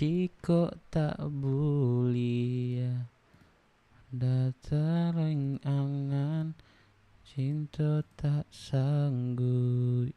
Ciko tak bulia Datang angan cinta tak sanggup.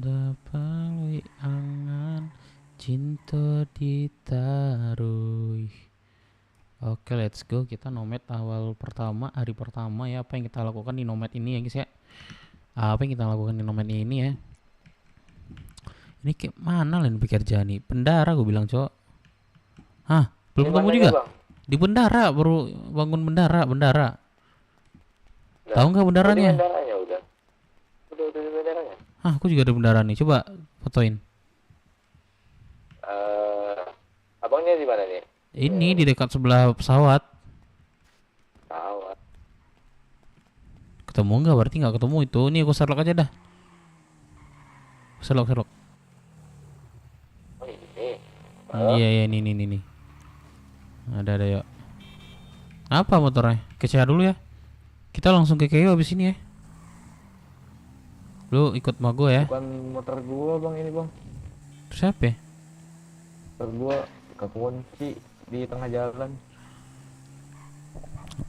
Dapalui angan cinta ditaruh. Oke, let's go. Kita nomad awal pertama, hari pertama ya. Apa yang kita lakukan di nomad ini ya guys ya. Apa yang kita lakukan di nomad ini ya. Ini kayak mana lah pikir nih? Bendara gue bilang cowok. Hah? Belum ketemu juga? Bang? Di bendara, baru bangun bendara. Tahu nggak bendaranya? Bendaranya udah di bendaranya. Hah, aku juga ada bendara nih. Coba fotoin. Abangnya di mana nih? Ini di dekat sebelah pesawat. Pesawat. Ketemu nggak? Berarti nggak ketemu itu. Nih aku Sherlock aja dah. Sherlock. Oh ini. Iya ini. Ada yuk. Apa motornya? Kecil dulu ya. Kita langsung ke KO abis ini ya. Lu ikut sama gue ya. Bukan motor gua bang, ini bang. Siapa ya? Motor gua kekunci di tengah jalan.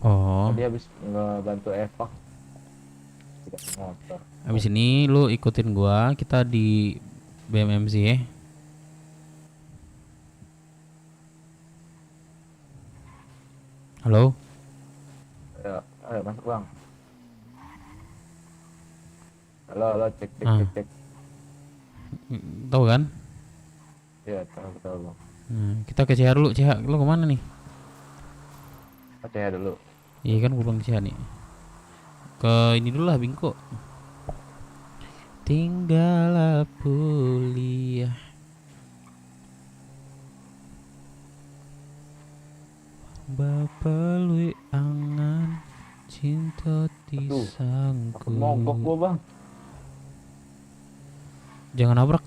Oh. Tadi habis ngebantu evak. Tidak motor. Abis ini lu ikutin gua. Kita di BMMC ya. Halo. Ya, ayo masuk bang. Halo, cek. Tahu kan? Ya, tahu bang. Kita ke CH dulu. CH, lu kemana nih? Percaya dulu. Iya kan gue bilang ke CH nih. Ke ini dulu lah Bingko. Tinggal kuliah. Bapalui angan cinta disangku. Mogok gua bang. Jangan nabrak.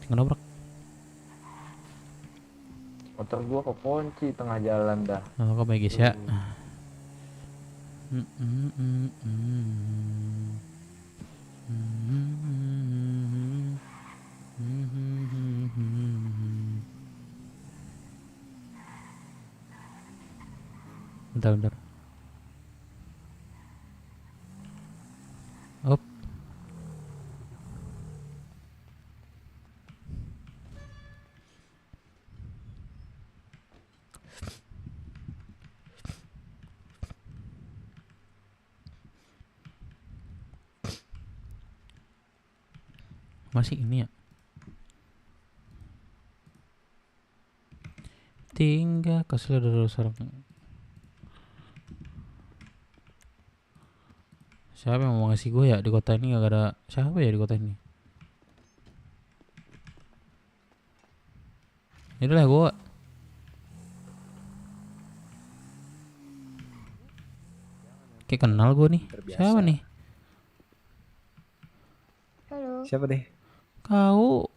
Motor gua kekunci tengah jalan dah. Nah, kok baik guys ya. Bentar. Op. Masih ini ya. Tinggal ke seluruh sarang. Siapa yang mau ngasih gue ya di kota ini? Gak ada siapa ya di kota ini. Ini lah gue. Kayak kenal gue nih. Terbiasa. Siapa nih? Halo. Siapa deh? Kau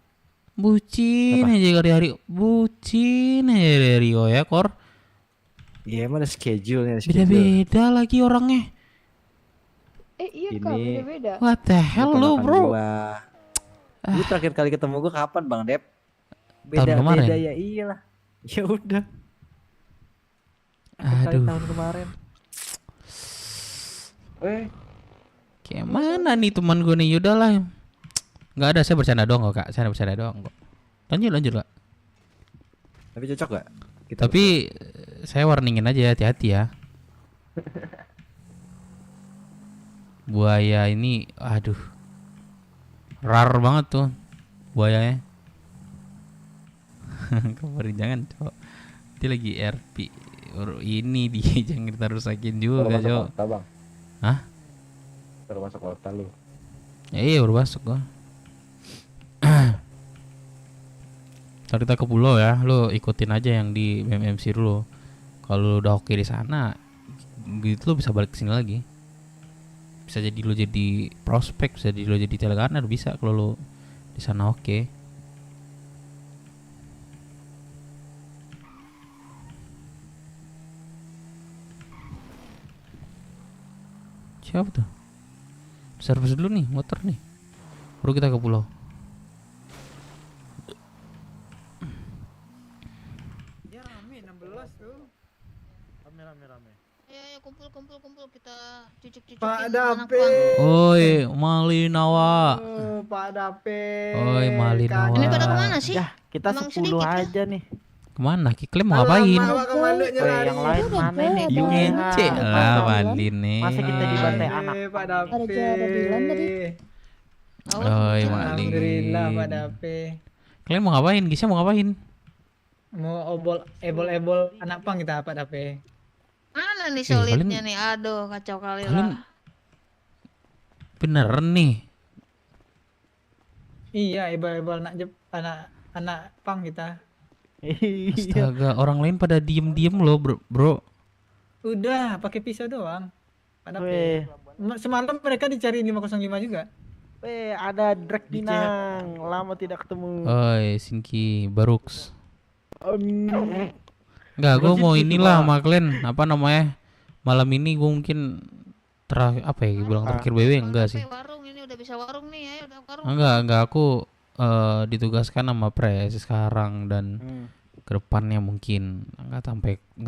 bucin aja hari-hari. Bucin aja dari ya Kor. Iya emang ada schedule-nya. Beda-beda lagi orangnya. Iya Ini kak, beda-beda. What the hell lu bro? Lu terakhir kali ketemu gua kapan Bang Dep? Tahun kemarin? Beda ya iyalah. Ya udah. Aduh. Tahun kemarin. Kayak mana nih teman gue nih? Yaudah lah. Gak ada, saya bercanda doang kok kak. Saya bercanda doang kok. Lanjut kak. Tapi cocok gak? Tapi saya warningin aja, hati-hati ya. Buaya ini, aduh, rar banget tuh buayanya. Kabarin jangan cok. Dia lagi RP. Ini dia jangan kita rusakin juga cok. Bang. Hah? Baru masuk kota lu. Ya, iya baru masuk gua. Ntar kita ke pulau ya, lu ikutin aja yang di BMMC dulu. Kalau udah oke di sana, gitu lu bisa balik ke sini lagi. Bisa jadi lu jadi prospek, bisa jadi lu jadi telegarner, bisa kalau lu di sana oke. Siapa tuh? Servis dulu nih, motor nih. Baru kita ke pulau. Ya rame 16 tuh. Rame. Ayo kumpul kita cucuk-cucukin Pak anak Dape. pang. Oi, Malinawa. Oh, Pak Dape. Oi, Malinawa. Ini pada kemana sih? Dah, kita Emang 10 sedikit ya? aja nih. Kemana? Kiklem mau ngapain? Yang lain mana nih? Ngece lah, Malin nih. Masa kita dibantai anak? Pak Dape. Ada Dilan tadi. Oi, Malin. Alhamdulillah Pak Dape. Kalian mau ngapain? Gisnya mau ngapain? Mau ebol anak pang kita Pak Dape. Mana nih kalian- solidnya nih? Aduh, kacau kali Kalian lah. beneran nih? Iya, ebol anak pang kita. Iya. Astaga, orang lain pada diem-diem loh, bro. Udah, pakai pisau doang. Pak Dape. Weh, Semalam mereka dicari 505 juga. ada Drake Dinang. Lama tidak ketemu. Oi, Sinki, Baruks. Em, Enggak, gue Berarti mau itu inilah Pak. sama kalian. Apa namanya? Malam ini gue mungkin terakhir apa ya? Bilang terakhir BW enggak sih? Warung ini udah bisa warung nih, ayo udah warung. Enggak, aku ditugaskan sama Pres sekarang dan hmm, kedepannya mungkin nggak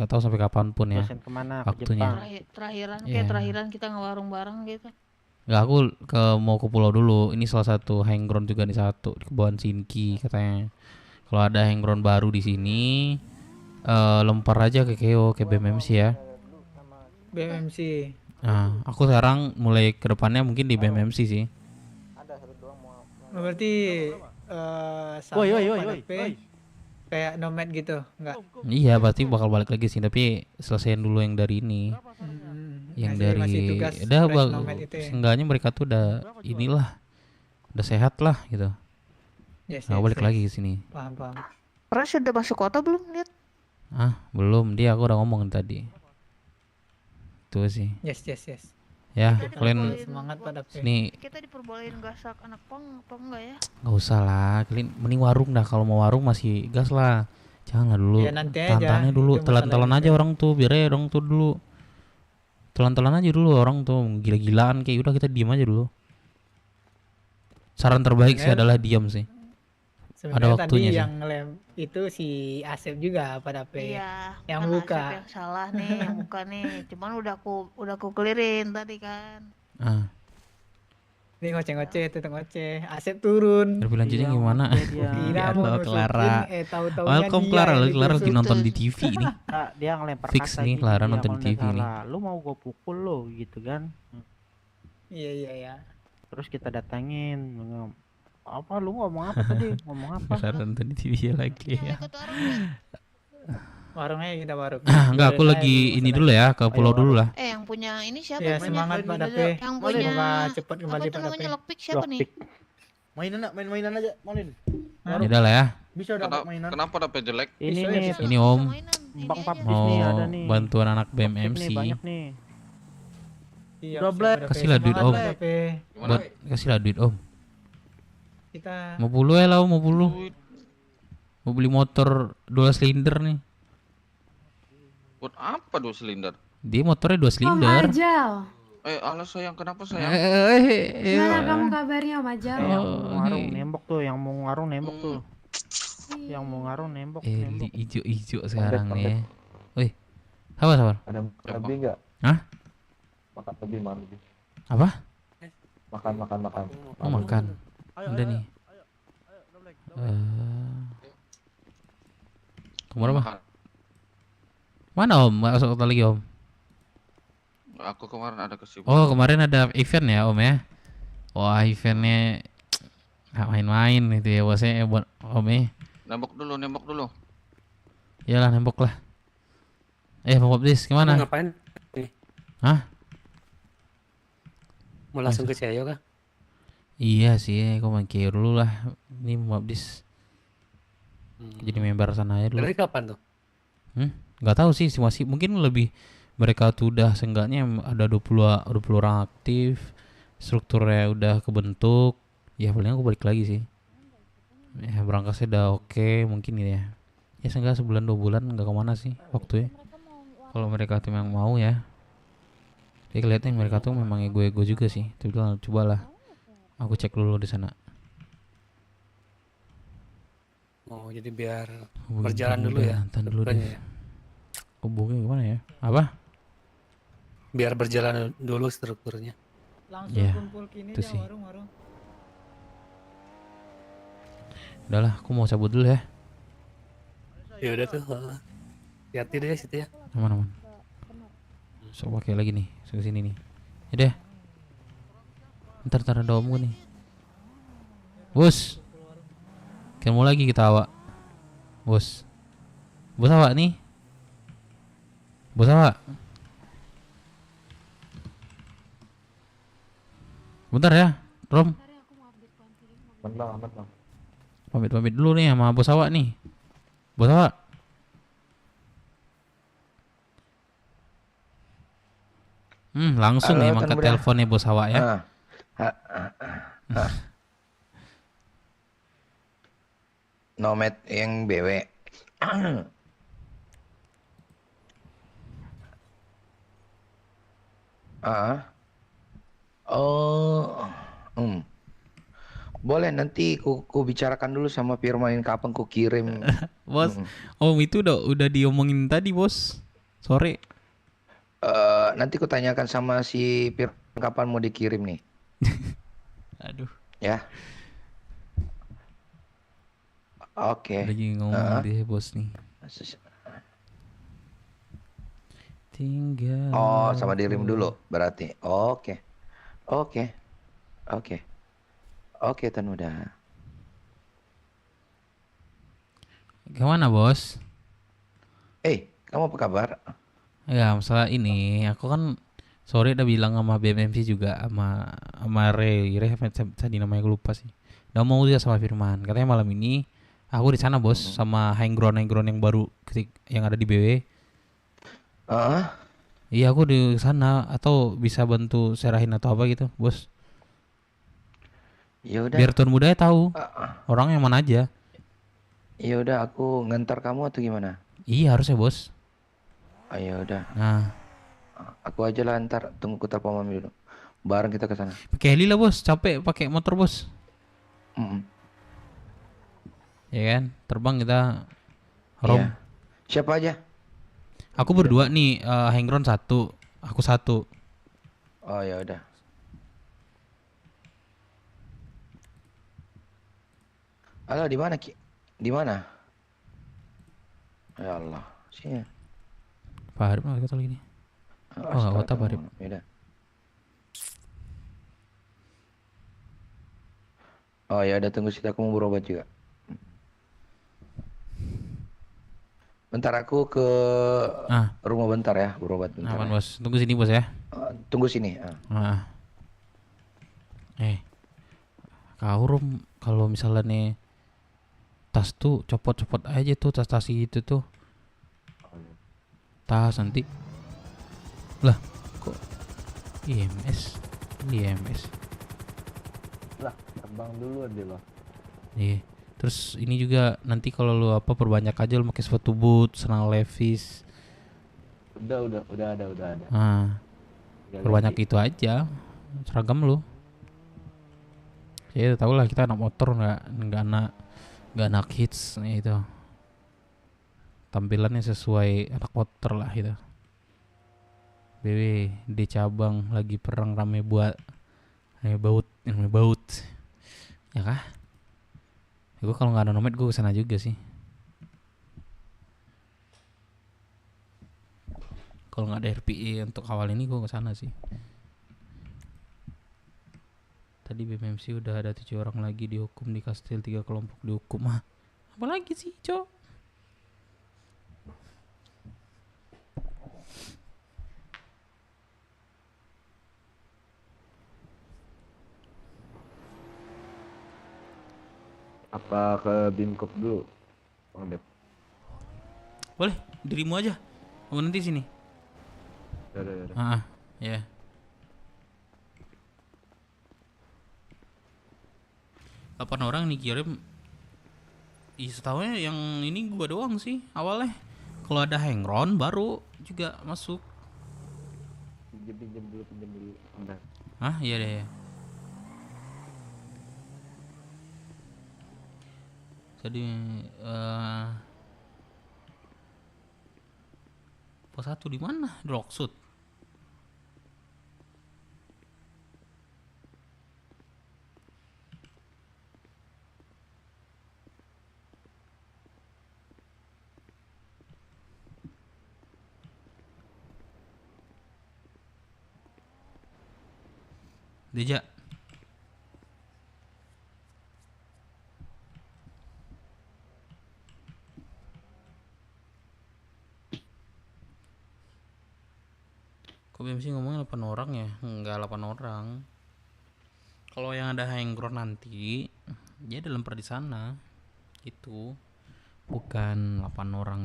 tahu sampai kapanpun ya. dosen kemana? Ke Waktunya. Jepang. Terakhiran Iya. kayak terakhiran kita ngewarung bareng gitu. Enggak, aku mau ke pulau dulu. Ini salah satu hang ground juga nih, satu di Kebun Sinki katanya. Kalau ada hang ground baru di sini, lempar aja ke Keo, ke BMMC ya. BMMC. Nah, aku sekarang mulai ke depannya mungkin di BMMC sih. Berarti sama Woi, Pak Dape kayak nomad gitu, enggak? Iya, pasti bakal balik lagi sih, tapi selesaiin dulu yang dari ini. Yang masih dari tugas udah fresh nomad itu ya. seenggaknya mereka tuh udah inilah, udah sehat lah gitu. Yes, Nggak balik lagi ke sini. Paham. Pras udah masuk kota belum lihat? Ah, belum, dia aku udah ngomong tadi. Tuh sih. Yes. Ya, Kita kalian diperbolehin- Semangat Pak Dape. sini Kita diperbolehin gasak anak pang apa enggak ya? nggak usah lah, kalian mending warung dah. Kalau mau warung masih gas lah. Jangan lah dulu. Ya, nanti aja. Tahan-tahannya dulu, Itu telan-telan masalah aja itu. orang tuh, biar aja orang tuh dulu. Telan-telan aja dulu orang tuh, gila-gilaan kayak udah kita diem aja dulu. Saran terbaik sih Sebenarnya- adalah diam sih. Sebenarnya waktunya tadi sih. yang ngelem itu si Asep juga Pak Dape. Iya. Yang kan buka. Asep yang salah nih, yang buka nih. Cuman udah aku clearin tadi kan. Ah, Ini ngoceh-ngoceh, tetep ngoceh. Asep turun. lebih lanjutnya Iya, gimana? dia. Kira Halo, mau nusukin, Clara. tahu-taunya Welcome dia Clara, yang Clara lagi ditusuk. nonton di TV nih. Dia ngelempar Fix kata nih, gini, Clara ya, nonton kalau di TV nggak nih. salah, lu mau gue pukul lo gitu kan. Iya. Terus kita datangin. Apa lu ngomong apa tadi? Ngomong apa? Clara nonton di TV lagi Yang ya. ikut warung nih. Warungnya kita warung. Enggak, aku lagi ini dulu ya, ke pulau dulu lah. Yang punya ini siapa Ya namanya? semangat Pak Dape. Yang Semoga punya cepat apa kembali itu Pak namanya Dape. lockpick siapa nih? Lockpick. Main-mainan aja, Malin. Hah? Ya udah lah ya. Bisa dapat Kenapa, mainan. kenapa dapet jelek? Ini Bisa, nih, bisa. Ini Om Mainan, ini Bang aja. Pap mau nih ada nih. bantuan anak Lockpick BMMC. nih, banyak nih. Iya, Udah, siap, Black. Pak Dape. Kasihlah duit, Semangat, Om. Pak Dape. Gimana? Buat kasihlah duit Om. Kita Mau puluh ya lah, Om, mau puluh. Duit. Mau beli motor 2 silinder nih. Buat apa 2 silinder? Dia motornya 2 Om silinder. Ajal, Alas sayang, kenapa sayang? gimana kamu kabarnya Om Ajal? Yang Oh, mau ngarung hey. nembok tuh, yang mau ngarung nembok tuh. Yang mau ngarung nembok, nembok. Ijo-ijo sekarang nih ya. Wih, sabar. Siapa? Apa? Oh, Oh, lebih nggak? Hah? Makan lebih malu. Apa? Makan. Mau makan. Udah nih. Kemana Bang? Makan. Mana Om? Masuk kota lagi Om. Aku kemarin ada kesibukan. Oh, kemarin ada event ya Om ya. Wah, eventnya nggak main-main itu ya bosnya buat Om ya. Nembok dulu. Iyalah, nembok lah. Bang Baptis gimana? Ngapain? Hah? Mau langsung ke Ciayo kah? Iya sih, aku main Keo dulu lah. Ini Bang Baptis Jadi member sana aja dulu. Dari kapan tuh? Nggak tahu sih masih mungkin lebih mereka tuh udah seenggaknya ada 20 orang aktif, strukturnya udah kebentuk. Ya paling aku balik lagi sih. Ya berangkasnya udah oke mungkin gitu ya. Ya seenggak sebulan 2 bulan nggak kemana sih waktunya. Kalau mereka tuh memang mau ya. Tapi kelihatannya mereka tuh memang ego juga sih. Tapi cobalah aku cek dulu di sana. Oh, jadi biar Hubungin berjalan kamu dulu deh, ya. tahan dulu strukturnya deh. ya. Hubungin gimana ya? Apa? Biar berjalan dulu strukturnya. Langsung Iya, kumpul kini itu aja sih. warung-warung. Udahlah, aku mau cabut dulu ya. Ya udah tuh. Hati-hati deh situ ya. Aman. So pakai lagi nih, ke sini nih. Ya deh. Ntar ada om gue nih. Bos. Kan mau lagi kita awak. Bos. Bos awak nih. Bos awak. Bentar ya, Rom. Aman bang. Pamit dulu nih sama bos awak nih. Bos awak. Langsung Halo, nih Tan mangkat Bra. teleponnya bos awak ya. Nomad yang BW. Oh, boleh nanti ku bicarakan dulu sama Firman kapan ku kirim. Bos, om itu udah diomongin tadi bos. Sore. Nanti ku tanyakan sama si Firman kapan mau dikirim nih. Aduh. Ya. Oke. Lagi ngomong dia bos nih. Tinggal. Oh, sama dirimu dulu berarti. Oke. Oke, Tan udah. Gimana bos? Kamu apa kabar? Ya masalah ini, aku kan sore udah bilang sama BMMC juga sama Ray tadi namanya aku lupa sih. Udah mau juga sama Firman. Katanya malam ini aku di sana bos sama hangground yang baru yang ada di BW. Iya aku di sana atau bisa bantu serahin atau apa gitu bos. Ya udah. Biar tuan mudanya tahu orang yang mana aja. Ya udah, aku ngantar kamu atau gimana? Iya harusnya bos. Ya udah. Nah, aku aja lah ntar, tunggu ku telepon mami dulu. Bareng kita ke sana. pakai heli lah bos, capek pakai motor bos. Ya kan, terbang kita. Rom. Iya. Siapa aja? Aku berdua nih, hangground 1, aku 1. Oh ya udah. Halo, di mana Ki? Di mana? Ya Allah, sini. Pak Harip nggak kata lagi nih. Oh nggak kota Pak Harip. Beda. Oh ya udah, tunggu situ, aku mau berobat juga. Bentar, aku ke rumah bentar ya, berobat bentar. Aman bos, tunggu sini bos ya. Tunggu sini. Kau Rom, kalau misalnya nih tas tuh copot aja tuh tas itu tuh. Tas nanti. Lah, kok IMS? Lah, terbang dulu aja loh. Iya. Terus ini juga nanti kalau lu perbanyak aja lu pakai sepatu boot, sandal Levi's. Udah ada. Perbanyak itu aja seragam lu. Ya tau lah kita anak motor nggak anak hits itu. Tampilannya sesuai anak motor lah gitu. BW di cabang lagi perang rame baut. Ya kah? Ya gue kalau nggak ada nomad gue kesana juga sih. Kalau nggak ada RPI untuk awal ini gue kesana sih. Tadi BMMC udah ada 7 orang lagi dihukum di Kastil, 3 kelompok dihukum. Apa lagi sih cok? Apa ke Bimkop dulu? Dep. Boleh, dirimu aja. Kamu nanti sini. Udah. Ya. Delapan orang nih kirim. Setahunya yang ini gua doang sih awalnya. Kalau ada Hengron baru juga masuk. Pinjam dulu. Bentar. Iya deh. Ya. Jadi pos 1 di mana? Di Rocksud. Deja. Kok BMC ngomongnya 8 orang ya? Enggak 8 orang. Kalau yang ada Hengron nanti, dia dalam di sana. Itu bukan 8 orang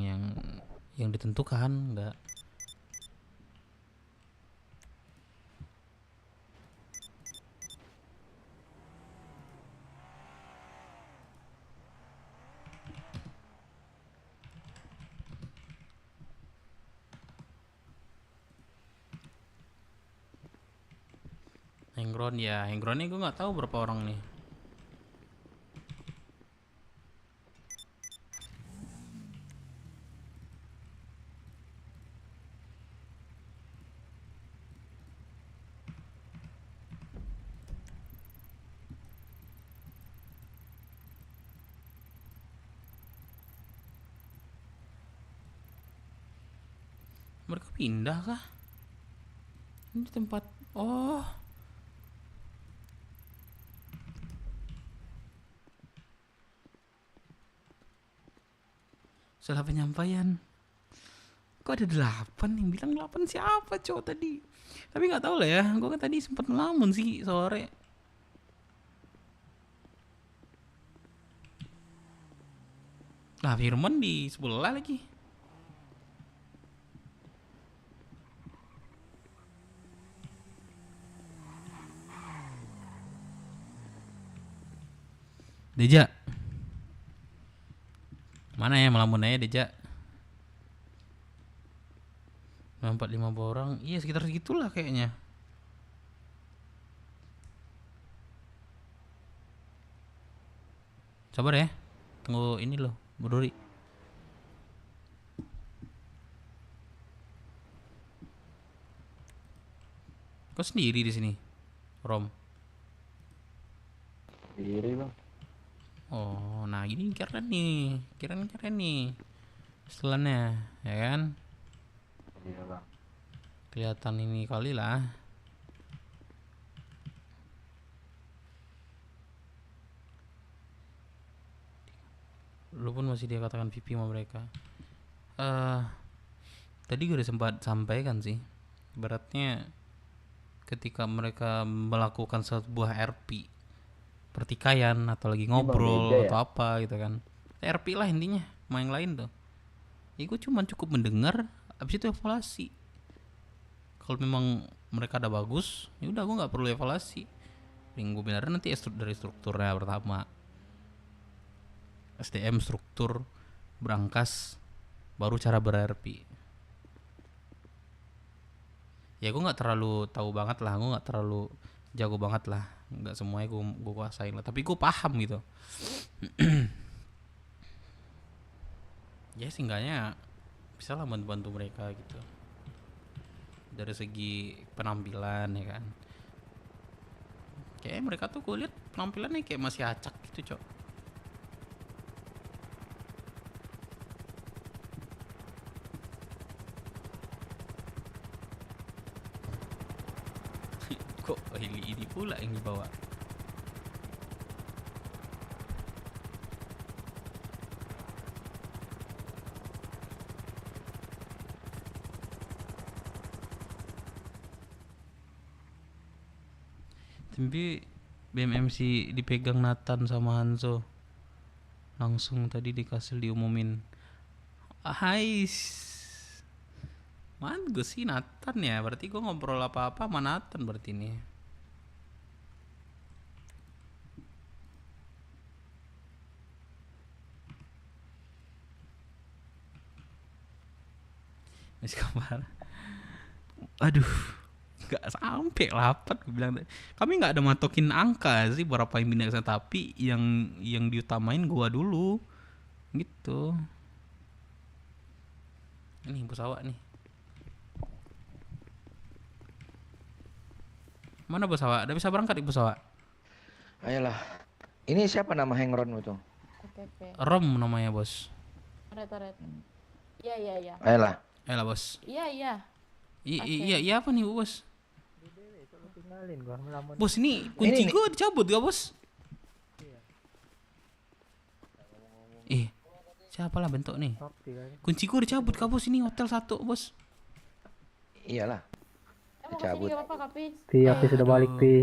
yang ditentukan, enggak. Hengronnya gue nggak tahu berapa orang nih. Mereka pindah kah? Ini tempat. Oh. Salah penyampaian. Kok ada 8? Yang bilang 8 siapa cowok tadi? Tapi nggak tahu lah ya. Gue kan tadi sempat melamun sih sore. Nah, Firman di sebelah lagi. Deja. Mana ya melamun aja Deja. 4-5 orang. Iya sekitar segitulah kayaknya. Sabar ya. Tunggu ini loh, Brodori. Kok sendiri di sini, Rom? Sendiri bang. Oh, nah ini keren nih, keren nih. Setelannya, ya kan? Iya bang. Kelihatan ini kali lah. Lu pun masih dia katakan pipi sama mereka. Tadi gue udah sempat sampaikan sih. Beratnya ketika mereka melakukan sebuah RP pertikaian atau lagi ngobrol beda, atau apa gitu kan. RP lah intinya, sama yang lain tuh. Ya gue cuma cukup mendengar, abis itu evaluasi. Kalau memang mereka ada bagus, ya udah gue nggak perlu evaluasi. Yang gue beneran nanti dari strukturnya pertama. SDM, struktur, berangkas, baru cara ber-RP. Ya gue nggak terlalu tahu banget lah, gue nggak terlalu jago banget lah, nggak semuanya gue kuasain lah, tapi gue paham gitu. Ya seenggaknya bisa lah bantu mereka gitu dari segi penampilan ya kan. Kayak mereka tuh gue lihat penampilannya kayak masih acak gitu cok. Kok ini pula yang dibawa. Tapi BMMC dipegang Nathan sama Hanzo. Langsung tadi dikasih diumumin. Hai. Man, gue sih Nathan ya. Berarti gue ngobrol apa-apa sama Nathan berarti ini. Mas kabar. Aduh, nggak sampai 8 gue bilang. Kami nggak ada matokin angka sih berapa yang pindah ke sana, tapi yang diutamain gua dulu gitu. Ini pesawat nih. Mana pesawat? Udah bisa berangkat di pesawat? Ayolah. Ini siapa nama Hengron itu? Rom namanya bos. Red. Iya. Ayolah. Ayolah bos. Iya. Iya apa nih bos? Tinggalin gua melamun. Bos ini kunci Ini- gua dicabut gak bos? Siapa lah bentuk nih? Sakti kan. Kunci gua dicabut kak bos, ini hotel 1 bos. Iyalah. Dicabut. Pi, Api sudah balik Aduh. Pi.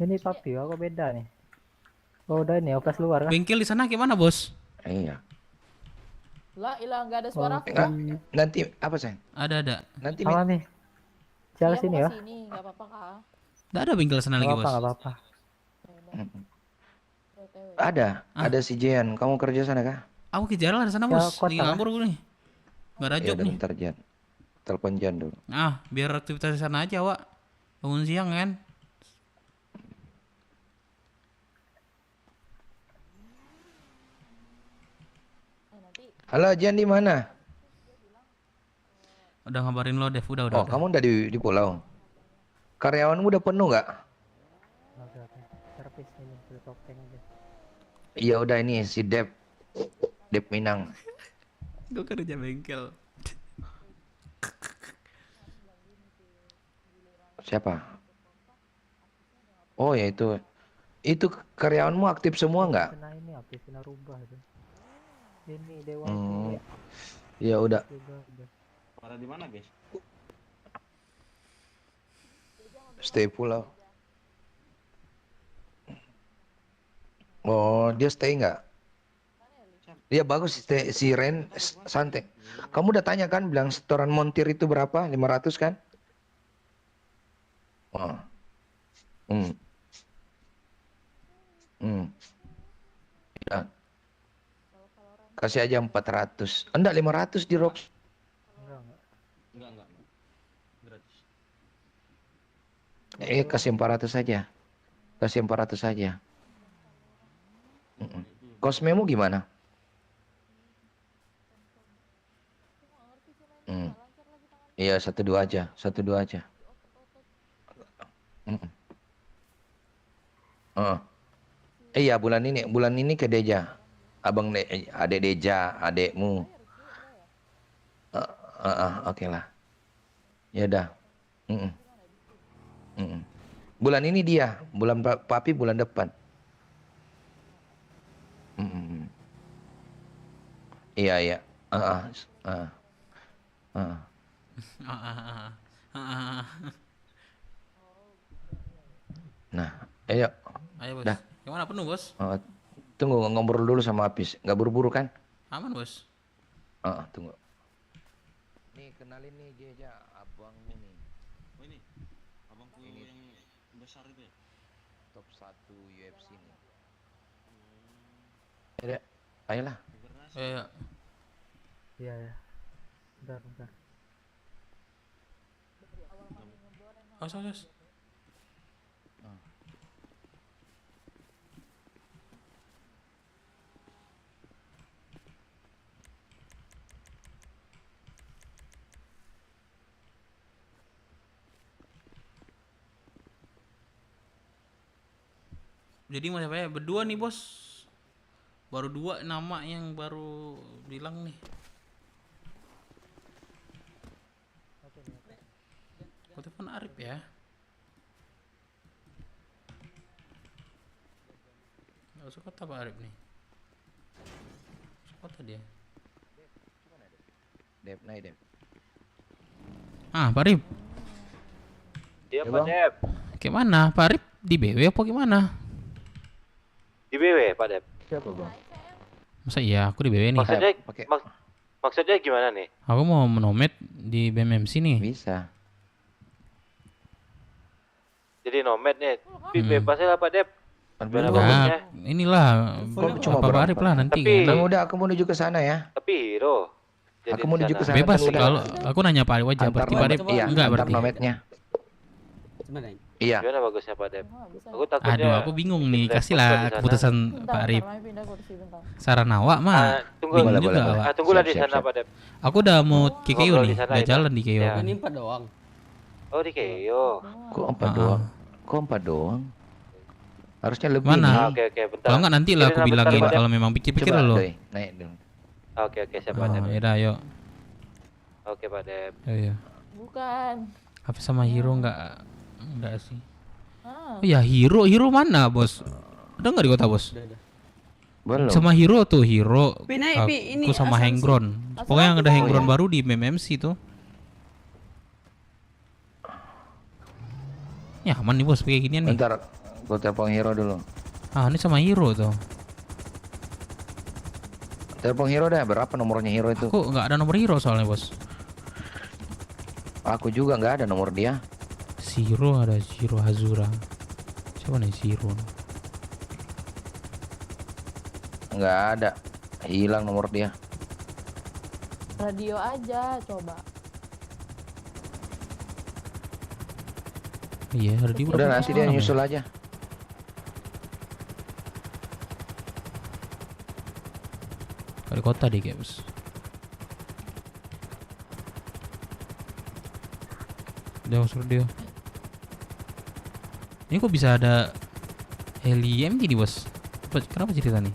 Ini Papi, aku beda nih. Oh udah ini operasi luar kan? Bengkel di sana gimana bos? Iya. Lah, hilang nggak ada Oh, suara. Nanti apa sayang? Ada. Nanti Apa nih? Jalan sini ya? Sini, nggak apa-apa kak. Nggak ada bengkel sana lagi bos. Nggak apa-apa. Ada si Jian. Kamu kerja sana kah? Aku kejar lah di sana Ya, bos. kota Lagi lah. nganggur gue nih. Gak ada Ya job udah nih. bentar Jian. Telepon Jian dulu. Biar aktivitas di sana aja Wak. Bangun siang kan. Halo Jian, di mana? Udah ngabarin lo Dev, udah. Oh, kamu udah di pulau. Karyawanmu udah penuh nggak? Oke. Servis ini sudah topeng aja. Iya udah ini si Dep Minang. Gue kerja bengkel. Siapa? Oh ya itu. Itu karyawanmu aktif semua nggak? Kena ini Api kena rubah itu. Ini dewa Hmm. Ya udah. juga udah. Parah di mana, guys? Stay pulau. Oh, dia stay nggak? Dia bagus si Ren santai. Kamu udah tanya kan bilang setoran montir itu berapa? 500 kan? Oh. Ya. Kasih aja 400. Enggak 500 di Rox. Enggak. Gratis. Kasih 400 saja. Kasih 400 saja. Kosmemu gimana? Iya 12 aja, 12 aja. Iya bulan ini ke Deja, adek Deja, adekmu. Oke lah. Ya udah. Bulan ini dia, bulan Papi bulan depan. Iya. Nah, ayo. Ayo bos. Dah. Gimana penuh bos? Tunggu ngobrol dulu sama Apis. Nggak buru-buru kan? Aman bos. Tunggu. Nih kenalin nih Jeja, abangmu nih. Oh ini, abangku Ini. yang besar itu ya? Top 1 UFC nih. Ya, ayolah. Iya. Iya. Bentar. Awas. Jadi mau siapa ya? Berdua nih bos. Baru 2 nama yang baru bilang nih. Kau telepon Arif ya? Gak usah kota Pak Arif nih. Kota dia. Dep, naik Dep. Pak Arif. Iya Pak Dep. Gimana? Pak Arif di BW apa gimana? Di BW Pak Dep. Siapa bang? Masa iya aku di BW nih. Maksudnya Pakai maksudnya gimana nih? Aku mau menomet di BMMC nih. bisa. Jadi nomad nih. Bebasnya lah Pak Dep. Gimana Enggak. bagusnya? Inilah Kok cuma Pak berapa? Arif lah nanti. Tapi- Bang udah aku menuju ke sana ya. Tapi hero. Jadi Aku mau di menuju ke sana. sana. Bebas tapi udah. kalau aku nanya Pak Arif aja. Antar Berarti Pak Arif nomet, iya, enggak antar berarti. nometnya. Iya. Gimana bagusnya Pak Dep? Oh, bisa. Aku takutnya. Aduh, aku bingung nih. respon Kasihlah di sana. keputusan Bentar, Pak Arif. Mami pindah kursi bentar. Saran awak mah. Tunggu bingung Boleh, juga boleh, boleh. awak. tunggulah Siap, di siap, sana siap. Pak Dep. Aku udah mau ke KO Ngobrol nih. di sana Udah ya, jalan Pak? di KO Ya. kan. Ini 4 doang. Oh di Keio. Kok 4 Ah. doang? Kok 4 doang? Harusnya lebih Mana? nih. Oke bentar. Kalau enggak nanti lah aku Kirim bentar, bilangin Pak Dep. kalau memang pikir-pikir Coba lo. Doi, naik dulu. Oke siap Pak Dep. Oh, yaudah ayo. Oke Pak Dep. Iya. Bukan. Apa sama Hero enggak sih? Ah, Oh ya Hero mana bos? Udah nggak di kota bos? Belum. Sama Hero tuh Hero. Pindah, ini Aku sama asuransi. Hengron. Pokoknya yang ada Asuransi, Hengron ya. baru di MMC tuh. Ya aman nih bos kayak ginian nih. Bentar, gua telepon Hero dulu. Ah ini sama Hero tuh. Telepon Hero dah, berapa nomornya Hero itu? Aku nggak ada nomor Hero soalnya bos. Aku juga nggak ada nomor dia. Si Hero ada Hero Hazura. Siapa nih si Hero? Nggak ada. Hilang nomor dia. radio aja coba. Iya ada di Udah nanti dia nyusul aja. Dari kota deh kayak bos. Dia suruh dia. Ini kok bisa ada heli MG nih bos? Kenapa cerita nih?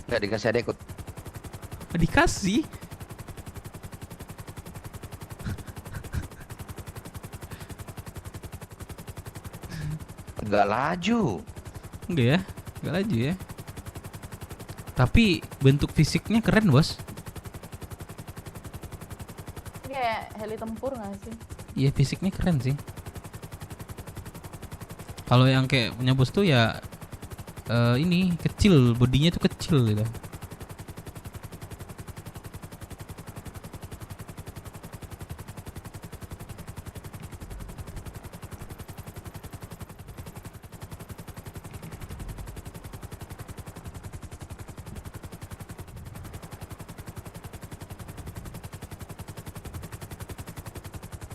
Nggak dikasih ada ikut. Dikasih? Nggak laju. Enggak ya? Enggak laju ya? Tapi bentuk fisiknya keren bos. Ini kayak heli tempur nggak sih? Iya fisiknya keren sih. Kalau yang kayak punya bos tuh ya ini kecil, bodinya tuh kecil gitu.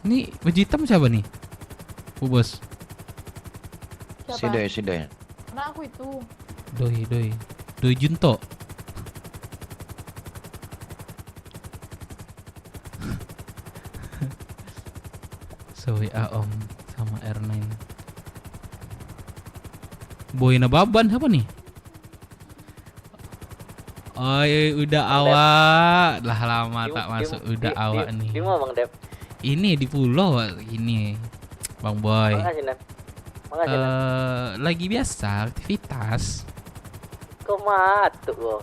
Ini baju hitam siapa nih? Bu bos. Siapa? Si Doi. Anak aku itu. Doi Junto. So WA Om sama R9. Boy Nababan apa nih? Oh udah awak lah lama tak masuk udah awak nih. Di mana Bang Dep? Ini di pulau ini Bang Boy. Makasih Dep. Makasih Dep. Lagi biasa aktivitas. Kok matu lo?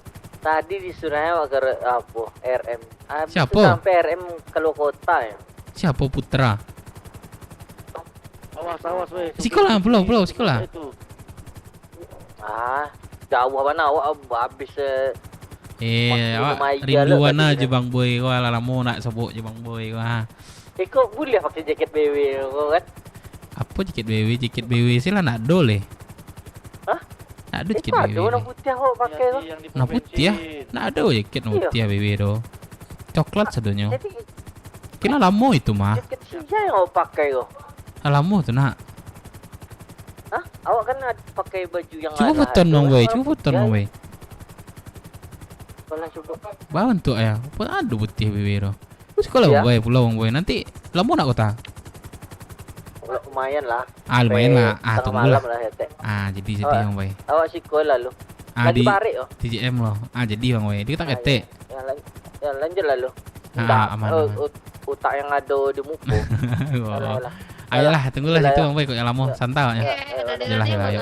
Tadi disuruhnya ke apa? RM. Habis Siapa? itu sampai RM keluar kota ya. Siapa Putra? Awas weh. Sekolah pulau sekolah. Ah, jauh mana awak habis Awak Maja rinduan lah aja tadi, Bang Boy. Kau lah mau nak sebut je Bang Boy. Wah. kok boleh pakai jaket BW kau kan? Apa jaket BW sih lah nak do leh. Hah? Nak do jaket Ada BW. warna putih awak pakai tu. Nak putih ya? Nak ada jaket Iya. putih ya BW do. Coklat sedonya. Jadi Kena lamo itu mah. jaket siapa yang awak pakai tu? Lamo tu nak. Hah? Awak kan ada pakai baju yang Cuba foton Bang Boy. Cuba foton Bang Boy. Kalau cuba. Bantu ya. Apa ada putih BW do. Sekolah Ya. Bang Boy, pulau Bang Boy. Nanti lamo nak kota. Lumayan lah. Lumayan lah. Tengah Tunggulah. malam lah ya, Teh. Jadi Awak- Bang Boy. Awak sekolah lu. Lagi Di barik oh. TJM loh. Jadi Bang Boy. Dia tak ketek. Ya lanjut lah lu. Aman. Utak yang ada di muka. Oh. Alah. Ayolah, tunggulah Ayolah, situ ya. Bang Boy kok yang lama santai ya. Yalah, ayo.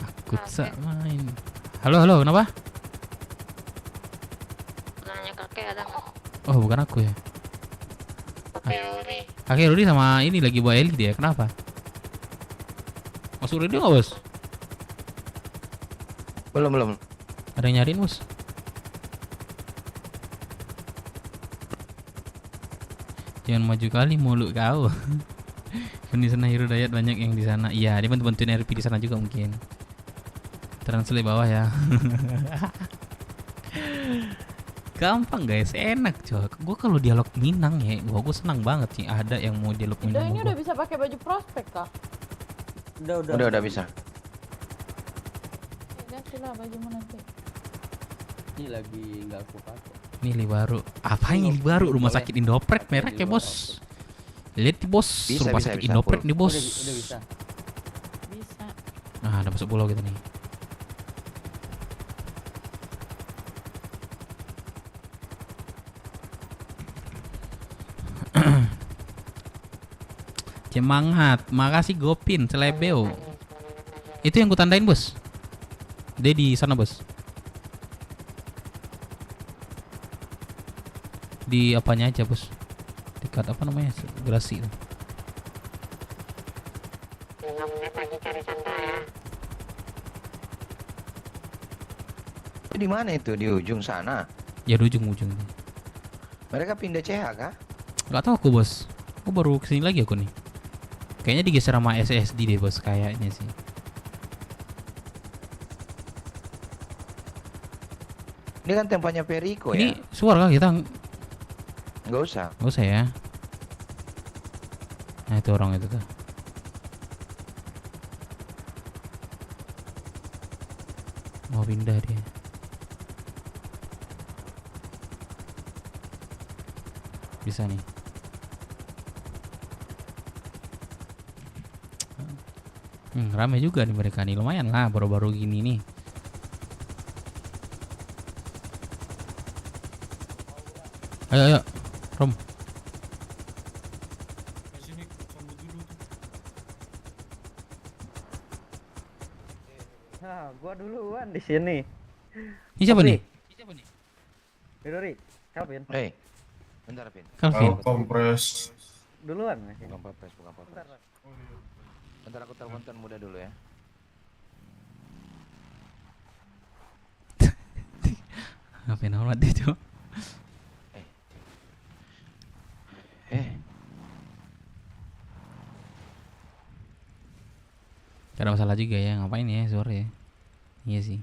Aku tak main. Halo, kenapa? Nanya kakek ada nggak? Oh, bukan aku ya. Teori. Kakek Rudi sama ini lagi bawa Eli dia. Kenapa? Masuk radio nggak bos? Belum. Ada yang nyariin bos? Jangan maju kali mulu kau. Di sana Hero Dayat banyak yang di sana. Iya, dia bantuin RP di sana juga mungkin. Translate bawah ya. Gampang guys, enak coy. Gue kalau dialog Minang ya, gue senang banget sih. Ada yang mau dialog Udah Minang. ini sama udah gua. bisa pakai baju prospek kah? Udah bisa. Ganti lah bajumu nanti. Ini lagi nggak aku pakai. Ini li baru. Apa yang li baru? Rumah sakit Indoprek merek ya bos. Lihat di bos, Bisa, rumah bisa, sakit bisa, Indoprek full. nih bos. Udah bisa. Bisa. Nah, ada masuk pulau kita nih. Semangat, makasih Gopin, Selebeo. Itu yang kutandain bos. Dia di sana bos. Di apanya aja bos? Dekat apa namanya? Grasi. Di mana itu? Di ujung sana. Ya di ujung-ujung. Mereka pindah CH kah? Gak tahu aku bos. Aku baru kesini lagi aku nih. Kayaknya digeser sama SSD deh bos, kayaknya sih. Ini kan tempatnya Perico Ini ya. suara kah kita? Nggak usah. Gak usah ya. Nah itu orang itu tuh. Mau pindah dia. Bisa nih. Rame juga nih mereka nih, lumayan lah baru-baru gini nih. Ayo, Rom. Nah, gua duluan di sini. Ini siapa nih? Dori, Calvin. Bentar Pin. Calvin. Kompres. Duluan nih. Bukan papres. Bentar aku telepon Tuan Muda dulu ya. Ngapain hormat dia tuh? Gak ada masalah juga ya, ngapain ya sore ya? Iya sih.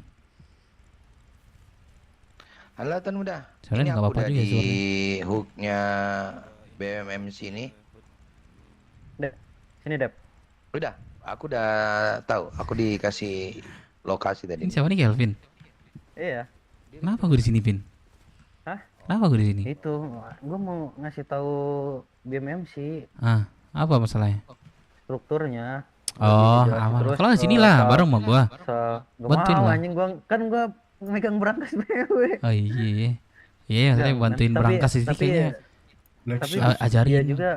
Halo Tuan Muda. Sore Ini nggak aku apa-apa udah juga di sore. hooknya BMM sini. Dep, sini Dep. Udah, aku udah tahu. Aku dikasih lokasi tadi. Ini siapa nih Kelvin? Iya. Kenapa gue di sini, Pin? Hah? Kenapa gue di sini? Itu, gua mau ngasih tahu BMM sih Ah, apa masalahnya? strukturnya. Oh, Dijelasin aman. terus, Kalau di sini lah, bareng sama gua. Gak Bantuin mau lah. anjing gua megang berangkas BMW. Oh iya. Iya, saya bantuin Tapi- berangkas sih tapi- kayaknya. Tapi Ajarin. dia juga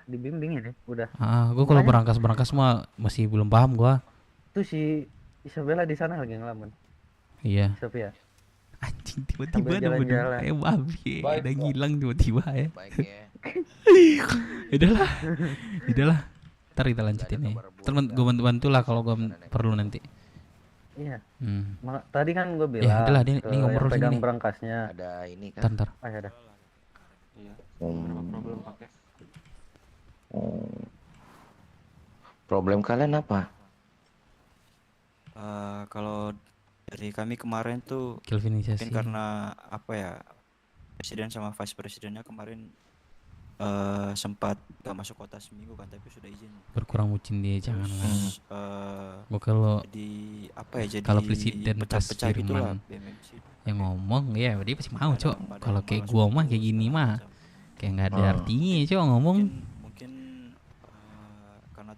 dibimbing ini udah. Gua kalau Makanya berangkas mah masih belum paham gua. tuh si Isabella di sana lagi ngelamun. Iya. Sophia. Anjing Sambil tiba-tiba ada jalan-jalan. kayak babi, Baik, ada Pak. ngilang tiba-tiba ya. Baik ya. Udahlah. Udahlah. Ntar kita lanjutin ya. Ntar gua bantu lah kalau gua perlu nanti. Iya. Hmm. Tadi kan gue Ya, bilang adalah, dia ke ngomong yang terus pegang ini. berangkasnya. Ada ini kan. Ntar. Ah ya dah. Iya. Berapa problem pakai? Problem kalian apa? Kalau dari kami kemarin tuh Kelvinisasi. mungkin karena apa ya, presiden sama vice presidennya kemarin sempat gak masuk kota seminggu kan, tapi sudah izin. Berkurang bucin dia, jangan lah. Terus Gua kalau jadi apa ya, jadi kalau presiden pecah-pecah gitu lah Firman BMMC. yang ngomong ya dia pasti mau, Kadang- Cok. kadang Kalau kayak malah gua suka mah kayak gini mah kayak nggak ada artinya, Cok, ngomong. Mungkin karena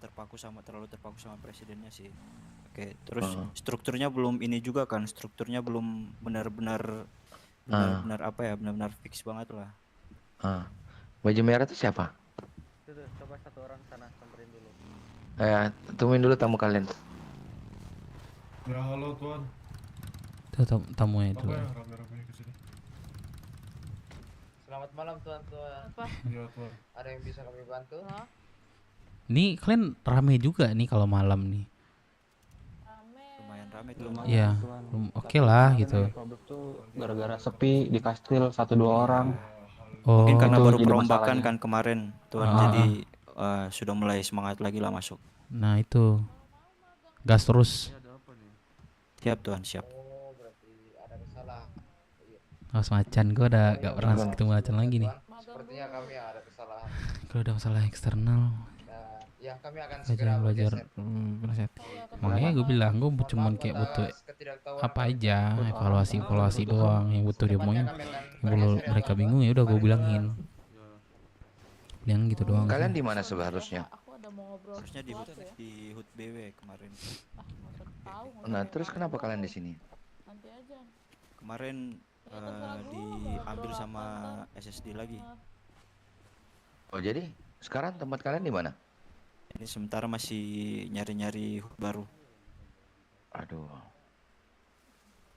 terlalu terpaku sama presidennya sih. Oke, terus strukturnya belum ini juga kan, strukturnya belum benar-benar apa ya, benar-benar fix banget lah. Baju merah itu siapa? Tuh, coba satu orang sana samperin dulu. Tungguin dulu tamu kalian. Ya halo Tuan. Tuh tamunya Apa dulu. ya rame-rame kesini? Selamat malam tuan-tuan. Apa? Iya tuan. Ada yang bisa kami bantu? Halo? Nih kalian rame juga nih kalau malam nih. Rame. Lumayan rame tuh. Iya, oke lah gitu. Problem tuh gara-gara sepi di kastil 1-2 orang. Oh, Mungkin karena itu baru jadi perombakan masalahnya. kan kemarin tuan, Ah. jadi sudah mulai semangat lagi lah masuk. nah itu gas terus. Siap tuan, siap. Oh, berarti ada kesalahan. Awas macan, gue udah gak pernah ketemu macan lagi nih. Sepertinya kami ada kesalahan. Kalau udah masalah eksternal, Dan ya kami akan belajar segera belajar bergeser. berset. Makanya gue bilang gue cuman kayak butuh apa aja, evaluasi doang yang butuh dia maunya. Yang perlu mereka bingung ya udah gue bilangin. Yang gitu doang. Kalian sih. di mana seharusnya? Aku ada mau ngobrol Harusnya sesuatu ya. di HUT BW kemarin. Nggak tahu, nggak Nah, tahu. terus kenapa kalian di sini? Nanti aja. Kemarin Ya, terserah dulu, diambil ngobrol sama apa ntar. SSD lagi. Oh, jadi sekarang tempat kalian di mana? Ini sementara masih nyari-nyari HUT baru. Aduh.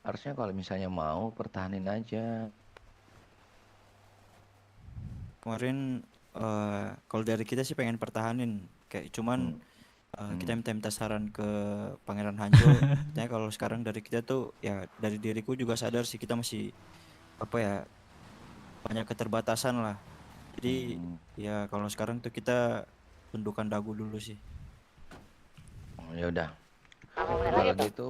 Harusnya kalau misalnya mau pertahanin aja. Kemarin kalau dari kita sih pengen pertahanin, kayak cuman kita minta saran ke Pangeran Hanjo. Katanya kalau sekarang dari kita tuh ya dari diriku juga sadar sih kita masih apa ya banyak keterbatasan lah. Jadi ya kalau sekarang tuh kita tundukkan dagu dulu sih. Oh, ya udah. Kalau gitu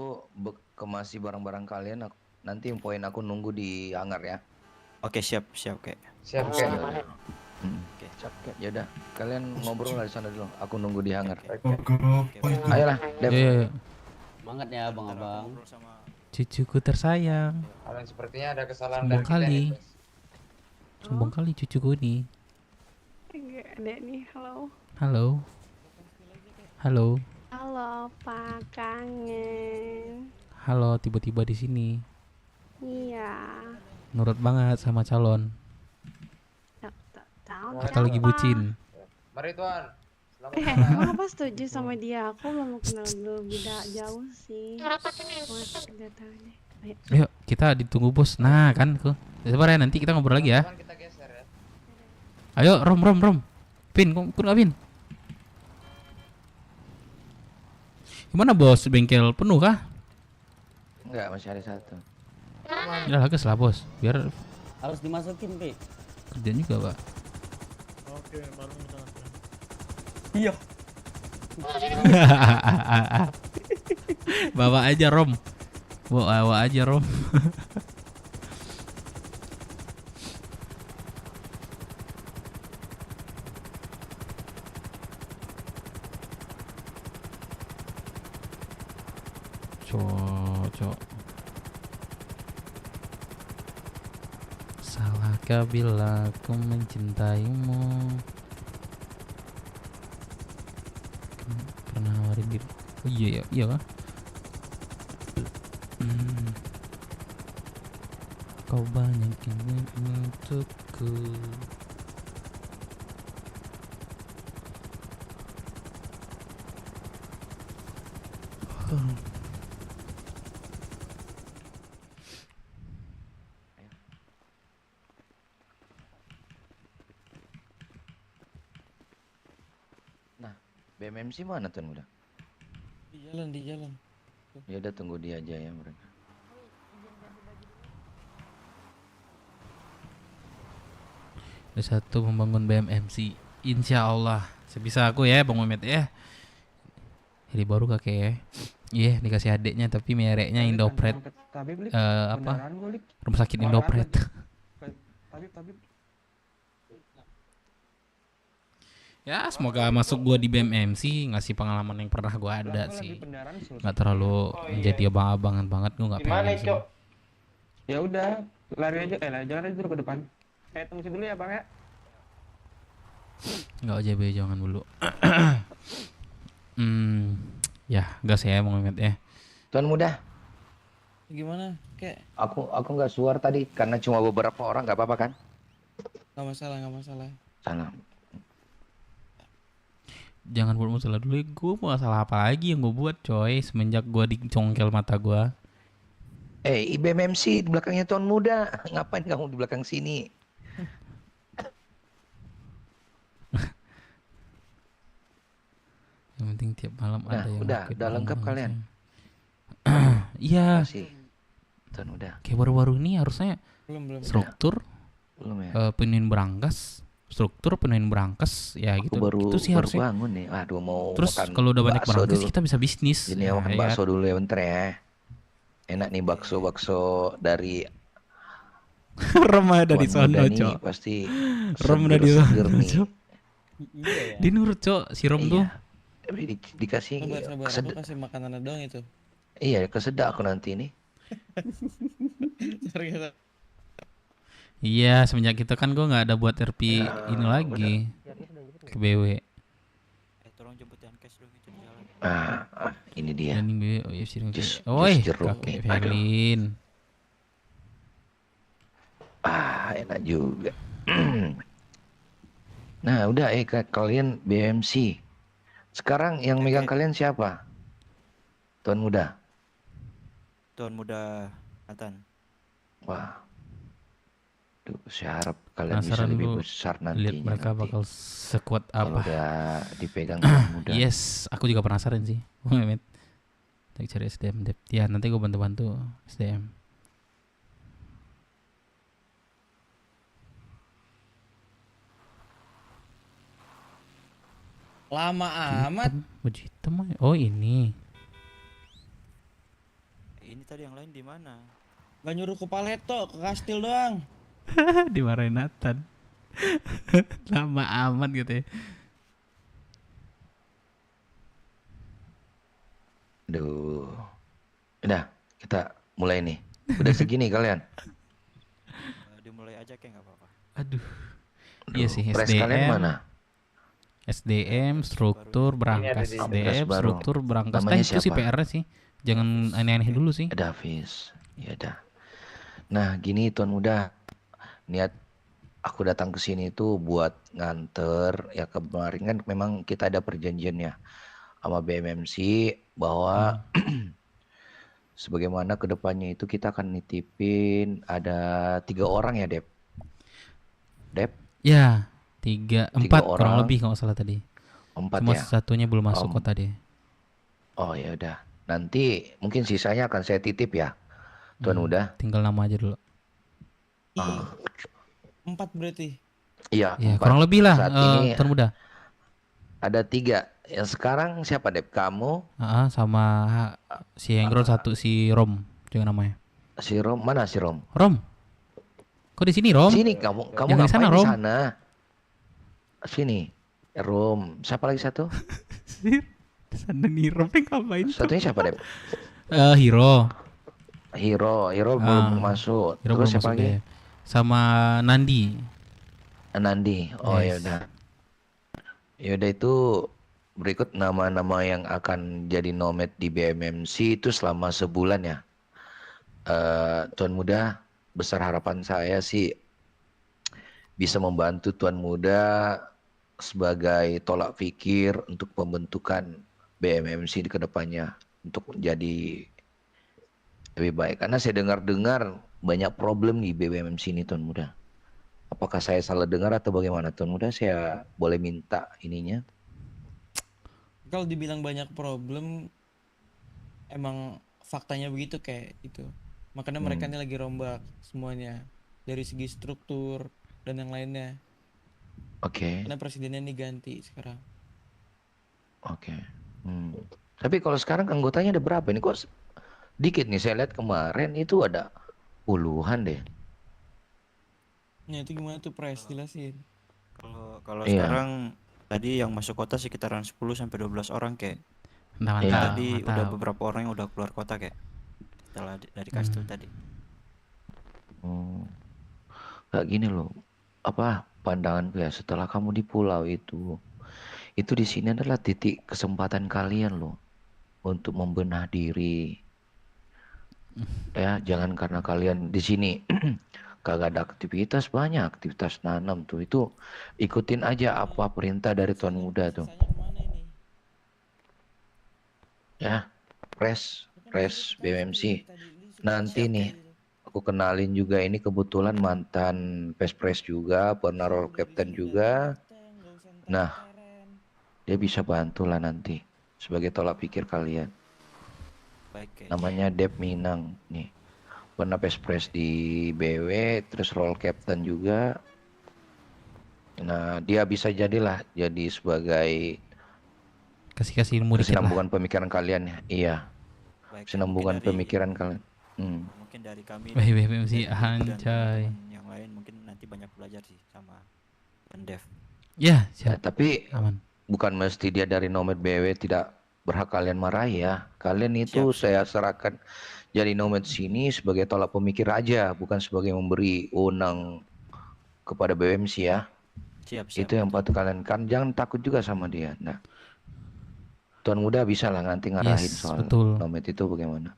kemasi barang-barang kalian nanti poin aku nunggu di hangar ya. Oke, siap kayak. Siap, Ya Kek. udah. Oke. Ya udah, kalian ngobrol lah di sana dulu. Aku nunggu di hangar. Apa itu? Ayolah, Dev. Iya. Semangat ya abang-abang. Cucuku tersayang. Kalian sepertinya ada kesalahan Sombong dari kita kali. nih, guys. Sombong kali cucuku nih. Enggak ada nih, halo. Halo. Halo. Halo, Pak, kangen. Halo, tiba-tiba di sini. Iya. Nurut banget sama calon. Tahu Atau lagi bucin. Mari tuan. Selamat emang apa setuju sama dia? Aku belum kenal dulu beda jauh sih. Udah tahu deh. Ayo. Ayo, kita ditunggu bos. Nah, kan tuh. Sabar ya, nanti kita ngobrol lagi ya. Tuan, kita geser ya. Ayo, Rom. Pin, ikut nggak Pin? Gimana bos? Bengkel penuh kah? Enggak, masih ada satu. Ya lah, gas lah bos. Biar Harus dimasukin, Pi. kerjaan juga pak. Oke, baru minta anterin. Iya. Bawa aja Rom. Bawa aja Rom. Cocok. Salahkah bila aku mencintaimu? Pernah nawarin diri. Oh iya kah? Kau banyak ini untukku. Nah, BMMC mana tuan udah? Di jalan. Ya udah tunggu dia aja ya mereka. Ada satu membangun BMMC. Insya Allah sebisa aku ya Bang Mehmet ya. Jadi baru kakek ya. Iya dikasih adiknya tapi mereknya Indopret. Apa? Rumah sakit Indopret. Tabib. Ya semoga masuk gua di BMMC ngasih pengalaman yang pernah gua ada sih. Nggak terlalu menjadi abang-abangan banget gua nggak Gimana, pengen sih. Cok? Ya udah, lari aja, jalan aja dulu ke depan. Saya tunggu dulu ya, Bang ya. Nggak OJB jangan dulu. Ya gas ya Bang Mehmet ya. Tuan muda, Gimana? Kek, aku nggak suar tadi karena cuma beberapa orang, nggak apa-apa kan? nggak masalah. Salah. Jangan buat masalah dulu. Gue mau masalah apa lagi yang gue buat coy semenjak gue dicongkel mata gue. IBMMC di belakangnya tuan muda. Ngapain kamu di belakang sini? Yang penting tiap malam Nah, ada yang udah ngelakuin lengkap malam kalian. iya Kasih. Tuan udah. kayak baru-baru ini harusnya Belum. struktur Belum ya? penuhin berangkas ya Aku gitu baru itu sih baru harusnya. bangun nih. Aduh mau Terus makan kalau udah banyak bakso berangkas dulu. kita bisa bisnis. Ini Nah, makan ya bakso kan? dulu ya bentar ya. Enak nih bakso dari Rom ada di Tuan sono, muda nih Cok. pasti Rom udah di seger sono, nih. Cok. Dia nurut, Cok, si Rom tuh. Iya. Tapi dikasih Sabar, aku kesedak. kasih makanan doang itu. Iya, kesedak aku nanti nih. Sorry, Iya, semenjak itu kan gue nggak ada buat RP ini lagi ke BW. Tolong jemput yang cash dong itu di jalan. Ini dia. Landing BW, oh iya sih. Jus Oi, jeruk kakek nih. Aduh. Felin. Enak juga. Nah, udah kalian BMC. Sekarang yang megang kalian siapa? Tuan muda. Tuan muda Nathan. Wah. Duh, saya harap kalian bisa Penasaran lebih lu besar lihat nantinya. mereka nanti. bakal sekuat Kalau apa. udah dipegang Tuan muda. Yes, aku juga penasaran sih. Mehmet. Lagi cari SDM dep. Ya, nanti gue bantu-bantu SDM. Lama amat. Baju hitam. Oh, ini. Ini tadi yang lain di mana? Gak nyuruh ke Paleto, ke Kastil doang. Dimarahin Nathan. Lama amat gitu ya. Duh. Udah, kita mulai nih. Udah segini kalian. Dimulai aja kayak nggak apa-apa. Aduh. Iya sih, Press kalian mana? SDM, struktur, berangkas. Press SDM, baru. struktur, berangkas. Namanya Itu sih siapa? PR-nya sih. Jangan aneh-aneh dulu sih. Ada Hafiz. Ya udah. Nah, gini Tuan muda. Niat aku datang ke sini itu buat nganter. Ya kemarin kan memang kita ada perjanjiannya sama BMMC bahwa sebagaimana kedepannya itu kita akan nitipin ada 3 orang ya Dep. Dep? Ya, 4 kurang orang. lebih kalau nggak salah tadi. 4 Cuma ya. satunya belum masuk kok tadi. Oh ya udah. Nanti mungkin sisanya akan saya titip ya. Tuan muda. Tinggal nama aja dulu. 4 berarti. Iya. Ya, 4. kurang lebih lah. Saat ini Tuan muda. ada 3. Yang sekarang siapa Dep? Kamu, Sama si Enggron satu, si Rom juga namanya. si Rom. Mana si Rom? Rom. Kok di sini, Rom? Sini kamu Jangan di ngapain sana, di Rom. sana? Sini. Rom. Siapa lagi satu? Sana nih, Rom ngapain? Satunya siapa Dep? Hero. Hero belum masuk. Hero Terus belum siapa masuk lagi? deh. Sama Nandi. Nandi. Oh ya Yes. udah. Ya udah itu berikut nama-nama yang akan jadi nomad di BMMC itu selama sebulan ya. Tuan muda, besar harapan saya sih bisa membantu Tuan muda sebagai tolak pikir untuk pembentukan BMMC di kedepannya untuk menjadi lebih baik. Karena saya dengar-dengar banyak problem di BMMC ini Tuan muda. Apakah saya salah dengar atau bagaimana Tuan muda? Saya boleh minta ininya? Kalau dibilang banyak problem, emang faktanya begitu kayak itu. Makanya mereka ini lagi rombak semuanya dari segi struktur dan yang lainnya. Oke. Karena presidennya ini ganti sekarang. Oke. Tapi kalau sekarang anggotanya ada berapa ini? Kok dikit nih, saya lihat kemarin itu ada puluhan deh. Ya itu gimana tuh Pres, jelasin. Kalau Iya. sekarang tadi yang masuk kota sekitaran 10 sampai 12 orang kayak. Mantap, Tadi mantap. udah beberapa orang yang udah keluar kota kayak. Setelah dari Kastil tadi. Kayak gini loh. Apa pandanganku ya, setelah kamu di pulau itu di sini adalah titik kesempatan kalian loh untuk membenah diri. Ya, jangan karena kalian di sini kagak ada aktivitas, banyak aktivitas nanam tuh, itu ikutin aja apa perintah dari Tuan muda tuh. Ya, Pres BMMC. Nanti nih aku kenalin juga, ini kebetulan mantan Pespres juga, pernah role captain juga. Nah, dia bisa bantu lah nanti. sebagai tolak pikir kalian. Baik, Kek. Namanya Dep Minang nih. Pernah pespres di BW, terus role captain juga. Nah, dia bisa jadilah jadi sebagai Kasih ilmu dikit lah. kesinambungan pemikiran kalian ya. Iya. Baik, Kesinambungan mungkin dari- pemikiran kalian. Mungkin dari kami BMMC dari Ibu dan anjay. teman-teman yang lain mungkin nanti banyak belajar sih sama Dev. Ya, Ya, siap. tapi Aman. bukan mesti dia dari nomad BW tidak berhak kalian marahi ya. Kalian itu saya serahkan jadi nomad sini sebagai tolak pemikir aja, bukan sebagai memberi wewenang kepada BMC ya. Siap. Itu yang patut kalian kan, jangan takut juga sama dia. Nah, Tuan Muda bisa lah nanti ngarahin Yes, soal betul. nomad itu bagaimana.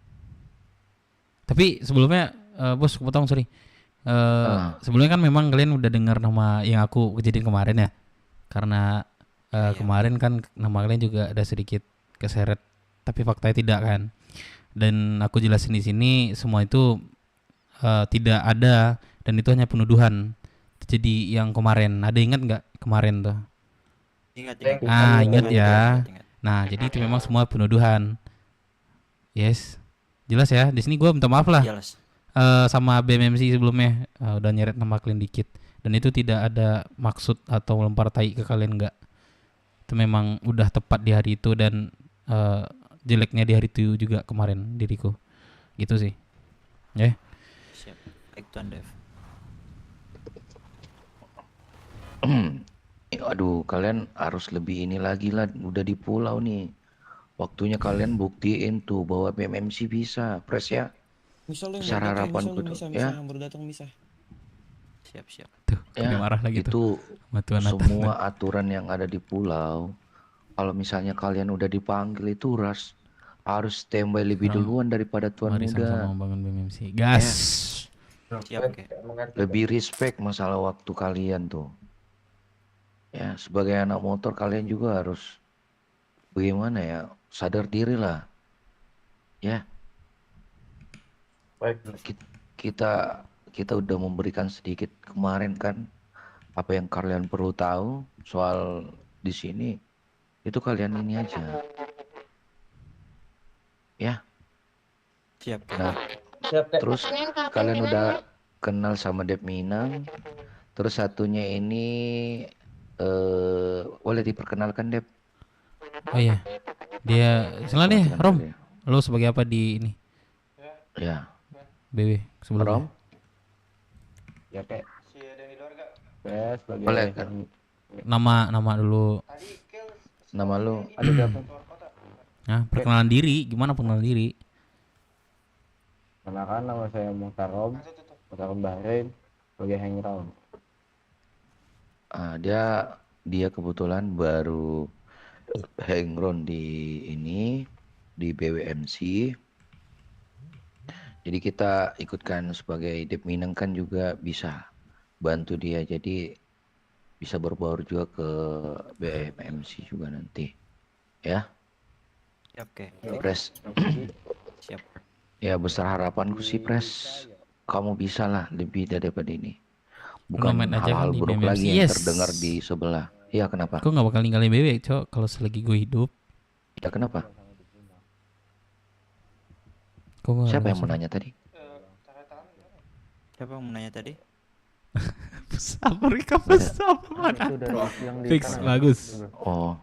Tapi sebelumnya bos, potong sorry. Sebelumnya kan memang kalian udah dengar nama yang aku kejadian kemarin ya. Karena kemarin kan nama kalian juga ada sedikit keseret, tapi faktanya tidak kan. Dan aku jelasin di sini semua itu tidak ada, dan itu hanya penuduhan. Jadi yang kemarin, ada ingat nggak kemarin tuh? Ingat. Ingat ya. Nah, jadi itu memang semua penuduhan. Yes, jelas ya. Di sini gue minta maaf lah. Jelas. Sama BMMC sebelumnya udah nyeret nama kalian dikit, dan itu tidak ada maksud atau melempar tai ke kalian, enggak. Itu memang udah tepat di hari itu, dan jeleknya di hari itu juga kemarin diriku. Gitu sih. Ya. Siap. Baik, Tuan Dev. Aduh, kalian harus lebih ini lagi lah, udah di pulau nih. Waktunya kalian buktiin tuh bahwa BMMC bisa, Pres ya. Misal yang Besar baru datang, harapanku tuh, misal ya. yang baru datang misal. Siap. Tuh, Ya, dia marah lagi tuh. itu Sama Tuan Nathan. semua aturan yang ada di pulau. Kalau misalnya kalian udah dipanggil itu harus standby lebih duluan daripada Tuan Mari Muda. sama-sama membangun BMMC. Gas. Siap, Kek. Lebih respect masalah waktu kalian tuh. Ya, sebagai anak motor kalian juga harus bagaimana ya, sadar diri lah. Ya. Baik. Kita udah memberikan sedikit kemarin kan apa yang kalian perlu tahu soal di sini, itu kalian ini aja. Ya. Siap. Nah, terus kalian udah kenal sama Dep Minang. Terus satunya ini boleh diperkenalkan, Dep? Oh iya. Dia salah deh, Rom. Lo sebagai apa di ini? Ya. BW sebelumnya. Rom? Ya kayak saya sebagai Boleh kan? Nama dulu. Nama lu ada berapa? Nah, perkenalan diri, gimana perkenalan diri? Kenalkan, nama saya Muhtarom Bahrain sebagai hanground. Dia kebetulan baru hanground di BWMC. Jadi kita ikutkan sebagai Dep Minang kan juga bisa bantu dia, jadi bisa berbaur juga ke BWMC juga nanti. Ya. Siap, Kek. Pres. Siap. Ya, besar harapanku sih, Pres, kamu bisa lah lebih daripada ini. Bukan Nomen aja hal-hal kan di buruk BMMC. lagi yang Yes. terdengar di sebelah. Iya, kenapa? Aku gak bakal ninggalin BW, Cok, kalau selagi gue hidup. Ya, kenapa? Siapa yang menanya tadi? Siapa yang menanya tadi? Sabar, kamu sabar. Fix, bagus. Oh.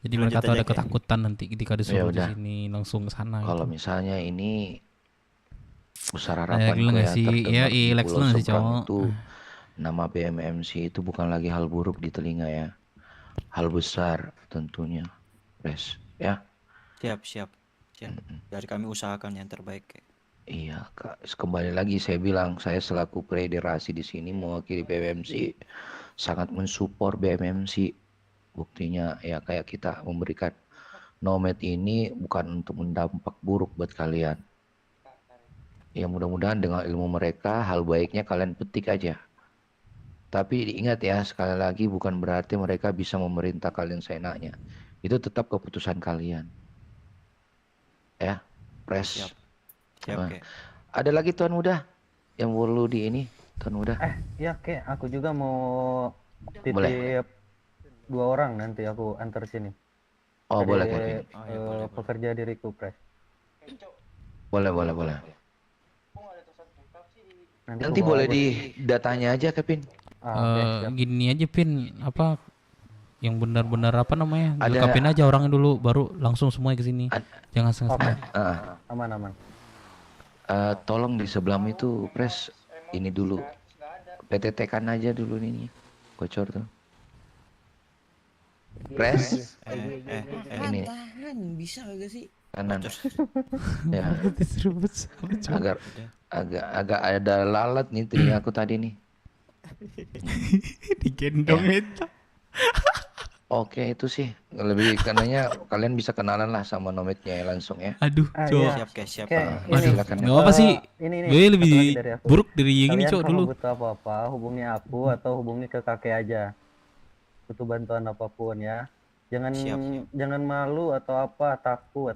Jadi Lanjut mereka tuh aja, ada Kek. ketakutan nanti ketika disuruh di udah. sini langsung ke sana. Kalau gitu. misalnya ini besar Kayak harapan lu nggak sih? Iya, Lex lu nggak sih, cowok? itu nama BMMC itu bukan lagi hal buruk di telinga ya, hal besar tentunya, Pres ya. Siap. Dari kami usahakan yang terbaik, Kek. Iya, Kak. Kembali lagi saya bilang, saya selaku federasi di sini mewakili BMMC sangat mensupport BMMC. Buktinya ya kayak kita memberikan nomad ini bukan untuk mendampak buruk buat kalian. Ya mudah-mudahan dengan ilmu mereka hal baiknya kalian petik aja. Tapi ingat ya, sekali lagi bukan berarti mereka bisa memerintah kalian seenaknya. Itu tetap keputusan kalian. Ya, Pres. Siap, Nah, Kek. ada lagi Tuan Muda yang perlu di ini, Tuan Muda. Ya Kek, aku juga mau titip Boleh. 2 orang nanti aku antar sini. Oh, boleh, Oh, Kevin. ya boleh, boleh. pekerja di Recupres. Boleh, boleh, boleh. Nanti Nanti aku bawa boleh bos. di datanya aja, Kevin. Oke, siap. Gini aja Pin, apa yang benar-benar apa namanya? Ada- Lengkapin aja orangnya dulu, baru langsung semua ke sini. Jangan Oke, setengah-setengah. aman. Tolong di sebelum itu, Pres, ini dulu. PTT kan aja dulu ini. Bocor tuh. Pres, ini Tahan, bisa gak sih? kanan. Ya, Diseruput sama agak ada lalat nih telinga aku tadi nih. digendong Ya. itu. Oke, itu sih lebih karenanya kalian bisa kenalan lah sama nomadnya ya langsung ya. Aduh, cowok. Iya. Siap, guys, siap. Oke, Aduh, ini. silakan. Nggak apa sih. Ini Gue lebih satu lagi dari aku. buruk dari yang ini Kalian cowok kalau dulu. butuh apa-apa, hubungi aku atau hubungi ke kakek aja. Butuh bantuan apapun ya. Jangan malu atau apa, takut.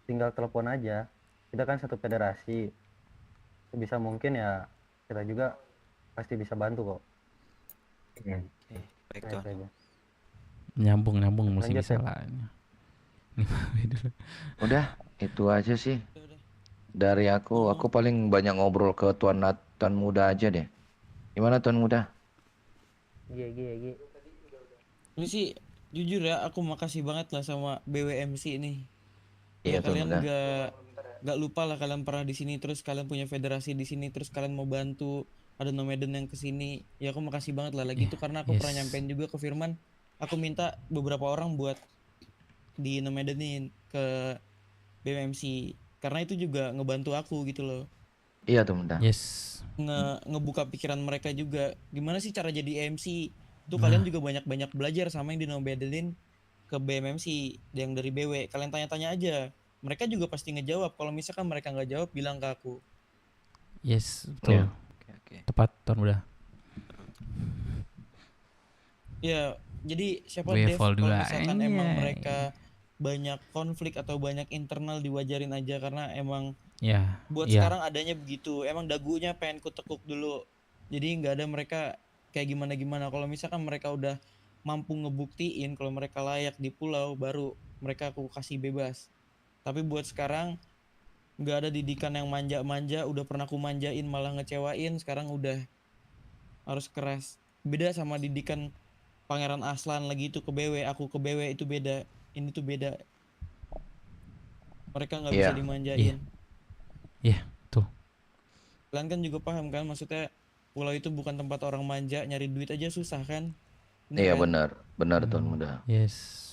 Tinggal telepon aja. Kita kan satu federasi. Sebisa mungkin ya kita juga pasti bisa bantu kok. Baik, Nah, Tuan. itu aja. Nyambung mesti Lanjut, bisa Sep. lah. Ini Mami dulu. Udah, itu aja sih. Dari aku paling banyak ngobrol ke Tuan Muda aja deh. Gimana Tuan Muda? G. Ini sih jujur ya, aku makasih banget lah sama BWMC ini. Iya, Ya, Tuan kalian Muda. nggak lupa lah kalian pernah di sini, terus kalian punya federasi di sini, terus kalian mau bantu ada nomaden yang kesini. Ya aku makasih banget lah lagi itu karena aku pernah nyampein juga ke Firman. Aku minta beberapa orang buat di nomadenin ke BWMC karena itu juga ngebantu aku gitu loh. Iya Tuan Muda. Yes. Ngebuka pikiran mereka juga. Gimana sih cara jadi MC? Itu kalian juga banyak-banyak belajar sama yang dinomadenin ke BMMC yang dari BW. Kalian tanya-tanya aja. Mereka juga pasti ngejawab. Kalau misalkan mereka nggak jawab, bilang ke aku. Yes, betul. Iya. Oke. Tepat Tuan Muda. Ya, jadi siapa Gue Dev fall kalau dulu, misalkan emang anjay. mereka banyak konflik atau banyak internal diwajarin aja karena emang Ya. buat Iya. sekarang adanya begitu. Emang dagunya pengen kutekuk dulu. Jadi nggak ada mereka kayak gimana-gimana. Kalau misalkan mereka udah mampu ngebuktiin kalau mereka layak di pulau, baru mereka aku kasih bebas. Tapi buat sekarang nggak ada didikan yang manja-manja. Udah pernah aku manjain malah ngecewain. Sekarang udah harus keras. Beda sama didikan Pangeran Aslan lagi itu ke BW, aku ke BW itu beda. Ini tuh beda. Mereka nggak bisa Iya. dimanjain. Iya, betul. Kalian kan juga paham kan, maksudnya pulau itu bukan tempat orang manja, nyari duit aja susah kan? Iya kan? benar Tuan Muda. Yes.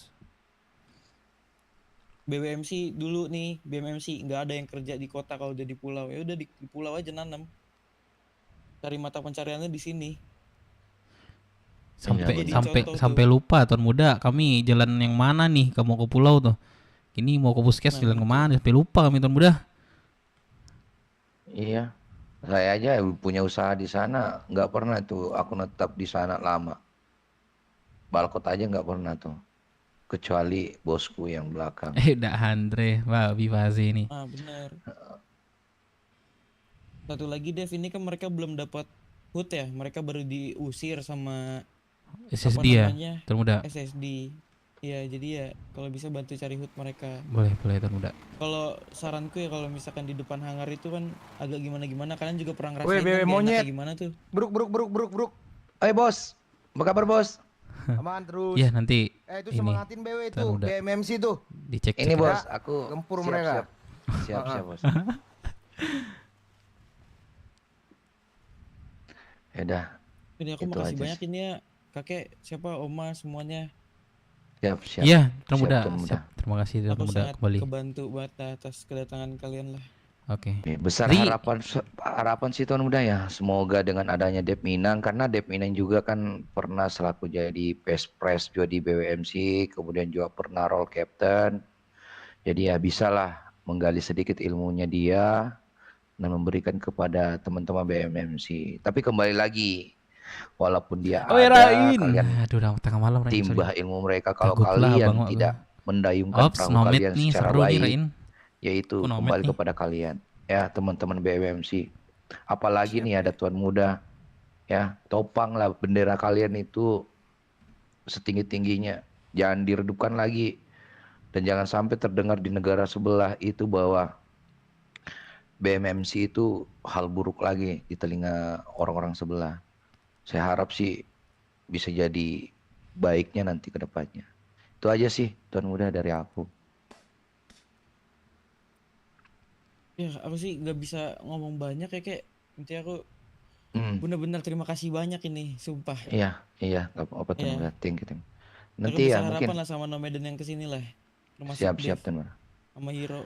BWMC dulu nih, BMMC nggak ada yang kerja di kota kalau udah di pulau. Ya udah di pulau aja nanam. Cari mata pencariannya di sini. Sampai Jadi sampai contoh sampai lupa Tuan Muda, kami jalan yang mana nih? Kamu ke pulau tuh. Ini mau ke puskes jalan kemana? Sampai lupa kami Tuan Muda. Iya. Saya aja punya usaha di sana, nggak pernah tuh aku netap di sana lama. Balkot aja nggak pernah tuh. Kecuali bosku yang belakang. Udah Andre, babi Fazi ini. Ah benar. Satu lagi Dev, ini kan mereka belum dapat HUT ya, mereka baru diusir sama SSD ya, Tuan Muda. SSD. Iya, jadi ya kalau bisa bantu cari HUT mereka. Boleh Tuan Muda. Kalau saranku ya kalau misalkan di depan hangar itu kan agak gimana-gimana, kalian juga pernah ngerasain Weh, kan BW gak monyet. enaknya gimana tuh. Bruk. Bos, apa kabar bos? Aman terus. Iya nanti Itu ini semangatin BW itu, Tuan Muda. BMMC tuh. dicek. Ini ya. bos, aku Gempur siap, mereka. Siap bos. Yaudah, Ini aku Itu makasih aja banyak ini ya kakek, siapa, oma, semuanya. siap. Iya, Tuan Siap, Muda. Tuan Muda. Siap. Terima kasih Tuan Aku Muda sangat kembali. kebantu banget atas kedatangan kalian lah. Oke. Besar harapan sih Tuan Muda ya. Semoga dengan adanya Dep Minang, karena Dep Minang juga kan pernah selaku jadi Pres juga di BWMC, kemudian juga pernah role captain. Jadi ya bisalah menggali sedikit ilmunya dia dan memberikan kepada teman-teman BWMC. Tapi kembali lagi, walaupun dia Oh, ada, Rain. kalian Aduh, udah tengah malam Rain. timbah ilmu mereka kalau Takut lah, kalian Bang, tidak mendayungkan Ops, perahu nomet kalian nih, secara seru nih, baik, Rain. yaitu Kok nomet kembali nih? kepada kalian ya teman-teman BWMC. Apalagi nih ada Tuan Muda ya, topang lah bendera kalian itu setinggi-tingginya, jangan diredupkan lagi. Dan jangan sampai terdengar di negara sebelah itu bahwa BMMC itu hal buruk lagi di telinga orang-orang sebelah. Saya harap sih bisa jadi baiknya nanti ke depannya. Itu aja sih Tuan Muda dari aku. Ya aku sih nggak bisa ngomong banyak ya kayak intinya aku Hmm. benar-benar terima kasih banyak ini sumpah. Iya, nggak apa-apa Tuan Iya. Muda. Thank you. Aku Nanti ya besar mungkin harapan lah sama Nomedan yang kesini lah. Termasuk siap-siap Dev Tuan Muda. sama Hiro.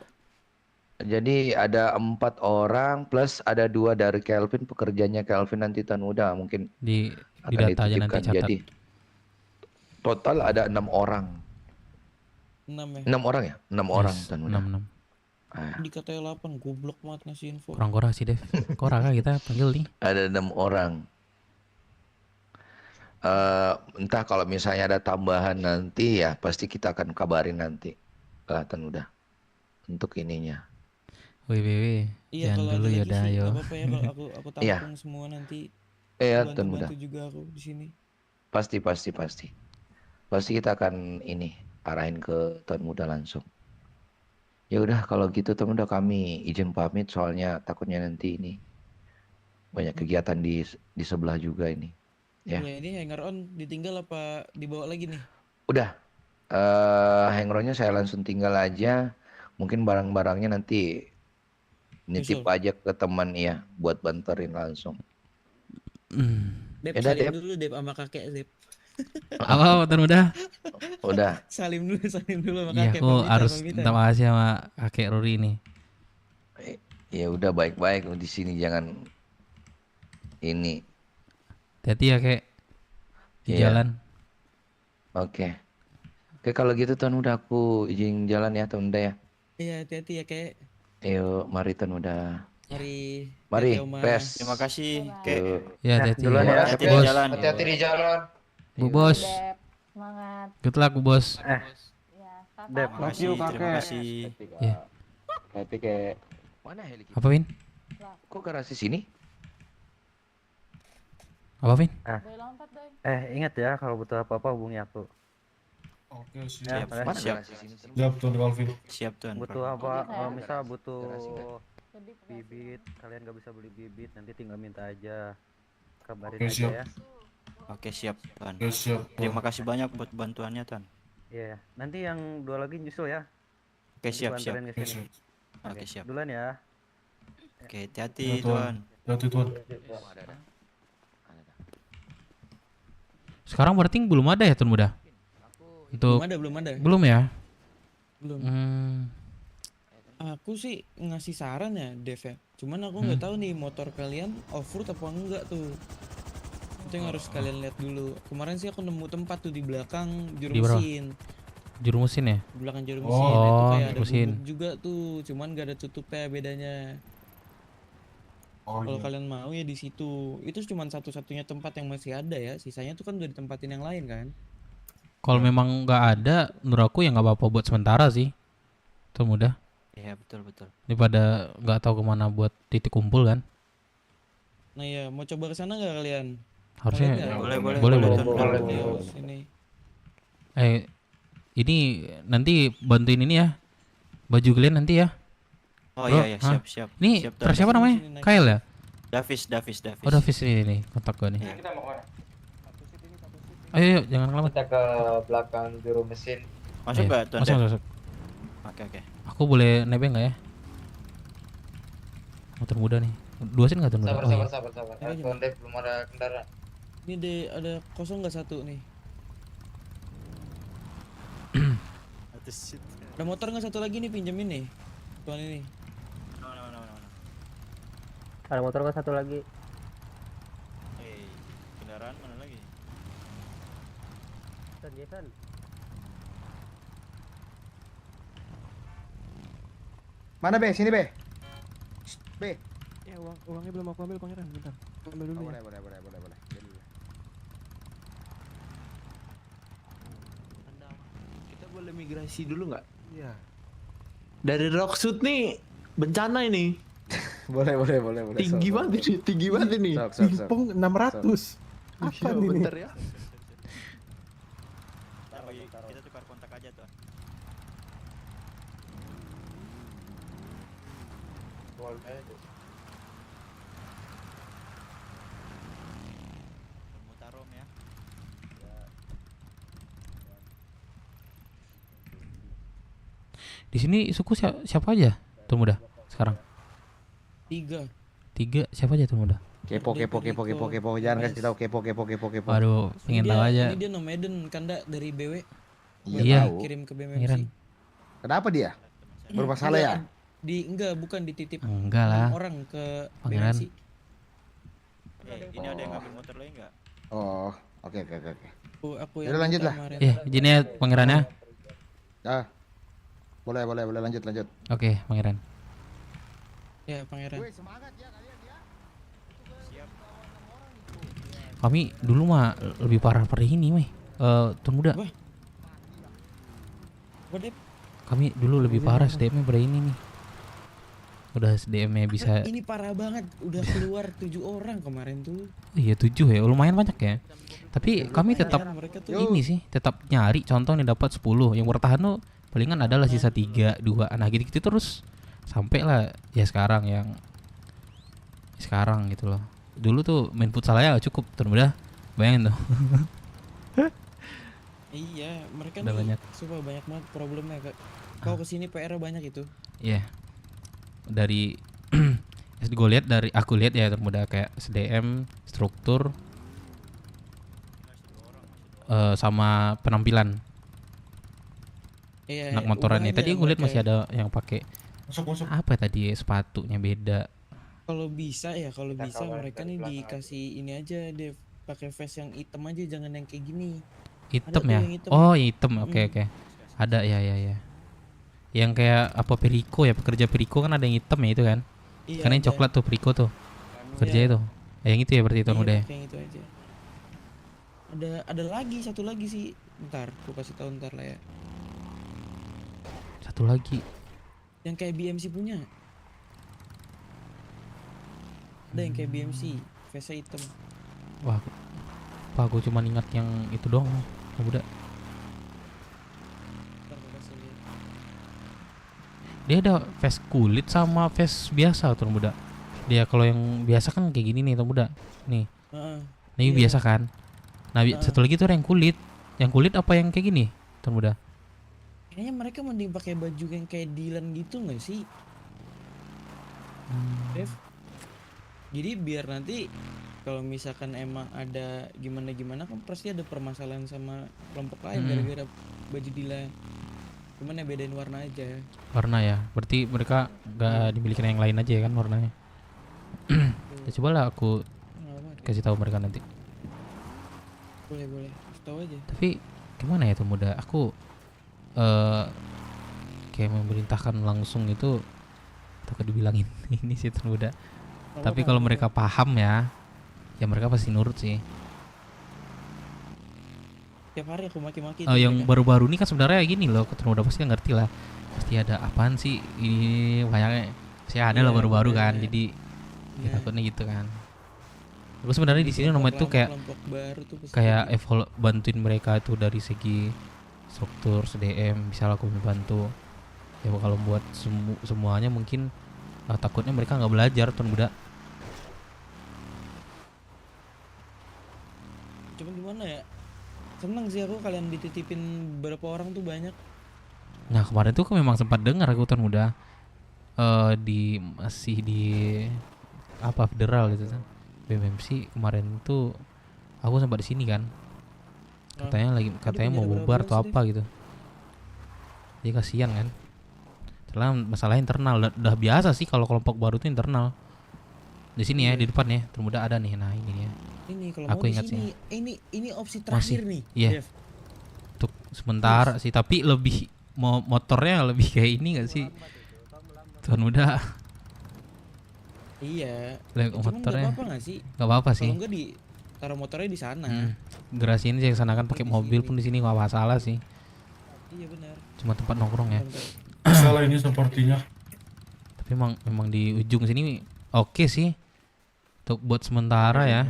Jadi ada 4 orang plus ada 2 dari Kelvin, pekerjanya Kelvin nanti Tuan Muda mungkin Di akan data aja nanti dititipkan. catat. Jadi total ada 6 orang. 6 ya. 6 orang ya? 6 orang Yes, Tuan Muda. 6. Dikatanya 8 goblok banget ngasih info. Kurang Kora sih Dev. Kora kah kita panggil nih? Ada 6 orang. Entah kalau misalnya ada tambahan nanti ya pasti kita akan kabarin nanti lah Tuan Muda untuk ininya. WWW. Iya Jangan kalau dulu ada ya lagi udah sih ayo. nggak apa-apa ya kalau aku Iya. tampung semua nanti. Iya Tuan Muda. Bantu-bantu juga aku di sini. Pasti. Pasti kita akan ini arahin ke Tuan Muda langsung. Ya udah kalau gitu Tuan Muda kami izin pamit soalnya takutnya nanti ini banyak kegiatan di sebelah juga ini. Ya. Ya ini hanger on ditinggal apa dibawa lagi nih? Udah. Hangeronnya saya langsung tinggal aja. Mungkin barang-barangnya nanti nitip Nyusul. aja ke teman ya buat banterin langsung. Dep Ya udah, salim Dep. dulu Dep sama kakek Dep. Apa Tuan Muda? Udah. Salim dulu sama Iya, kakek. aku pamitan, harus pamitan. minta makasih sama kakek Ruri nih. Ya udah baik-baik di sini jangan ini. Hati-hati ya kek di Iya. jalan. Oke. Oke kalau gitu Tuan Muda aku izin jalan ya Tuan Muda ya. Iya hati-hati ya kek. Ayo mari Tuan Muda. Mari. Mari, Hati-hati, Oma. pes. Terima kasih. Yuk. Ya hati-hati duluan ya. Hati-hati Bu di Bos. jalan. Hati-hati di jalan. Bu Bos. Dep, semangat. Good luck Bu Bos. Ya, Dep, Terima kasih. Terima kasih. Ya. Hati kayak mana heli kita? Apa Vin? Kok garasi sini? Apa Vin? Boy lompat deh. Ingat ya kalau butuh apa-apa hubungi aku. Oke, Ya, siap. makasih. Mana Siap. garasi sini? Siap, Tuan Calvin. Siap Tuan. Butuh apa? Misal butuh Sedih pasti. bibit, kalian gak bisa beli bibit, nanti tinggal minta aja. Kabarin Oke, aja siap. ya. Oke siap Tuan. Oke, siap. Terima kasih banyak buat bantuannya Tuan. Iya, nanti yang 2 lagi nyusul ya. Oke Nanti siap gua siap. anterin ke Oke, sini. siap. Oke siap. Duluan ya. Oke hati-hati Ya, Tuan. Tuan. Hati, Tuan. Ada. Sekarang berarti belum ada ya Tuan Muda? Untuk Belum ada. belum ya? Belum. Hmm. Aku sih ngasih saran ya Dev ya. Cuman aku nggak tahu nih motor kalian off-road apa enggak tuh. Itu yang harus kalian lihat dulu. Kemarin sih aku nemu tempat tuh di belakang juru Di bawah? mesin. Juru mesin ya? Di belakang juru Oh. mesin itu Oh, kayak ada mesin. gubuk juga tuh. Cuman gak ada tutupnya bedanya. Oh, Kalau iya. kalian mau ya di situ. Itu cuman satu-satunya tempat yang masih ada ya. Sisanya tuh kan udah ditempatin yang lain kan. Kalau memang nggak ada, menurut aku ya nggak apa-apa buat sementara sih. Tuan Muda. Iya betul betul. Daripada nggak tahu kemana buat titik kumpul kan? Nah ya mau coba ke sana nggak kalian? Harusnya Kalian nggak? Boleh boleh. boleh. Tuan. Boleh. Ayo sini. Ini nanti bantuin ini ya. Baju kalian nanti ya. Oh Bro, iya iya hah? siap siap. Ini Siap, Tuan. siapa namanya? Sini, naik. Kyle ya? Davis. Oh Davis nih kontak gua nih. Iya. Kita mau kemana? Ayo jangan kelamaan. Kita ke belakang juru mesin. Masuk Ayo, nggak Tuan? Masuk, Dev? masuk. Oke oke. Aku boleh nebeng nggak ya? Motor muda nih. 2 sen nggak Tuan Muda? Sabar, Oh, iya. sabar. Iya, iya. Tuan Dev belum ada kendaraan. Ini deh ada kosong nggak satu nih? Ada motor nggak satu lagi nih pinjemin nih? Tuan ini. No. Ada motor gak satu lagi? Kendaraan mana lagi? Jason. Mana Be? Sini Be. Be. Ya uangnya belum aku ambil pangeran, bentar. Aku ambil dulu ya. Boleh. Kita boleh migrasi dulu nggak? Iya. Dari Rockshoot nih bencana ini. Boleh. Tinggi banget ini. Pingpong 600. Apa ini? Bentar ya. Kita tukar kontak aja Tuan. Mutarom ya. Di sini suku siapa aja Tuan Muda sekarang? 3. Siapa aja Tuan Muda? Kepo, jangan kasih tahu kepo. Waduh, pengen tahu aja. Ini dia nomaden Kanda dari BW. Iya. Kirim ke Pangeran. BMMC. Kenapa dia? Bermasalah ya? Bukan dititip Enggak lah. orang ke Pangeran. BMMC. Ini ada yang ngambil motor lagi nggak? Oh, oke. Aku Udah lanjut lah. Izin ya Pangerannya. Ah. Boleh lanjut. Oke, Pangeran. Ya, Pangeran. Kami dulu mah lebih parah pada ini, Meh. Tuan Muda. Kami dulu lebih parah SDM-nya pada ini nih. Udah SDM-nya bisa. Ini parah banget, udah keluar 7 orang kemarin tuh. Iya 7 ya, lumayan banyak ya. Tapi kami tetap mereka tuh ini sih, tetap nyari contoh nih dapat 10. Yang bertahan tuh palingan adalah sisa 3, 2. Nah gitu-gitu terus sampai lah ya sekarang gitu loh. Dulu tuh main futsal aja cukup, Tuan Muda. Bayangin tuh. Iya, mereka Udah nih banyak. sumpah banyak banget problemnya. Kau kesini PR banyak itu. Iya. Dari aku lihat ya Tuan Muda kayak SDM, struktur, sama penampilan. Iya. Anak motorannya tadi gue lihat masih ada yang pakai Masuk. apa tadi sepatunya beda. Kalau bisa mereka nih dikasih ini aja deh, pakai vest yang hitam aja, jangan yang kayak gini. Hitam Ada tuh ya? yang hitam. Oh, yang hitam. Oke. Ada ya. Yang kayak apa Perico ya, pekerja Perico kan ada yang hitam ya itu kan? Iya, Karena yang ada. coklat tuh Perico tuh. Kerja Iya. itu. Yang itu ya berarti Tuan Muda ya. Kayak gitu aja. Ada lagi satu lagi sih. Ntar, aku kasih tahu ntar lah ya. Satu lagi. Yang kayak BMC punya. Ada yang kayak BMC, vestnya hitam. Wah. Aku cuma ingat yang itu doang, Tuan Muda. Ntar aku kasih lihat. Dia ada vest kulit sama vest biasa Tuan Muda. Dia kalau yang biasa kan kayak gini nih Tuan Muda. Nih. Nah, ini biasa kan. Nah, satu lagi tuh ada yang kulit. Yang kulit apa yang kayak gini Tuan Muda? Kayaknya mereka mending pakai baju yang kayak Dylan gitu nggak sih? Dev. Jadi biar nanti kalau misalkan emang ada gimana kan pasti ada permasalahan sama kelompok lain gara-gara baju Dylan. Cuman ya bedain warna aja. Warna ya. Berarti mereka nggak dimiliki yang lain aja ya kan warnanya. Ya, cobalah aku kasih tahu mereka nanti. Boleh, kasih tahu aja. Tapi gimana ya Tuan Muda? Aku kayak memerintahkan langsung itu takut dibilangin ini sih Tuan Muda. Tapi kalau mereka paham ya mereka pasti nurut sih. Tiap hari aku maki-maki. Yang baru-baru ini kan sebenarnya gini loh, Tuan Muda pasti ngerti lah. Pasti ada apaan sih ini banyaknya. Saya ada lah baru-baru kan. Jadi ya takutnya gitu kan. Aku sebenarnya di sini nomor itu kayak bantuin mereka itu dari segi struktur SDM, bisa aku bantu. Ya kalau buat semuanya mungkin takutnya mereka nggak belajar Tuan Muda. Cuman gimana ya? Seneng sih aku kalian dititipin beberapa orang tuh banyak. Nah kemarin tuh aku memang sempat dengar aku Tuan Muda masih di apa federal gitu kan. BMMC kemarin tuh aku sempat di sini kan. Katanya mau bubar atau apa gitu. Jadi kasihan kan. Soalnya masalah internal udah biasa sih kalau kelompok baru tuh internal. Di sini ya di depan ya Tuan Muda ada nih. Nah ini ya. Ini kalau aku mau ingat di sini, sih. ini opsi terakhir nih. Iya. Dev. Untuk sementara sih, tapi lebih motornya lebih kayak ini enggak sih? Tuan Muda. Iya. Cuman nggak motornya apa-apa nggak sih? Nggak apa-apa sih. Kalau enggak taruh motornya di sana. Gerasi ini saya kesanakan pakai mobil pun di sini nggak masalah sih. Iya benar. Cuma tempat nongkrong ya. Salah ini sepertinya. Tapi memang di ujung sini oke sih. Untuk buat sementara ya.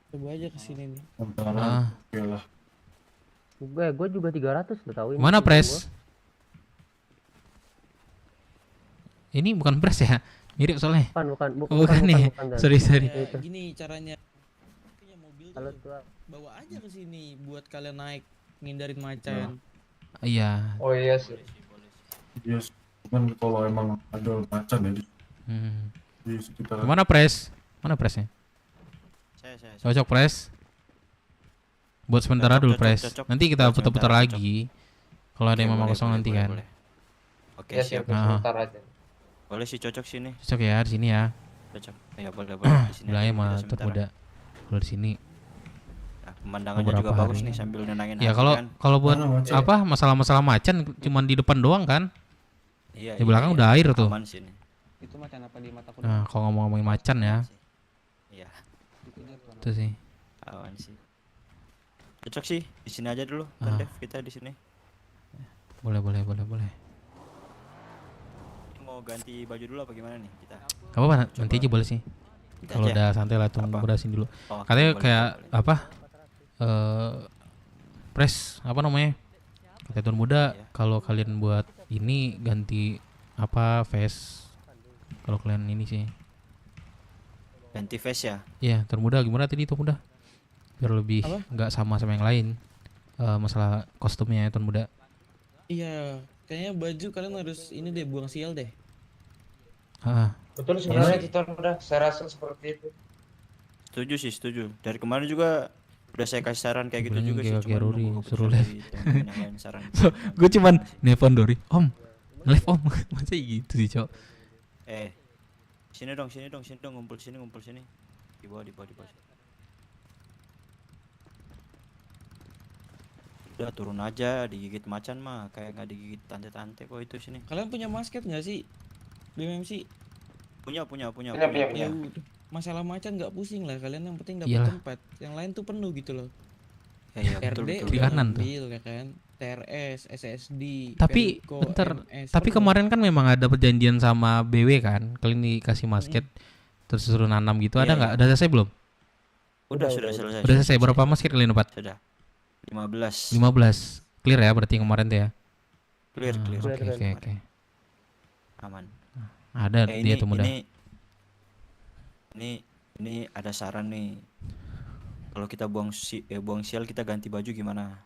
Coba aja kesini nih. Gue juga 300 udah tahu ini. Mana pres? Ini bukan pres ya. Mirip soalnya. Bukan nih. Dan. Sorry. Ya, gini caranya. Punya mobil Halo, tuh, Tua. bawa aja ke sini buat kalian naik ngindarin macan. Iya. Oh iya sih. Iya, cuman kalau emang ada macan ya Hmm. di sekitar. Mana Pres? Mana Presnya? Saya. Cocok Pres. Buat sementara dulu Pres. Cocok. Nanti kita Buat putar-putar sementara, lagi. Kalau ada Oke, yang memang boleh, kosong boleh, nanti boleh, kan. boleh. Oke, Ya siap. sebentar aja. Boleh sih cocok sini. Cocok ya di sini ya. Cocok. Ya boleh di sini. Bilangnya aja mah kita sementara. termuda. Kalau di sini Nah, pemandangannya beberapa juga bagus hari. nih sambil nenangin Ya hati kalau kan. kalau buat Mana macan? apa masalah-masalah macan cuman di depan doang kan? Iya, Di belakang udah air tuh. Aman sini. Itu macan apa di mataku? Nah, kalau ngomongin macan ya, Iya, itu sih. aman sih. Cocok sih di sini aja dulu, Ah. Dev, kita di sini. Boleh. Mau ganti baju dulu apa gimana nih kita? Gak apa-apa, nanti aja boleh sih. Nanti Kalau aja. udah santai lah, tunggu Apa? berasin dulu. Oh, oke, Katanya boleh, kayak boleh. apa? Pres apa namanya? Kata Tuan Muda, kalau kalian buat ini ganti apa face. Kalau kalian ini sih. Ganti face ya? Iya, Tuan Muda gimana tadi Tuan Muda? Biar lebih Apa? nggak sama yang lain. Masalah kostumnya ya Tuan Muda. Iya, kayaknya baju kalian harus ini deh buang sial deh. Ah, Betul sebenarnya itu udah saya rasa seperti itu. Setuju sih, setuju. Dari kemarin juga udah saya kasih saran kayak gitu Bilangnya juga sih, kayak cuman Rory, nunggu suruh keputusan live. dari teman-teman yang lain saran. Gue cuman nelfon Dori, Om, live Om, masa gitu sih cok. Sini dong, ngumpul sini. Di bawah. Udah turun aja, digigit macan mah kayak nggak digigit tante-tante kok itu sini. Kalian punya masket nggak sih? BMMC? Punya. Punya. Ya udah. Masalah macan nggak pusing lah, kalian yang penting dapat Iyalah. tempat. Yang lain tuh penuh gitu loh. Iya, betul. RD Kiri udah kanan tuh. ngambil ya kan. TRS, SSD, Tapi Perico, bentar, MS, tapi penuh. kemarin kan memang ada perjanjian sama BW kan, kalian dikasih masket, terus suruh nanam gitu, ada Iya, nggak? iya. Ada selesai belum? Sudah selesai. Udah selesai. Berapa masket kalian dapat? Sudah. 15. 15. Clear ya berarti kemarin tuh ya? Clear. Oke. Aman. Ada dia tuh muda. Ini ada saran nih. Kalau kita buang sial kita ganti baju gimana?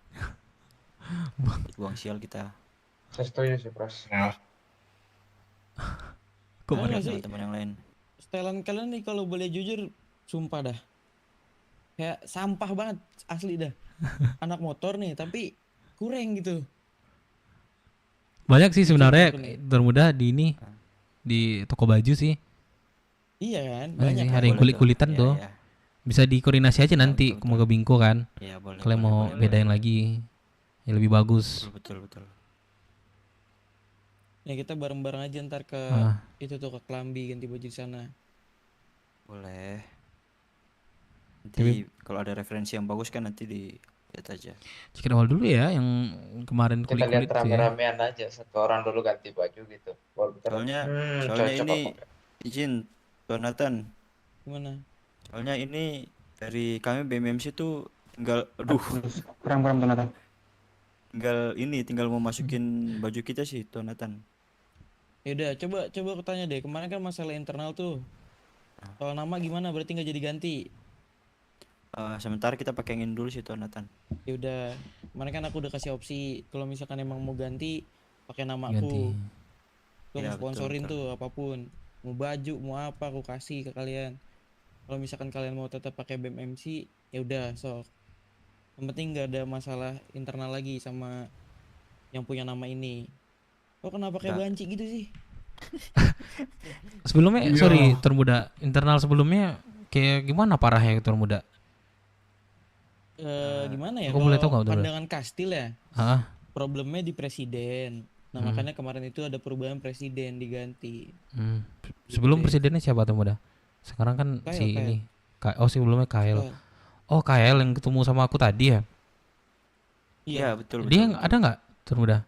Buang sial kita. Saya setuju sih, Pras. Kok Nah, mana? nggak sih? Teman-teman yang lain. Setelan kalian nih kalau boleh jujur, sumpah dah. Kayak sampah banget, asli dah. Anak motor nih, tapi kurang gitu. Banyak sih sebenarnya Sumpah, termuda di ini di toko baju sih. Iya kan, Banyak banyak sih, kan? ada yang kulit-kulitan Iya, tuh. iya. Bisa dikoordinasi aja nanti betul, mau ke Bingko kan. Iya, boleh. Kalian mau boleh. bedain lagi yang lebih bagus. Betul. Ya kita bareng-bareng aja ntar ke Ah. itu tuh ke Klambi ganti baju di sana. Boleh. Nanti Tapi- kalau ada referensi yang bagus kan nanti dilihat aja. Cek awal dulu ya yang kemarin Kita lihat kulit-kulit sih ya. rame-ramean aja, satu orang dulu ganti baju gitu. Baru kita Soalnya cocok ini apa. izin Jonathan. Gimana? Soalnya ini dari kami BMMC tuh tinggal Kurang Jonathan. tinggal mau masukin baju kita sih Jonathan. Ya udah, coba aku tanya deh. Kemarin kan masalah internal tuh. Soal nama gimana? Berarti nggak jadi ganti. Sementara kita pakein dulu sih Jonathan. Ya udah, kemarin kan aku udah kasih opsi kalau misalkan emang mau ganti pakai nama Ganti. aku. Aku Iya, mau sponsorin betul. tuh apapun. Mau baju, mau apa aku kasih ke kalian. Kalau misalkan kalian mau tetap pakai BMMC, ya udah sok. Yang penting nggak ada masalah internal lagi sama yang punya nama ini. Oh kenapa kayak Nggak. banci gitu sih? Sebelumnya Iya. sorry termuda, internal sebelumnya kayak gimana parahnya termuda? Gimana ya? Aku boleh Kalau tahu nggak, Dora? pandangan Kastil ya, Ah, problemnya di presiden. Nah makanya kemarin itu ada perubahan presiden diganti. Sebelum presidennya siapa termuda? Sekarang kan Kael, si Kael. ini. Sebelumnya Kael. Kael. Oh Kael yang ketemu sama aku tadi ya? Iya, betul. Dia ada nggak termuda?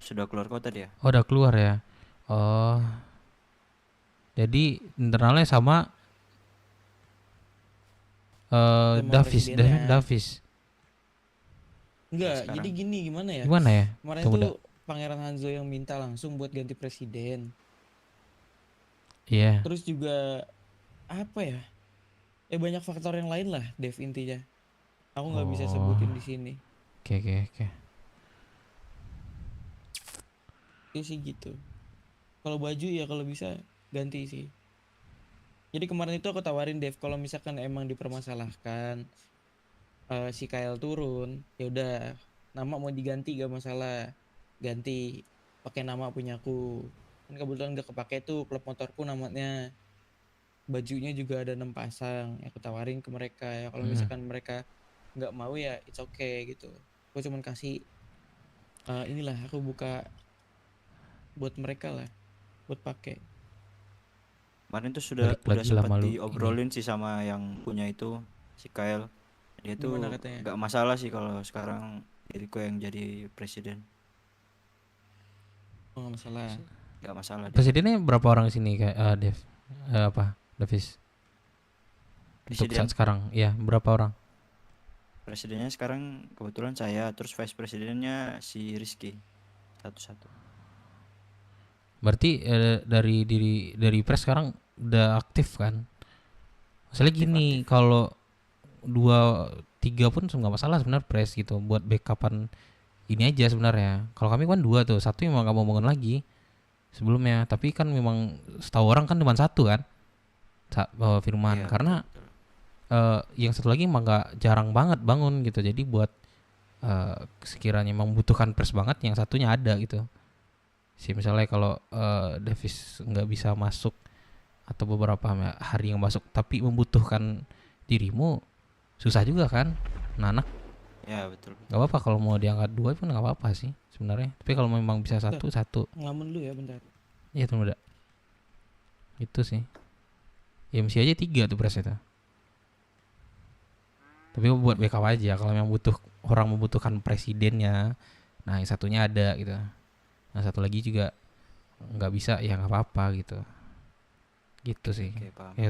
Sudah keluar kota dia. Oh udah keluar ya. Oh. Jadi internalnya sama Davis, presidennya. Davis. Enggak, sekarang. jadi gini gimana ya? Gimana ya? Kemarin Termuda. tuh Pangeran Hanzo yang minta langsung buat ganti presiden. Iya. Terus juga apa ya? Banyak faktor yang lain lah, Dev, intinya. Aku nggak bisa sebutin di sini. Oke. Iya sih gitu. Kalau baju ya kalau bisa ganti sih. Jadi kemarin itu aku tawarin Dev, kalau misalkan emang dipermasalahkan si Kyle turun, ya udah nama mau diganti gak masalah, ganti pakai nama punyaku. Kan kebetulan gak kepake tuh klub motorku namanya. Bajunya juga ada 6 pasang. Aku tawarin ke mereka ya, kalau misalkan mereka nggak mau ya it's okay gitu. Aku cuman kasih inilah, aku buka buat mereka lah, buat pakai. Kemarin tuh udah lagi sempat lama lu diobrolin sih sama yang punya itu, si Kyle. Dia tuh Gimana katanya? nggak masalah sih kalau sekarang Jericho yang jadi presiden. Oh, nggak masalah. Nggak masalah dia. Presidennya berapa orang sini kayak Dev? Davis? Untuk Presiden. saat sekarang, ya berapa orang? Presidennya sekarang kebetulan saya, terus vice presidennya si Rizky satu-satu. Berarti dari pres sekarang udah aktif kan? Masalah gini, kalau 2-3 pun nggak masalah sebenarnya pres gitu, buat backupan ini aja sebenarnya. Kalau kami kan 2 tuh, satu memang nggak mau bangun lagi sebelumnya, tapi kan memang setahu orang kan cuma satu kan, Firman. Iya, karena yang satu lagi emang nggak jarang banget bangun gitu, jadi buat sekiranya membutuhkan pres banget, yang satunya ada gitu. Misalnya kalau Davis nggak bisa masuk atau beberapa hari yang masuk tapi membutuhkan dirimu, susah juga kan, anak. Ya betul. Gak apa-apa kalau mau diangkat 2 pun nggak apa-apa sih sebenarnya. Tapi kalau memang bisa satu. Ngelamun dulu ya bentar. Iya tuh muda. Itu sih. Ya mesti aja 3 tuh pres itu. Tapi buat backup aja kalau memang orang membutuhkan presidennya. Nah yang satunya ada gitu. Nah satu lagi juga nggak bisa, ya nggak apa-apa gitu. Gitu sih. Oke, paham. Ya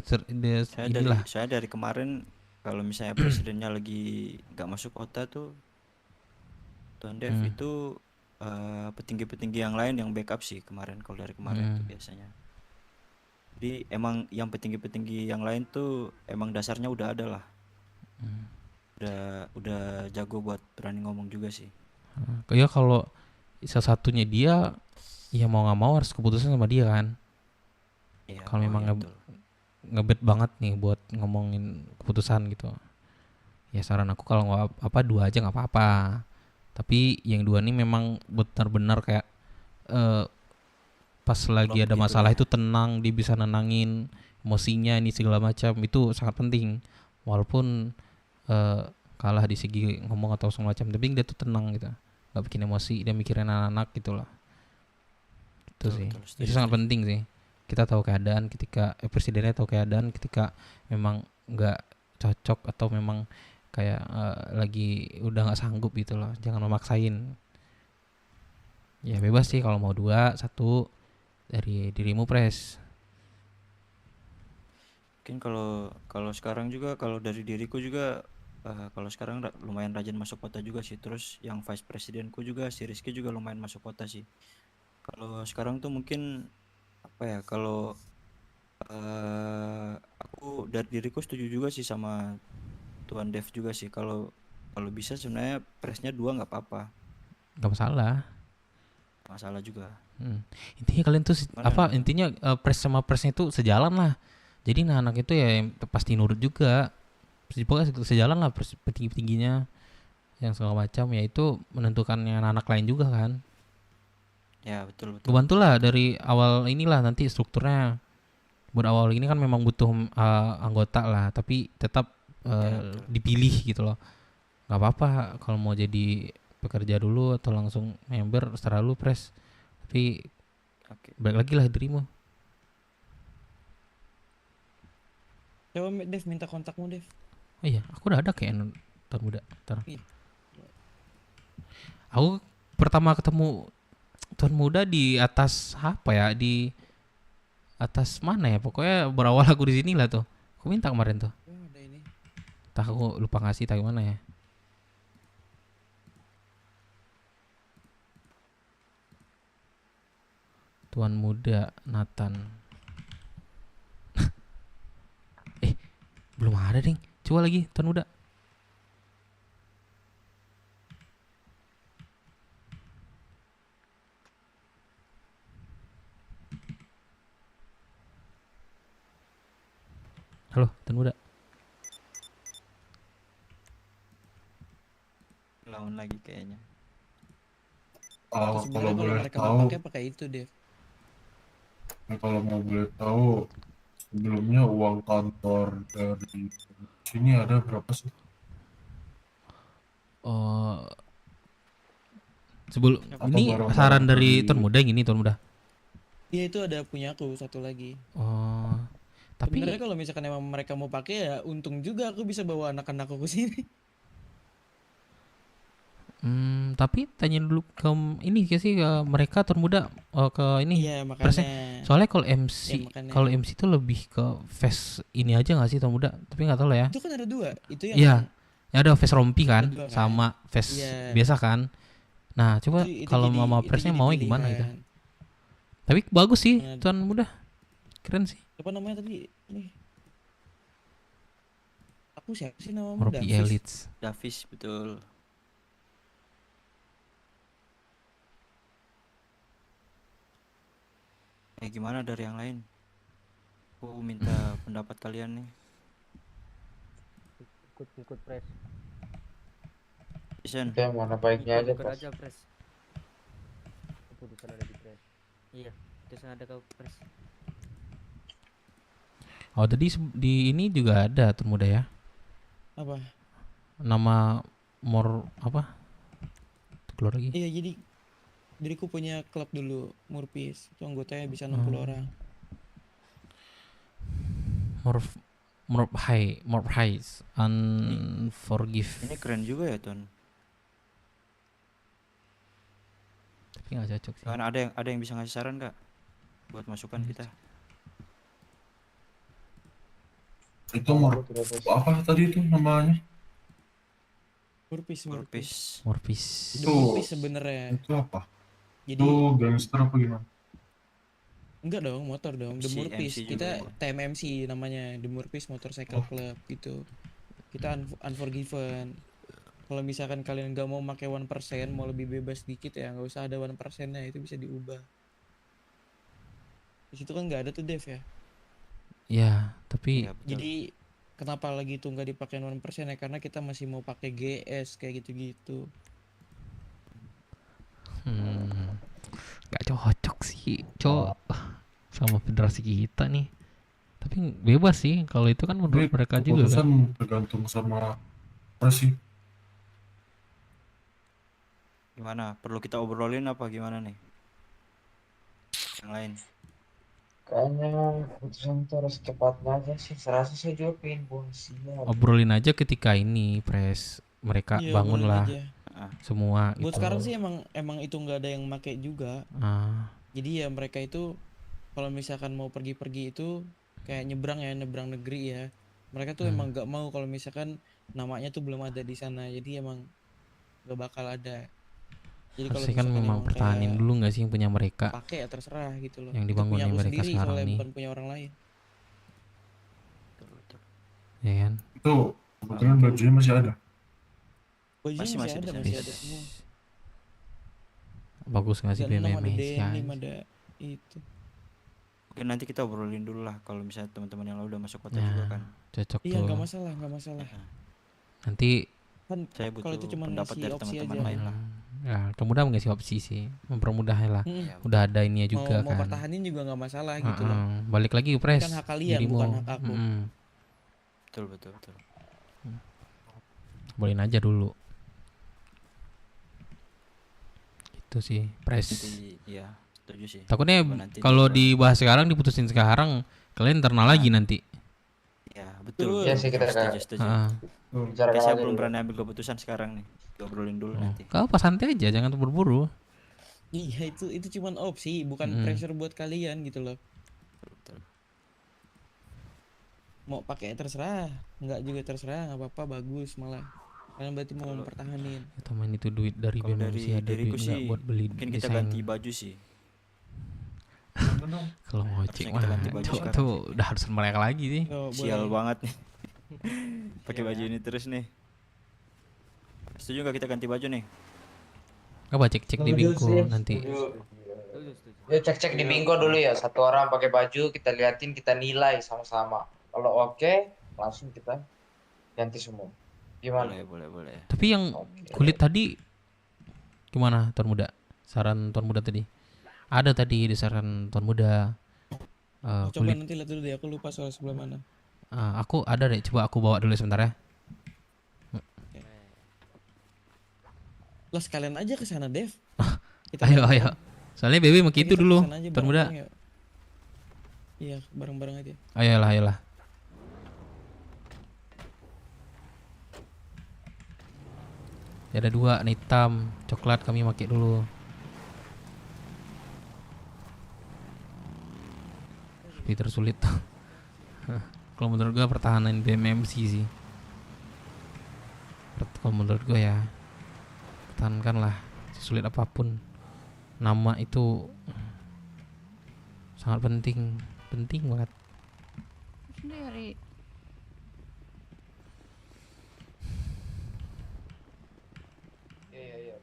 Saya dari kemarin kalau misalnya presidennya lagi nggak masuk kota tuh, Tuan Dev itu petinggi-petinggi yang lain yang backup sih kemarin, kalau dari kemarin tuh biasanya. Jadi emang yang petinggi-petinggi yang lain tuh emang dasarnya udah ada lah. Udah jago buat berani ngomong juga sih. Ya kalau salah satunya dia, ya mau nggak mau harus keputusan sama dia kan. Iya, kalau memang ngebet banget nih buat ngomongin keputusan gitu, ya saran aku kalau nggak apa 2 aja nggak apa-apa. Tapi yang 2 nih memang benar-benar kayak pas lagi ada masalah itu tenang, dia bisa nenangin emosinya ini segala macam, itu sangat penting. Walaupun kalah di segi ngomong atau segala macam, tapi dia tuh tenang gitu, nggak bikin emosi, dia mikirin anak-anak gitu loh. Itu sih, itu sangat penting sih. Kita tahu keadaan ketika presidennya tahu keadaan ketika memang nggak cocok atau memang kayak lagi udah nggak sanggup gitu loh. Jangan memaksain. Ya bebas sih kalau mau 2, 1 dari dirimu pres. Mungkin kalau sekarang juga, kalau dari diriku juga kalau sekarang lumayan rajin masuk kota juga sih. Terus yang vice presidenku juga si Rizky juga lumayan masuk kota sih. Kalau sekarang tuh mungkin apa ya, kalau aku dari diriku setuju juga sih sama Tuan Dev juga sih, kalau bisa sebenarnya presnya 2 nggak apa-apa, Nggak masalah juga. Intinya kalian tuh intinya pres sama presnya itu sejalan lah. Jadi anak itu ya yang pasti nurut juga. Pokoknya sejalan lah, petinggi-tingginya yang segala macam, ya itu menentukannya anak lain juga kan. Ya betul. Bantulah dari awal inilah, nanti strukturnya buat awal ini kan memang butuh anggota lah, tapi tetap dipilih gitu loh. Nggak apa-apa kalau mau jadi pekerja dulu atau langsung member, setelah lu pres. Tapi balik lagi lah dirimu. Coba Dev minta kontakmu Dev. Oh iya, aku udah ada kayak Tuan Muda. Aku pertama ketemu Tuan Muda di atas apa ya, di atas mana ya, pokoknya berawal aku di sini lah tuh. Aku minta kemarin tuh. Ada ini. Entah aku lupa ngasih tahu mana ya. Tuan Muda Nathan. ada ding. Coba lagi Tuan Muda. Halo Tuan Muda. Lawan lagi kayaknya. Kalau Sebenarnya kalau boleh mereka mau tahu, pakai itu deh. kalau mau boleh tahu, sebelumnya uang kantor dari sini ada berapa sih? Oh, sebelum Atau ini barang-barang saran dari dari- Tuan Muda yang ini Tuan Muda. Iya itu ada punya aku satu lagi. Oh, tapi Sebenarnya kalau misalkan emang mereka mau pakai ya untung juga aku bisa bawa anak-anakku ke sini. tapi tanya dulu ke ini sih ke mereka Tuan Muda ke ini Iya, presnya. makanya. Soalnya kalau Ya, MC makanya. kalau MC itu lebih ke face ini aja nggak sih Tuan Muda? Tapi nggak tahu lah ya. Itu kan ada dua. Itu yang Iya, ya ada face rompi kan, Ada dua kan? sama face Iya. biasa kan. Nah, coba Itu kalau jadi- mama itu presnya jadi mau gimana itu? pilihan. Tapi bagus sih Nah, Tuan Muda, keren sih. Apa namanya tadi? Nih. Aku siapa sih namamu? Rompi Davis. elites. Davis betul. Gimana dari yang lain? Aku minta pendapat kalian nih. Ikut pres. Isen. Kita mana baiknya aja, Ikut Pres. aja pres. Keputusan ada di pres. Iya, keputusan ada ke pres. Oh, tadi di ini juga ada Tuan Muda ya. Apa? Nama apa? Keluar lagi. Iya, jadi diriku punya klub dulu, Murpis. Itu anggotanya bisa 60 orang. Morph Highs Unforgive. Ini keren juga ya, Ton. Tapi nggak cocok sih. Kan ada yang bisa ngasih saran nggak buat masukan kita? Itu apa tadi itu namanya? Murpis. Morpis. The Murpis sebenarnya. Itu apa? Jadi Itu gangster apa gimana? enggak dong, motor dong. The MC Murpis. juga Kita ya. TMMC namanya, The Murpis Motorcycle Club gitu. Kita Unforgiven. Kalau misalkan kalian nggak mau pakai 1%, mau lebih bebas dikit ya, nggak usah ada 1%-nya, itu bisa diubah. Di situ kan nggak ada tuh Dev ya. Ya, tapi Iya, betul. Jadi kenapa lagi tuh nggak dipakai 1% ya? Karena kita masih mau pakai GS kayak gitu-gitu. nggak cocok sih, sama federasi kita nih. Tapi bebas sih kalau itu kan menurut Ini mereka juga keputusan kan. tergantung sama presi. Gimana? Perlu kita obrolin apa gimana nih? Yang lain. Kayaknya keputusan itu harus cepatnya aja sih. Serasa saya juga pengen buang siap. Obrolin aja ketika ini press mereka Iya, bangun obrolin lah aja. semua Buat gitu. sekarang sih emang itu nggak ada yang make juga. Jadi ya mereka itu kalau misalkan mau pergi-pergi itu kayak nyebrang negeri ya. Mereka tuh emang nggak mau kalau misalkan namanya tuh belum ada di sana. Jadi emang nggak bakal ada. Jadi kalau Harusnya kan misalkan memang emang pertahanin kayak dulu nggak sih yang punya mereka, pakai ya terserah gitu loh. yang Itu dibangun punya aku mereka sendiri sekarang soalnya nih, bukan punya orang lain. ya kan? Itu kebetulan bajunya masih ada. Bajunya masih ada, masih ada semua. Bagus nggak sih Ada 6, ada BMM denim, ada itu. Mungkin nanti kita obrolin dulu lah kalau misalnya teman-teman yang lain udah masuk kota Nah, juga kan. cocok Iya, tuh. nggak masalah, nggak masalah. Nanti Kan Saya kalau itu butuh cuma pendapat ngasih dari opsi teman-teman aja. lain lah. ya kemudian nggak sih opsi sih, mempermudah lah. Mm. Udah ada ininya Mau juga mau kan. pertahanin juga nggak masalah gitu loh. Balik lagi Ini pres. kan hak kalian, Jadi bukan mau- hak aku. Betul. Bolehin aja dulu. Itu sih pres. Nanti ya setuju sih. Takutnya Coba nanti kalau diobrolin. dibahas sekarang, diputusin sekarang, kalian internal lagi nanti. Ya betul. Iya sih, kita setuju. bicarakan Kayak saya aja belum dulu. berani ambil keputusan sekarang nih. Diobrolin dulu nanti. Kau apa santai aja, jangan buru-buru. Iya itu cuman opsi, bukan Mm. pressure buat kalian gitu loh. Mau pakai terserah, nggak juga terserah, nggak apa-apa, bagus malah. Kalian berarti mau mempertahanin. Ya, teman itu duit dari Kalau BMM sih, ada diriku duit nggak sih buat beli mungkin kita desain. ganti baju sih. Kalau ngocek Harusnya kita mah ganti baju cowok sekarang tuh udah harus mereka lagi sih. Oh, Sial boleh. banget nih. Pakai baju ini terus nih. Setuju nggak kita ganti baju nih? Coba cek-cek di Bingko nanti. Yuk cek-cek di Bingo dulu ya. Satu orang pakai baju, kita liatin, kita nilai sama-sama. Kalau oke, langsung kita ganti semua. Gimana? Boleh. Tapi yang kulit tadi gimana Tuan Muda? Saran Tuan Muda tadi. Ada tadi di saran Tuan Muda. Coba Kulit. nanti lihat dulu deh, aku lupa soal sebelah mana. Aku ada deh, coba aku bawa dulu sebentar ya. Lah sekalian aja ke sana, Dev. Ayo. Soalnya Bebe mau gitu Kita dulu, kesana aja Tuan Muda. bareng-bareng yuk. Iya, bareng-bareng aja. Ayolah. Ya, ada dua, nih hitam, coklat kami pakai dulu. Tapi tersulit. Kalau menurut gua pertahanan BMMC sih. Kalau menurut gua ya, pertahankanlah sesulit apapun. Nama itu sangat penting banget. Sendiri. Iya.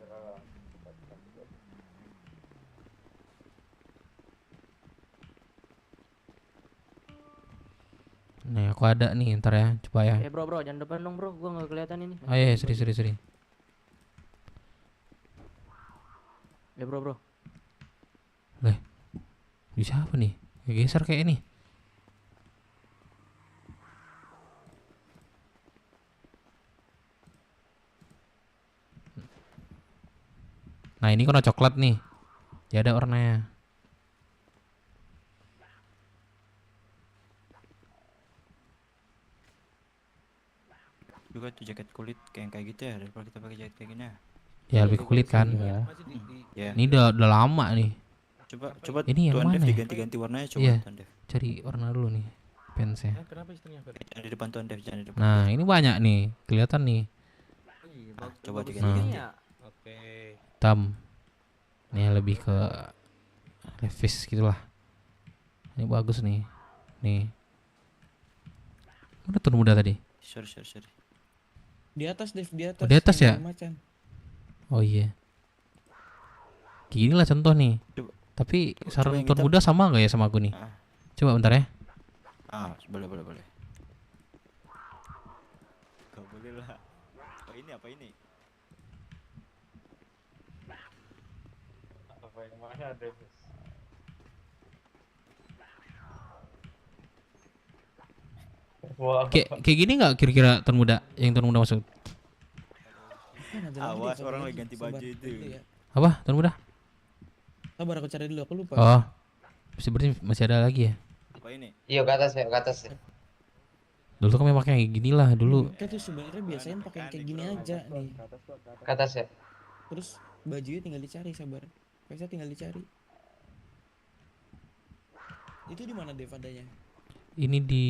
Nih aku ada nih, ntar ya, coba ya. Bro, jangan depan dong bro, gua nggak kelihatan ini. Oh iya, seri. Bro. Leh, bisa apa nih? Geser kayak ini. Nah ini warna coklat nih. Ya ada warnanya. Juga tuh jaket kulit kayak gitu ya, daripada kita pakai jaket kayak gini ya. Ya lebih ke kulit kan. Ya. Ini udah lama nih. Coba ini yang Tuan Dev mana ya? diganti-ganti warnanya coba Iya, Tuan Dev. cari warna dulu nih fansnya. Jangan di depan Tuan Dev, jangan di depan. Nah ini banyak nih, kelihatan nih. Coba diganti-ganti. Oke. Hitam. Ini lebih ke levis gitulah. Ini bagus nih. Nih. Mana Tuan Muda tadi? Sorry. Di atas, Dev, di atas. Oh, di atas ya? Yang macan. Oh iya. Gini lah contoh nih. Tapi saran yang Tuan hitam. Muda sama gak ya sama aku nih? Coba bentar ya. Boleh. Gak boleh lah. Apa ini? Apa yang mana, Dev? Kayak gini nggak kira-kira Tuan Muda yang Tuan Muda maksud? Kan ada lagi, Awas Dev, orang ada lagi ganti Sabar baju itu. dulu ya. Apa Tuan Muda? Sabar, aku cari dulu, aku lupa. Oh, berarti masih ada lagi ya? Apa ini? Iya, ke atas ya. Dulu kami pakai kayak gini lah dulu. Kita tuh sebenarnya biasanya pakai yang kayak gini aja nih. Ke atas ya. Terus bajunya tinggal dicari, Sabar. Biasa tinggal dicari. Itu di mana, Dev, adanya? Ini di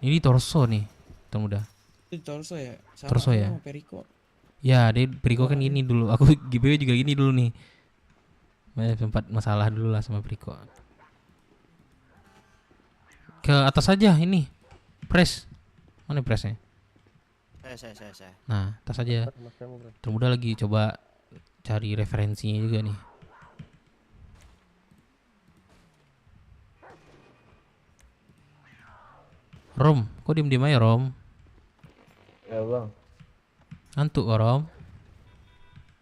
ini di torso nih Tuan Muda. Itu di torso ya? Sama Torso aku ya? sama Periko. Ya, dia Periko kan gini dulu. Aku GBW juga gini dulu nih. Sempat masalah dulu lah sama Periko. Ke atas aja ini. Press. Mana pressnya? Saya. Nah, atas aja. Tuan Muda lagi coba cari referensinya juga nih. Rom, kok diem-diem aja Rom? Ya bang, Ngantuk kok Rom?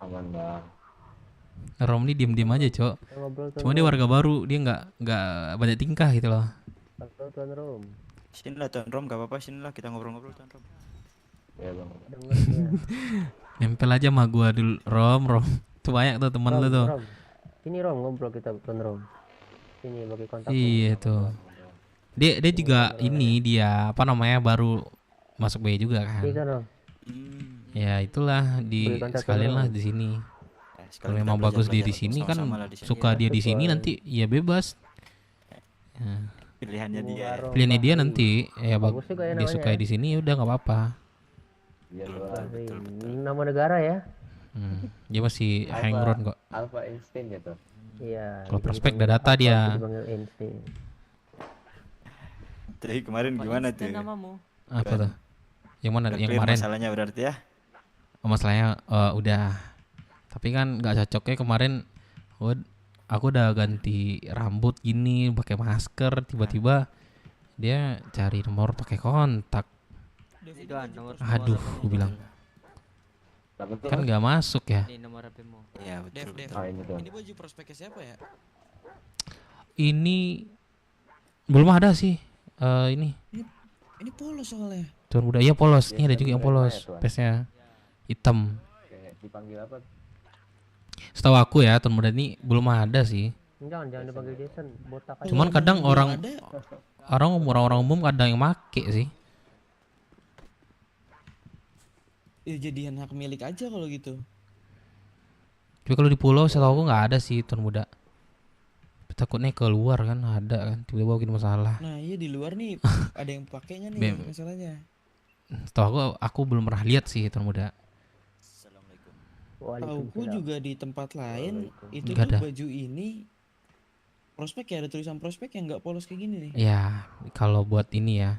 aman bang. Rom ini diem-diem aja cok. Cuma dia warga baru, dia nggak banyak tingkah gitu loh. Halo Tuan Rom. Sinilah Tuan Rom, gak apa-apa, sinilah kita ngobrol-ngobrol Tuan Rom. Ya bang. Nempel aja sama gua dulu Rom. Tuh banyak tuh teman lu tuh. Rom. Ini Rom ngobrol kita Tuan Rom. Sini bagi kontak. Iya tuh. Dia juga ini dia apa namanya baru masuk B juga kan. Iya kan Rom. Ya itulah di Beri kontak sekalian Rom. lah di sini. Kalau kita memang bagus dia di belajar-belajar sini kan sama-sama lah di sini. suka dia di sini Betul. nanti ya bebas. Ya. Pilihannya dia. Pilihannya dia nanti ya Bagus juga ya dia namanya suka ya. di sini ya udah nggak apa-apa. Iya nama negara ya. Dia masih hang round kok. Alpha Einstein gitu. Iya. Kalau prospek udah data dia. Dipanggil Einstein. Tapi kemarin gimana tuh? Apa tuh? Yang mana? Udah Yang clear kemarin? masalahnya berarti ya? Oh, masalahnya udah. Tapi kan nggak cocoknya kemarin. Aku udah ganti rambut gini, pakai masker, tiba-tiba dia cari nomor pakai kontak. Aduh, gue bilang. Kan nggak masuk ya. Iya betul. Dev, betul. ini baju prospeknya siapa ya? Ini belum ada sih. Ini Ini polos soalnya. Tuan Muda, iya polos. Ini ada juga yang polos. Pesnya hitam. Dipanggil apa? Setahu aku ya, Tuan Muda ini belum ada sih. Jangan dipanggil Jason, botak aja. Cuman kadang orang umum kadang yang make sih. Ya jadian hak milik aja kalau gitu. Tapi kalau di pulau setahu aku nggak ada sih Tuan Muda. Takutnya keluar kan ada kan tiba-tiba bikin masalah. Nah iya di luar nih ada yang pakainya nih masalahnya. Setahu aku belum pernah lihat sih Tuan Muda. Tauku juga di tempat lain itu Nggak tuh ada. baju ini prospek ya, ada tulisan prospek yang nggak polos kayak gini nih. Ya kalau buat ini ya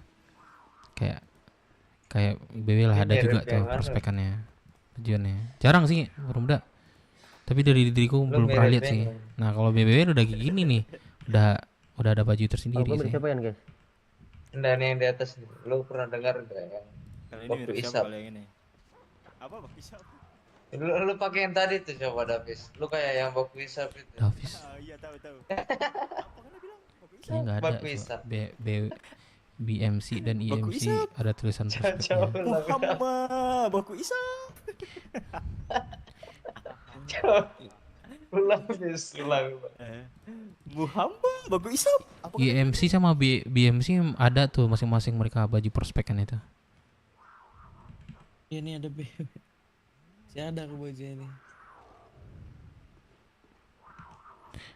kayak BW lah ada juga tuh prospekannya, tujuannya. Jarang sih Tuan Muda. Tapi dari diriku belum pernah lihat sih. Nah kalau BBW udah kayak gini nih, udah ada baju tersendiri sih. Siapa yang guys? Dan yang di atas nih, lu pernah dengar gak yang Kalau ini waktu mirip isap? siapa kalau yang ini? Apa Bak Isap? Lu pakai yang tadi tuh coba Davis. Lu kayak yang waktu isap itu. Davis. Iya tahu. Ini nggak ada. Baku isap. BMC dan Baku IMC isap. ada tulisan prospeknya. Muhammad Baku Isap. Ulang. Muhammad Baku Isap. IMC sama BMC ada tuh masing-masing mereka baju prospekan itu. Ya ini ada B. Saya ada aku baju ini.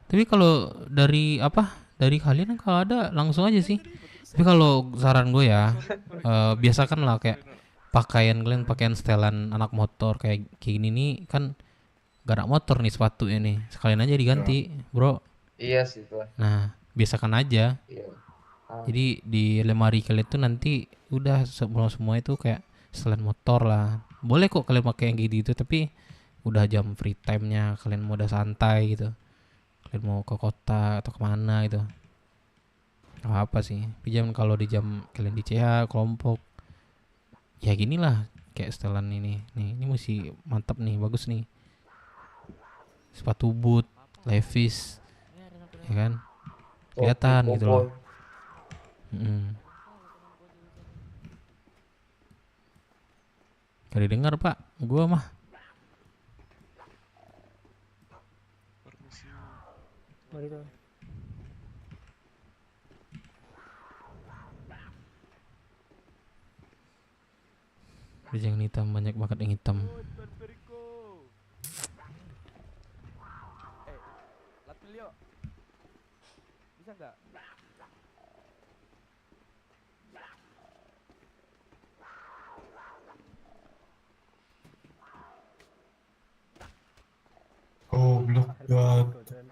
Tapi kalau dari kalian kalau ada langsung aja sih. Tapi kalau saran gue ya, biasakan lah kayak pakaian setelan anak motor kayak gini nih kan gak ada motor nih sepatu ini. Sekalian aja diganti, bro. Iya sih tuh. Nah, biasakan aja. Iya. Jadi di lemari kalian tuh nanti udah semua itu kayak setelan motor lah. Boleh kok kalian pakai yang gitu tapi udah jam free time-nya kalian mau udah santai gitu. Kalian mau ke kota atau kemana gitu. Gak apa sih. Kalau di jam kalian di CH kelompok ya gini lah kayak setelan ini. Nih, ini mesti mantap nih, bagus nih. Sepatu boot, Levi's, ya kan? Kelihatan gitu loh. Gak didengar Pak, gua mah. Yang hitam banyak banget yang hitam. Bisa nggak? Goblok jatuh.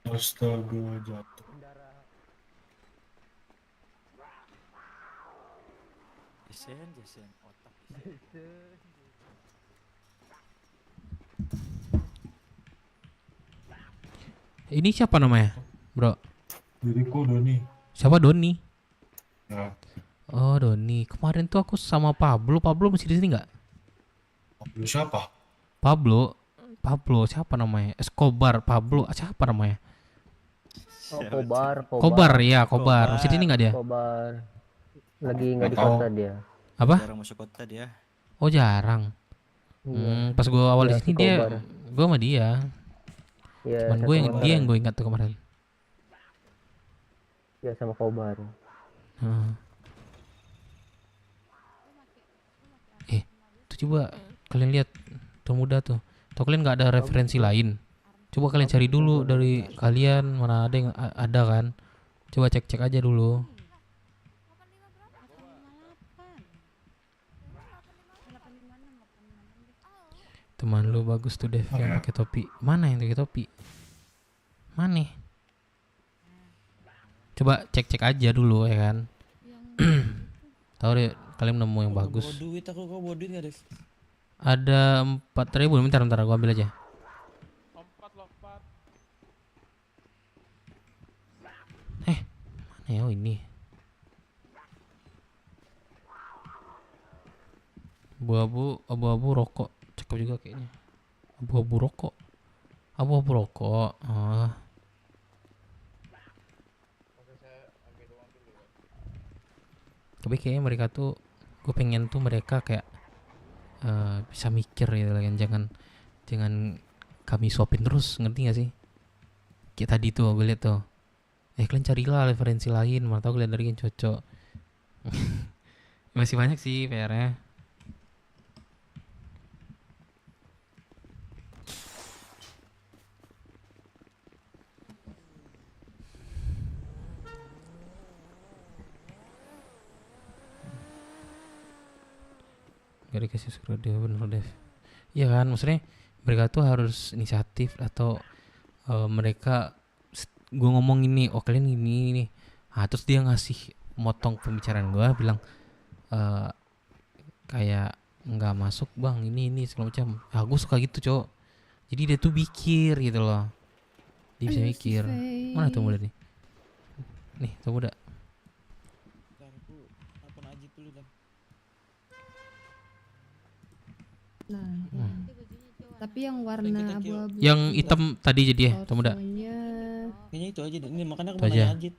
Astaga jatuh. Jason otak. Ini siapa namanya, bro? Diriku Doni. Siapa Doni? Ya. Oh Doni. Kemarin tuh aku sama Pablo. Pablo masih di sini nggak? Pablo siapa? Pablo siapa namanya? Escobar. Pablo siapa namanya? Oh, Kobar. Kobar. Masih di sini nggak dia? Kobar. Lagi nggak di kota dia. Apa? Jarang masuk kota dia. Oh jarang. Pas gue awal di sini gue sama dia. Ya, Cuman dia yang gue ingat tuh kemarin. Ya sama Kobar. Tuh coba kalian lihat tuh muda tuh. Atau kalian nggak ada referensi lain? Coba kalian cari dulu dari kalian mana ada yang ada kan? Coba cek aja dulu. Teman lu bagus tuh Dev yang pakai topi. Mana yang pakai topi? Mana? Coba cek aja dulu ya kan. Tahu deh kalian nemu yang bagus. Bawa duit aku, kok bawa duit nggak, Dev? Ada 4.000. Bentar gua ambil aja. Mana ya? Oh ini. Abu-abu rokok. Cakep juga kayaknya. Abu-abu rokok. Tapi kayaknya mereka tuh, gue pengen tuh mereka kayak bisa mikir gitu kan, jangan kami suapin terus, ngerti gak sih? Kayak tadi tuh gue liat tuh, kalian carilah referensi lain, mana tau kalian dari yang cocok. Masih banyak sih PR-nya. Gak dikasih scroll dia, bener Dev. Iya kan, maksudnya mereka tuh harus inisiatif, atau mereka gue ngomong ini, oh kalian ini nih, terus dia ngasih motong pembicaraan gue, bilang kayak nggak masuk bang, ini segala macam. Gue suka gitu cowok, jadi dia tuh pikir gitu loh, dia bisa mikir. Mana tuh muda nih tuh muda. Nah, tapi yang warna abu-abu. Yang hitam tadi jadi ya, tuh muda. Kayaknya itu aja deh. Ini makanya aku Itu mau aja. nanya Ajit.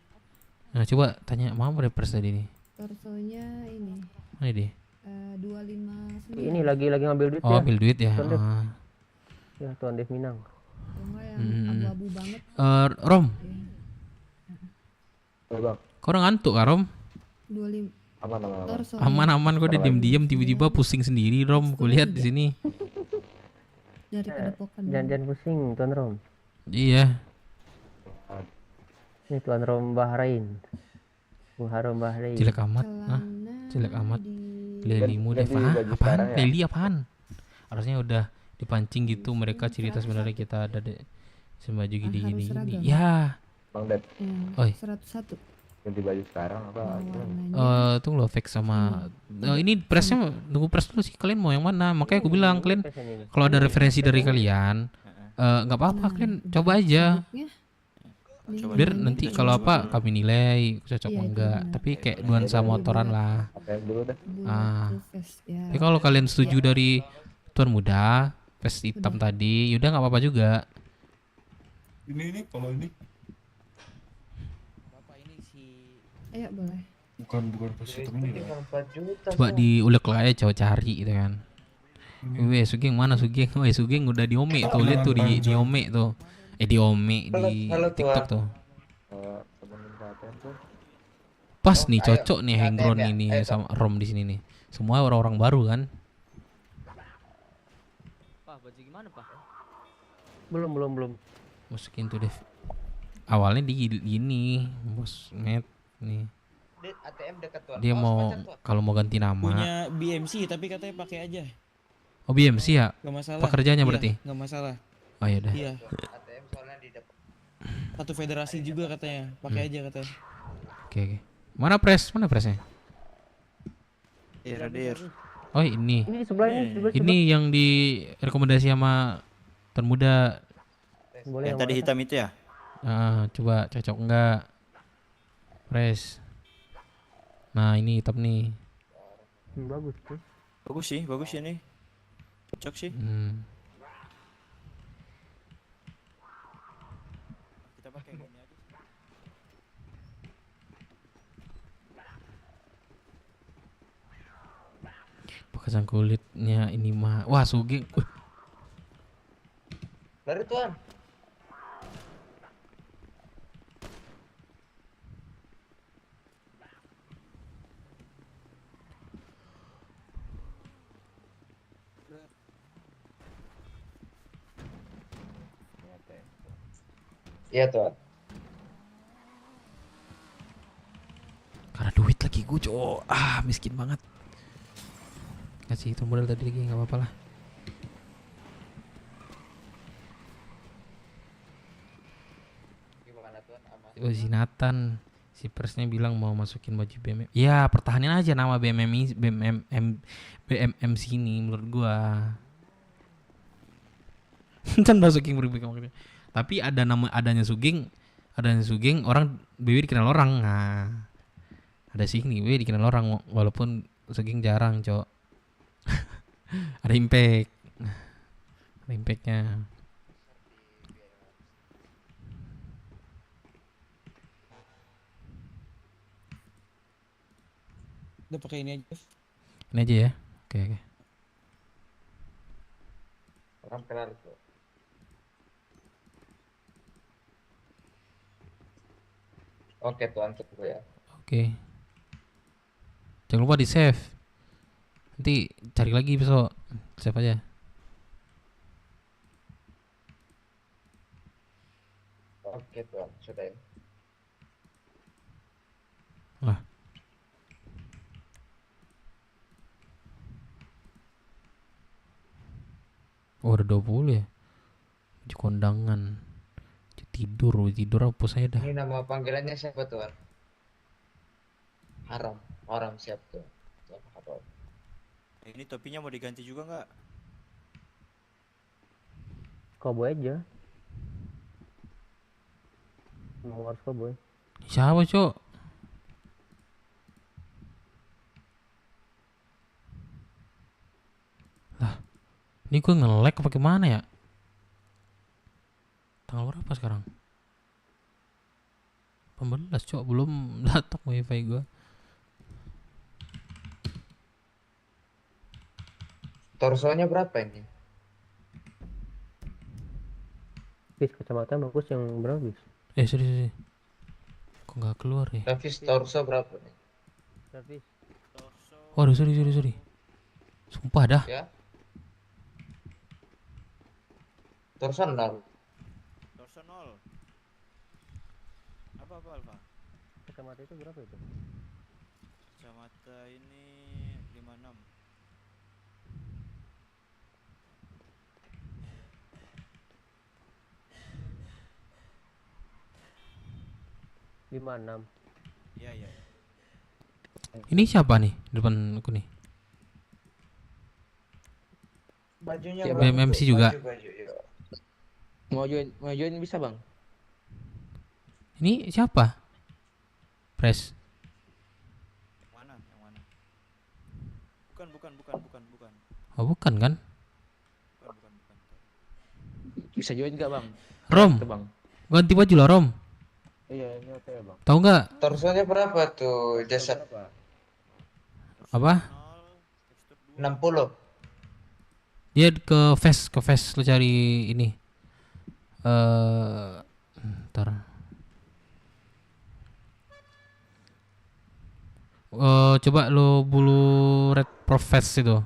Nah, coba tanya mama repers tadi nih. Torsonya ini. Mana dia? 259. Ini lagi ngambil duit Oh, ya. ambil duit ya. Tuan Dev. Ya, Tuan Dev Minang. Enggak yang abu-abu banget. Rom. Bang. Kau orang ngantuk kah, Rom? 25. Aman, kok dia diam-diam tiba-tiba pusing sendiri, Rom. Kulihat di sini. Dari padepokan. Jangan pusing, Tuan Rom. Iya. Ini Tuan Rom Bahrain. Harum Bahrain. Jelek amat. Jelek amat. Lelimu deh, apaan? Leli apaan? Harusnya udah dipancing gitu, mereka cerita sebenarnya kita ada semaju gini. Ya. Bang Dad. Oi. 101. Ganti baju sekarang apa? Tunggu lo fake sama ini pressnya, nunggu press dulu sih, kalian mau yang mana? Makanya aku bilang kalian kalau ada referensi dari kalian nggak apa-apa, kalian coba aja. Biar nanti kalau apa kami nilai cocok enggak, tapi kayak nuansa motoran lah. Tapi kalau kalian setuju dari Tuan Muda vest hitam tadi, yaudah nggak apa-apa juga. Ini kalau ini Ayo boleh. bukan vest hitam ini ya. Coba diulek lah ya, coba cari gitu kan. Sugeng mana Sugeng? Sugeng udah diome tuh, lihat tuh di ome tuh. Diome di TikTok tuh. Pas nih, cocok nih Hengron ini sama Rom di sini nih. Semua orang-orang baru kan. Pak, baju gimana, Pak? Belum. Masukin tuh Dev. Awalnya di gini, bos net nih. ATM dekat tuan. Dia mau kalau mau ganti nama. Punya BMC tapi katanya pakai aja. Oh, BMC ya? Gak masalah. Pekerjaannya Iya, berarti? Gak masalah. Oh ya udah. Iya. ATM soalnya di depan. Satu federasi juga katanya, pakai aja katanya. Oke. Mana pressnya? Dir. Oh ini. Ini sebelahnya. Ini yang direkomendasi sama Tuan Muda. Yang tadi hitam itu ya? Coba cocok enggak? Press. Nah, ini hitam nih. Bagus tuh. Bagus ini. Cocok sih. Kita pakai ini aja. Pakasan kulitnya ini mah. Wah, Sugeng. Lari tuan. Iya tuan. Karena duit lagi gue, cowok. Miskin banget. Kasih itu modal tadi lagi, nggak apa-apa lah. Gimana tuan? Oh, si Si Persnya bilang mau masukin baju BMM. Ya, pertahanin aja nama BMM sini menurut gua. Kan masukin berbagai macam. Tapi adanya Sugeng orang Bibi dikenal orang. Nah, ada sini Bibi dikenal orang walaupun Sugeng jarang, Cok. Ada impact. Ada impactnya. Udah pakai ini aja. Ini aja ya. Oke. Orang kenal tuh. Oke tuh antuk dulu ya. Oke. Jangan lupa di save. Nanti cari lagi besok. Save aja. Oke tuh sudah ya. Lah. Oh, udah 20 ya. Di kondangan. Tidur hapus aja dah. Ini nama panggilannya siapa tuan? Haram siap tuh. Haram. Ini topinya mau diganti juga nggak? Cowboy aja. Mau harus cowboy. Siapa, Cok? Lah. Ini gue nge-lag apa gimana ya? Tanggal berapa sekarang? 18, Cok. Belum datang wifi gue. Torsonya berapa ini? Bis kacamata bagus yang berapa bis? Sorry. Kok nggak keluar ya? Davis torso berapa nih? Davis. Waduh, sorry. Sumpah dah. Ya. Torso 0. Torso 0. Apa Alfa? Kacamata itu berapa itu? Kacamata ini 56. Iya. Ini siapa nih di depan aku nih? Bajunya Ya, BMMC juga. Baju, ya. Mau join bisa bang? Ini siapa? Pres. Yang mana? Bukan. Oh, bukan kan? Bukan. Bisa join nggak bang? Rom. Bang. Ganti baju lah, Rom. Iya ini oke bang. Tahu nggak? Torsonya berapa tuh jasad? Apa? 60. Dia ke face lu cari ini. Ntar. Coba lu bulu red profes itu.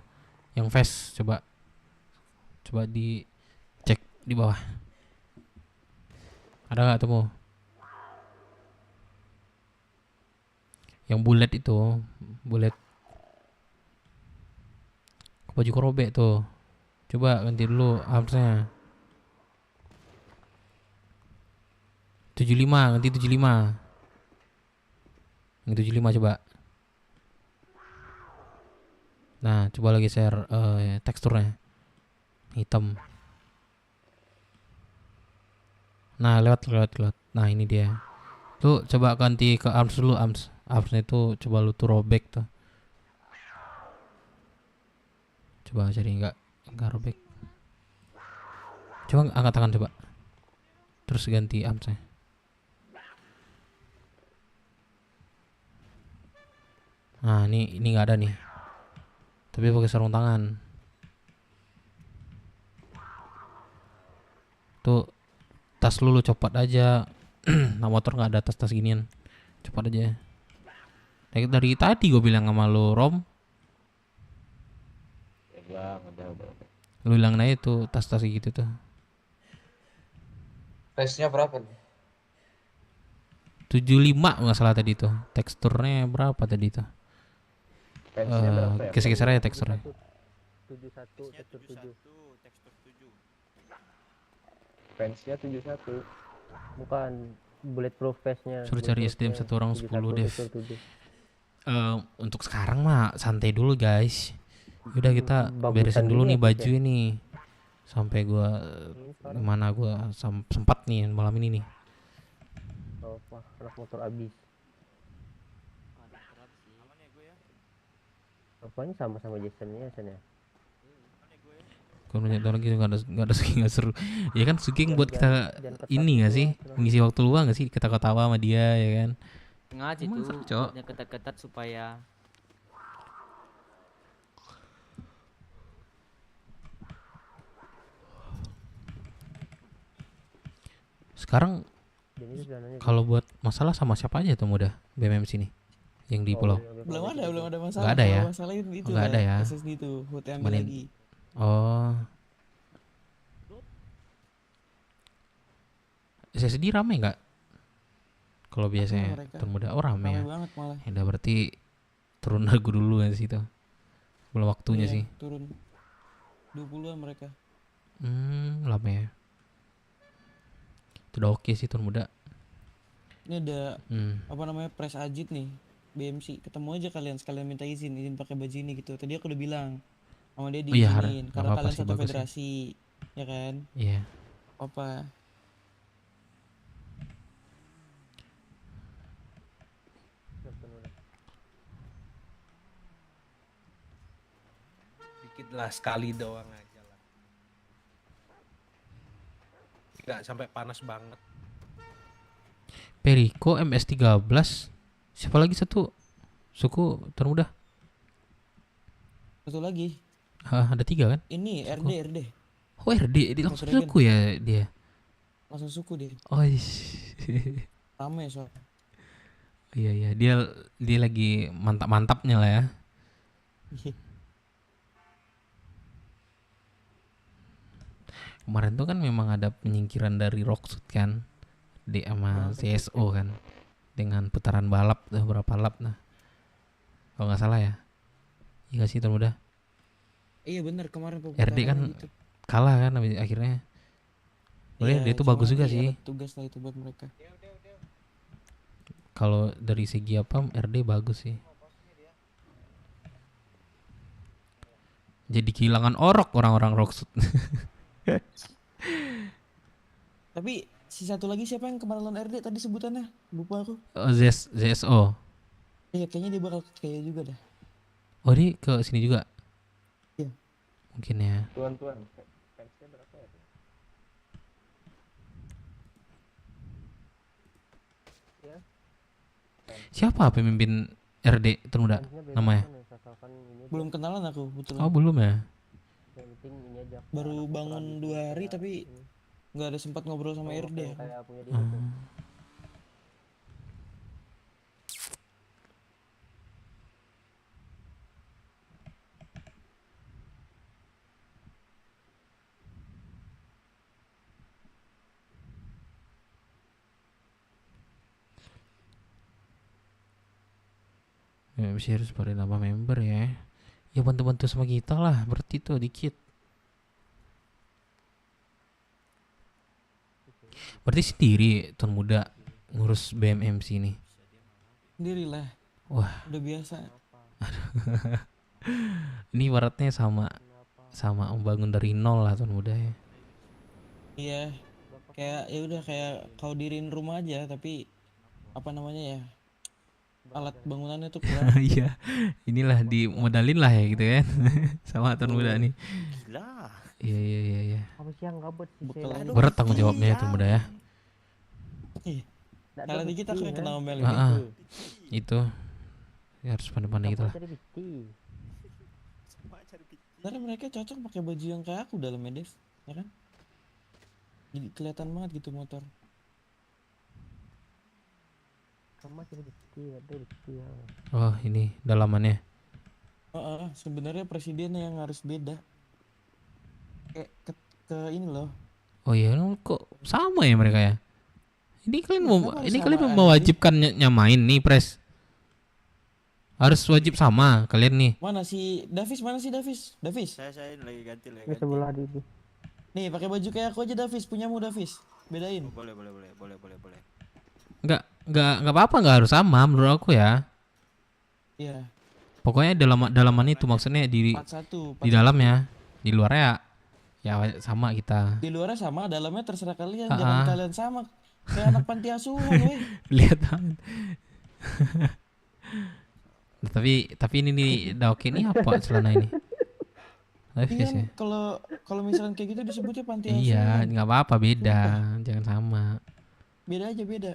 Yang face coba dicek di bawah. Ada nggak temu? Yang bulat itu, baju korobek tuh. Coba ganti dulu armsnya. 75, ganti 75. Yang 75 coba. Nah, coba lagi share teksturnya. Hitam. Nah, lewat. Nah, ini dia. Tuh coba ganti ke arms dulu, armsnya itu coba lu tuh robek tuh. Coba cari enggak robek. Coba angkat tangan coba. Terus ganti armsnya. Nah, ini enggak ada nih. Tapi pakai sarung tangan. Tuh tas lu copot aja. Nah, motor nggak ada tas ginian. Copot aja. Dari tadi gue bilang sama lu, Rom. Ya bang, udah. Lu bilang aja tuh tas gitu tuh. Price-nya berapa nih? 75 nggak salah tadi tuh. Teksturnya berapa tadi tuh? Fansnya berapa ya? Geser-geser aja teksturnya. 71 tekstur 7. Tekstur 7. Fansnya 71. Bukan bulletproof vest-nya. Suruh cari SDM bulletproofnya, satu orang 10 Dev. 71, 7. Untuk sekarang mah santai dulu guys. Udah kita Bagusan beresin dulu gini nih ya, baju Bos, ya? ini. Sampai gua gimana gua sempat nih malam ini nih. Oh, wah, anak motor abis. Apanya sama Jasonnya ya? Kalau nonton lagi nggak ada Sugi nggak seru. Ya kan Sugi buat kita ini nggak sih, mengisi waktu luang nggak sih, kita ketawa sama dia ya kan. Ngaji Emang tuh seru, Cok. buatnya ketat-ketat supaya Sekarang kalau buat masalah sama siapa aja tuh mudah BMM sini yang di pulau? Belum ada masalah. Nggak ada ya? Kalau masalah itu Nggak ada ya? SSD itu buat ambil Manin- lagi. Oh. SSD rame nggak? Kalau biasanya mereka. termuda rame ya. Rame banget malah. Ya udah berarti turun lagu dulu kan sih itu. Belum waktunya Iya, sih. Turun 20-an mereka. Lama ya. Itu udah oke sih turun muda. Ini ada apa namanya Pres Ajit nih, BMC. Ketemu aja kalian sekalian minta izin pakai baju ini gitu. Tadi aku udah bilang sama dia Oh iya, diizinin nggak karena apa-apa kalian sih, satu bagus sih. federasi, ya kan? Iya. Apa? Dikit lah, sekali doang aja lah. Nggak sampai panas banget. Periko MS13. Siapa lagi satu? Suku termuda. Satu lagi. Ada 3 kan? Ini Suku. RD. Oh RD, dia langsung Dragon. suku ya dia. Langsung suku dia. Oh Rame soal. iya dia lagi mantap-mantapnya lah ya. Kemarin tuh kan memang ada penyingkiran dari Rocksud kan di sama CSO kan dengan putaran balap tuh berapa lap kalau nggak salah ya. Iya nggak sih termuda? Iya benar kemarin RD kan gitu. kalah kan akhirnya. Boleh dia tuh bagus juga sih. Tugas lah itu buat mereka. Kalau dari segi apa RD bagus sih. Jadi kehilangan orok orang-orang Rocksud. Tapi si satu lagi siapa yang kemarin lawan RD tadi sebutannya? Lupa aku. Oh, ZSO. Iya kayaknya dia bakal kayak juga dah. Oh dia ke sini juga? Iya. Mungkin ya. Tuan. Fansnya berapa ya? Ya. Siapa pemimpin RD termuda namanya? Belum kenalan aku betul. Oh belum ya? Yang penting ini aja. Baru bangun 2 hari tapi nggak ada sempat ngobrol sama RD. Kayak punya dia tuh. Ya bisa harus pada nambah member ya. Ya bantu-bantu sama kita lah, berarti tuh dikit. Berarti sendiri Tuan Muda ngurus BMMC ini. Sendirilah. Wah. Udah biasa. Ini ibaratnya sama membangun dari nol lah Tuan Muda ya. Iya. Kayak ya udah kayak kau diriin rumah aja tapi apa namanya ya? Alat bangunannya tuh kurang. Iya. Inilah dimodalin lah ya gitu kan. Sama Tuan Muda nih. Gila. Iya. Apa sih yang gabut sih? Berat tanggung jawabnya ya Tuan Muda ya. Iya. Kalau dikit aku yang kena omel. Itu ya harus pandai-pandai gitu lah. Sebenarnya mereka cocok pakai baju yang kayak aku dalamnya Dev, ya kan? Jadi kelihatan banget gitu motor. Sama sih Rizky. Oh ini dalamannya. Sebenarnya presiden yang harus beda. Kayak ke ini loh. Oh iya, kok sama ya mereka ya? Ini kalian Sama mewajibkan nyamain nih pres. Harus wajib sama kalian nih. Mana si Davis? Davis. Saya lagi ganti. Sebelah Didi. Nih pakai baju kayak aku aja Davis, punyamu Davis. Bedain. Boleh. nggak apa-apa, nggak harus sama menurut aku ya. Iya. Pokoknya dalaman itu maksudnya di 41, di dalamnya, di luarnya ya sama kita. Di luarnya sama, dalamnya terserah kalian. Ah, Jangan ah. kalian sama kayak anak panti asuhan, weh. Lihat banget. Nah, tapi ini nih Daoki ini apa celana ini? Levi's Iya, ya. kalau misalkan kayak gitu disebutnya panti Iya, asuhan. nggak apa-apa, beda, jangan sama. Beda aja beda.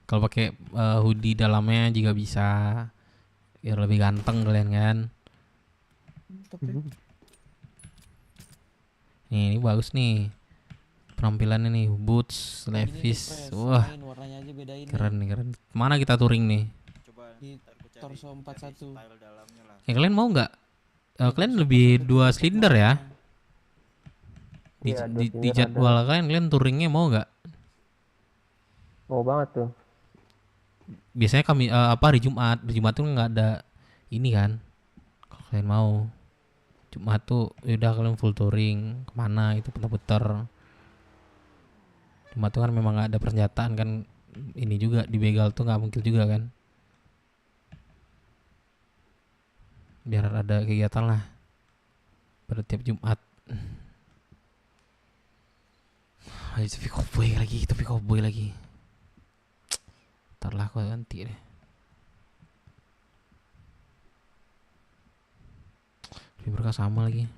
Kalau pakai hoodie dalamnya juga bisa, biar lebih ganteng kalian kan. Nih, ini bagus nih penampilannya nih, boots, Levi's, wah, Main warnanya aja bedain. keren nih, keren. Mana kita touring nih? Di torso 41. Ya kalian mau nggak? Kalian lebih 2 silinder ya? Di, Iya, 2 di silinder jadwal kalian touringnya mau nggak? Mau banget tuh. Biasanya kami hari Jumat tuh nggak ada ini kan. Kalau kalian mau Jumat tuh udah kalian full touring kemana itu putar-putar. Jumat tuh kan memang nggak ada persenjataan kan, ini juga di begal tuh nggak mungkin juga kan. Biar ada kegiatan lah pada tiap Jumat. Tapi cowboy lagi. Ntar lah aku ganti deh. Mereka sama lagi.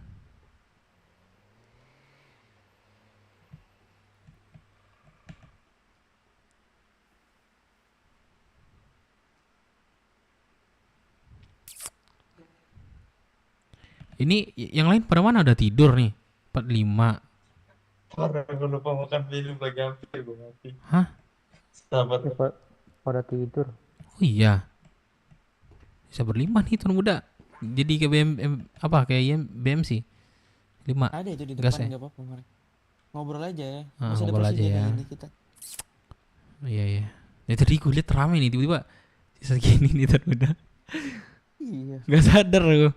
Ini yang lain pada mana, udah tidur nih? 45. Orang aku lupa makan minum lagi hampir gue mati. Hah? Sahabat. Pada tidur. Oh iya. Bisa berlima nih tuan muda. Jadi ke kayak BMC 5. Ada itu di Gas depan, ya? nggak apa-apa. Ngobrol aja ya. Ah, Masih ada ngobrol aja presiden ya. yang ini kita. Iya. Ya tadi gue liat rame nih, tiba-tiba bisa gini nih tuan muda. Iya. Gak sadar aku.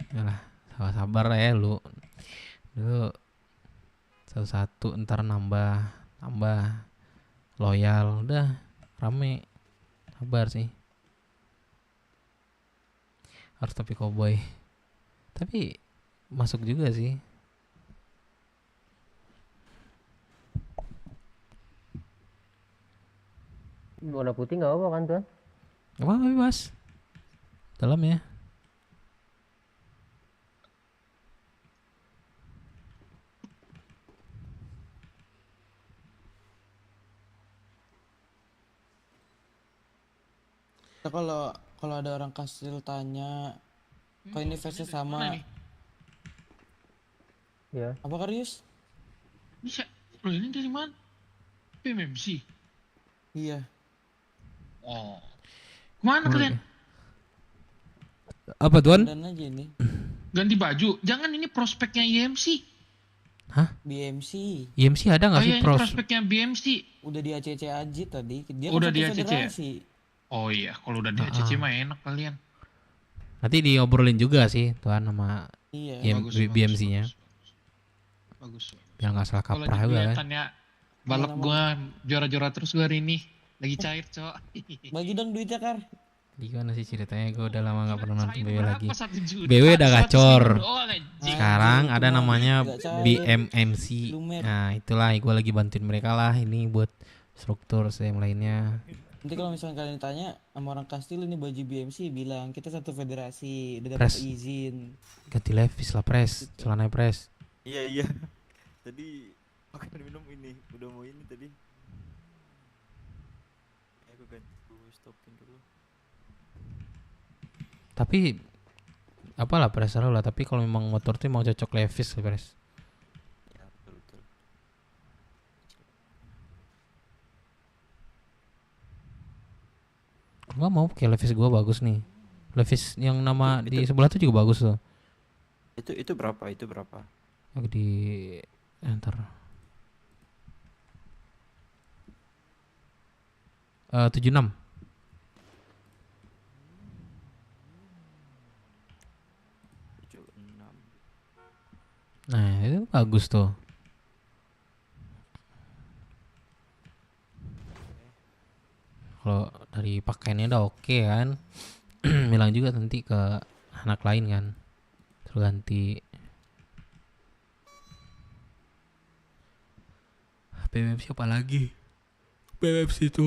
Yalah, sabar ya lu. Dulu satu-satu ntar nambah loyal, udah rame. Sabar sih. Harus tapi cowboy. Tapi masuk juga sih. Warna putih nggak apa kan tuan? Gak apa-apa bebas. Dalam ya. Nah, kalau ada orang kastil tanya, kok ini face sama? Ya. Apa Karius? Bisa. Loh ini dari mana? PMMC. Iya. Oh. Kemana kalian? Apa tuan? Dan aja ini. Ganti baju. Jangan, ini prospeknya IMC. Hah? BMC. IMC ada nggak Oh sih iya, ini prospeknya BMC. Udah di ACC aja tadi. Dia Udah kan di satu ACC. federasi. Oh iya, kalau udah di ACC mah enak kalian. Nanti diobrolin juga sih tuan sama Iya. BMC-nya. Bagus. Biar nggak salah Kalau kaprah juga kan. kelihatan ya, balap gua juara-juara terus gua hari ini. Lagi cair, Cok. Bagi dong duitnya, Kar. Gimana sih ceritanya? Gue udah lama nggak pernah nonton BW berapa? lagi. 1 juta, BW udah 100 gacor. ribu doang, anjing. Sekarang Anjing, ada cuma namanya nggak cair. BMMC. Lumer. Nah itulah gue lagi bantuin mereka lah ini buat struktur yang lainnya. Nanti kalau misalnya kalian tanya sama orang kastil ini baju BMC, bilang kita satu federasi, udah dapat Pres. izin. Ganti Levi's lah pres, celana pres. Iya. Tadi makan minum ini, udah mau ini tadi. Aku ganti, gue stopin dulu. Tapi apalah pres lah. Tapi kalau memang motor tuh mau cocok Levi's lah pres. Ya betul. Gua mau pakai Levi's gua bagus nih. Levi's yang nama di sebelah tuh juga bagus tuh. Itu berapa? Itu berapa? Aku di ntar 76. bagus tuh. Kalau dari pakaiannya udah oke kan. Bilang juga nanti ke anak lain kan. Terus ganti BMC apa lagi? BMC itu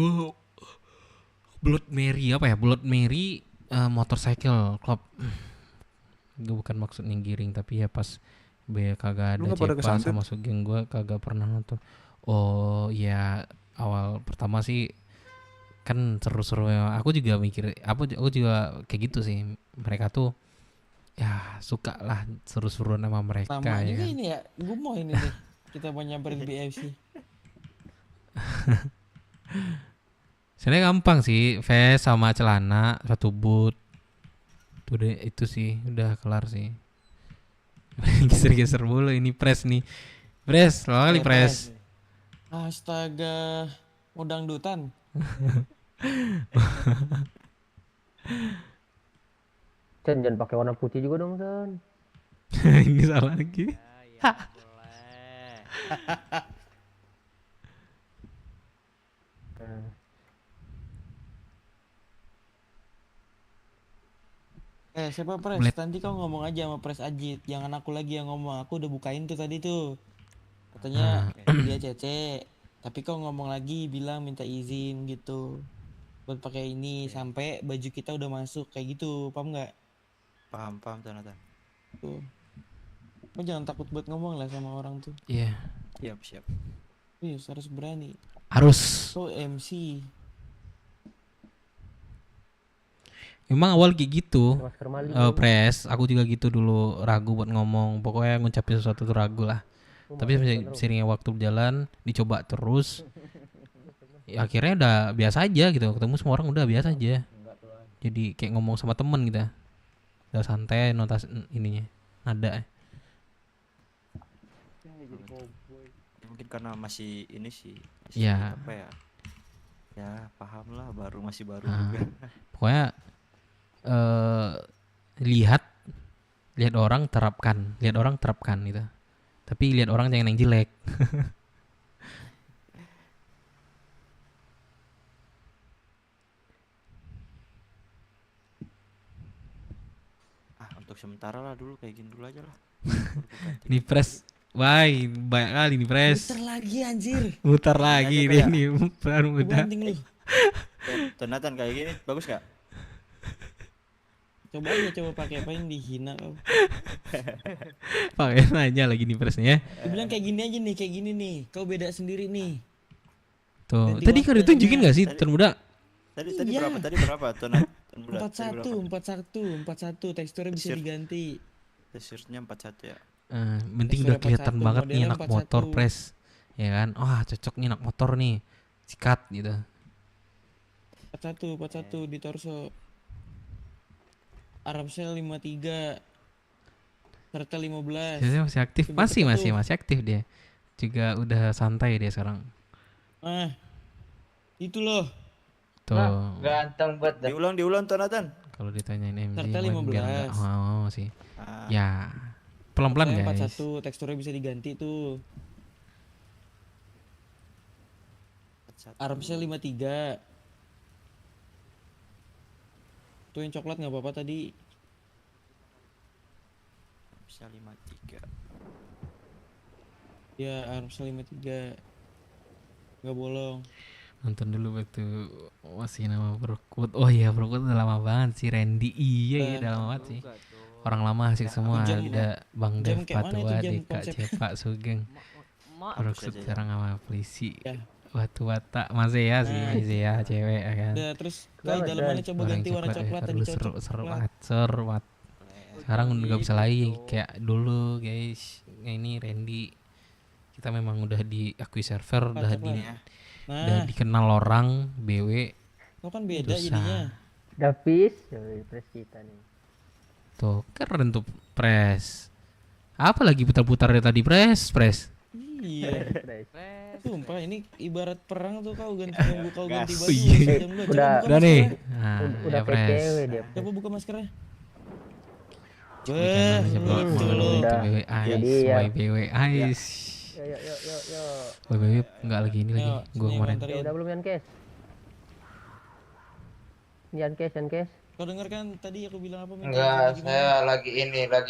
Blood Mary apa ya? Blood Mary motorcycle club. Gue bukan maksud giring tapi ya pas kagak ada Cepa sama Sugeng gue kagak pernah nonton. Oh ya awal pertama sih kan seru-seru ya. Aku juga mikir aku juga kayak gitu sih. Mereka tuh ya suka lah seru-seruan sama mereka. Namanya ya kan? ini ya, gue mau ini nih. Kita mau nyamperin BFC. Sebenarnya gampang sih, vest sama celana, satu boot. Udah itu sih, udah kelar sih. Geser-geser mulu ini press nih. Press, lama kali press. Astaga, mau dangdutan. Chan jangan pakai warna putih juga dong, Chan. Ini salah lagi. Siapa Pres? Nanti kau ngomong aja sama Pres Ajit. Jangan aku lagi yang ngomong. Aku udah bukain tuh tadi tuh. Katanya dia Cece. Tapi kau ngomong lagi bilang minta izin gitu. Buat pakai ini sampai baju kita udah masuk kayak gitu. Paham nggak? Paham Tanatan. Tuh. Kau jangan takut buat ngomong lah sama orang tuh. Iya. Siap. Yes, harus berani. Harus. Kau MC. Emang awal kayak gitu, Pres, aku juga gitu dulu, ragu buat ngomong, pokoknya ngucapin sesuatu tuh ragu lah. Tapi seiringnya waktu berjalan, dicoba terus, ya akhirnya udah biasa aja gitu, ketemu semua orang udah biasa aja. Jadi kayak ngomong sama temen gitu, udah santai, notas ininya, nada. Mungkin karena masih ini sih, ya. Apa ya? Ya paham lah, masih baru juga. Pokoknya lihat orang terapkan gitu. Tapi lihat orang jangan yang jelek. Untuk sementara lah dulu kayak gini dulu aja lah. Ini Pres, why banyak kali nih Pres. Muter lagi anjir. Muter lagi dia nih, baru udah. Tonatan kayak gini bagus gak? Coba pakai apa yang dihina kau. Pakai nanya lagi nih Presnya. Dia bilang kayak gini aja nih, kayak gini nih. Kau beda sendiri nih. Tuh, tadi kau ditunjukin gak sih Tuan Muda? Tadi berapa Tuan Muda? 41, teksturnya bisa diganti. Teksturnya 41 ya. Penting udah kelihatan banget nih anak motor Pres. Ya kan? Wah, cocok nih anak motor nih. Sikat gitu. 41 di torso. Arabsel 53 serta 15. Dia masih aktif, masih aktif dia. Juga udah santai dia sekarang. Itu loh. Tuh. Ganteng banget. Diulang Tonatan. Kalau ditanyain MJ serta 15. Sih. Ya. Pelan-pelan guys. 41 teksturnya bisa diganti tuh. Arabsel 53. Tuh yang coklat nggak apa-apa tadi. Bisa 53. Ya Arabsel 53. Nggak bolong. Nonton dulu waktu masih nama Brokut. Oh iya Brokut udah lama banget sih. Randy iya udah lama banget sih. Orang lama asik semua. Ada Bang Dev, Patua, Deka, Cepak, Sugeng. Brokut sekarang sama polisi. Batu bata Mazea sih, Mazea cewek kan. Udah terus dalamannya coba ganti warna coklat tadi cocok. Seru banget. Sekarang udah gak bisa lagi kayak dulu guys. Ini Randy. Kita memang udah diakui server, udah dikenal orang, BW. Kok kan beda jadinya. Davis, Pres kita nih. Tuh, keren tuh Pres. Apa lagi putar-putar tadi Pres? Iya. Sumpah ini ibarat perang tuh kau ganti baju. Udah nih. Udah PKW dia. Coba buka maskernya. Jangan siapa malu itu BW Ice, Jadi ya. BW Ice. Yuk. BW enggak lagi ini lagi. Gua kemarin. Udah belum Yankes? Yankes. Kau dengar kan tadi aku bilang apa? Enggak, saya lagi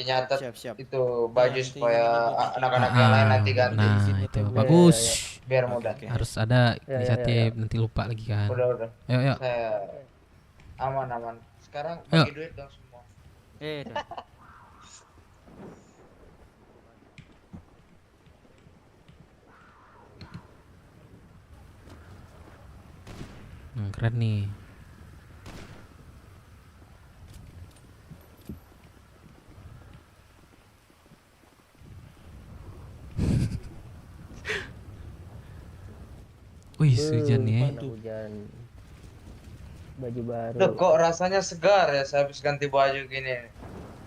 nyatet itu baju supaya anak-anak yang lain nanti ganti. Nah, itu bagus. Biar mudah. Harus ada inisiatif, nanti lupa lagi kan. Udah. Ayo. Saya aman. Sekarang Ayo. bagi duit dong semua. Keren nih. Wih, hujan ya. Hujan. Baju baru. Duh, kok rasanya segar ya saya habis ganti baju gini.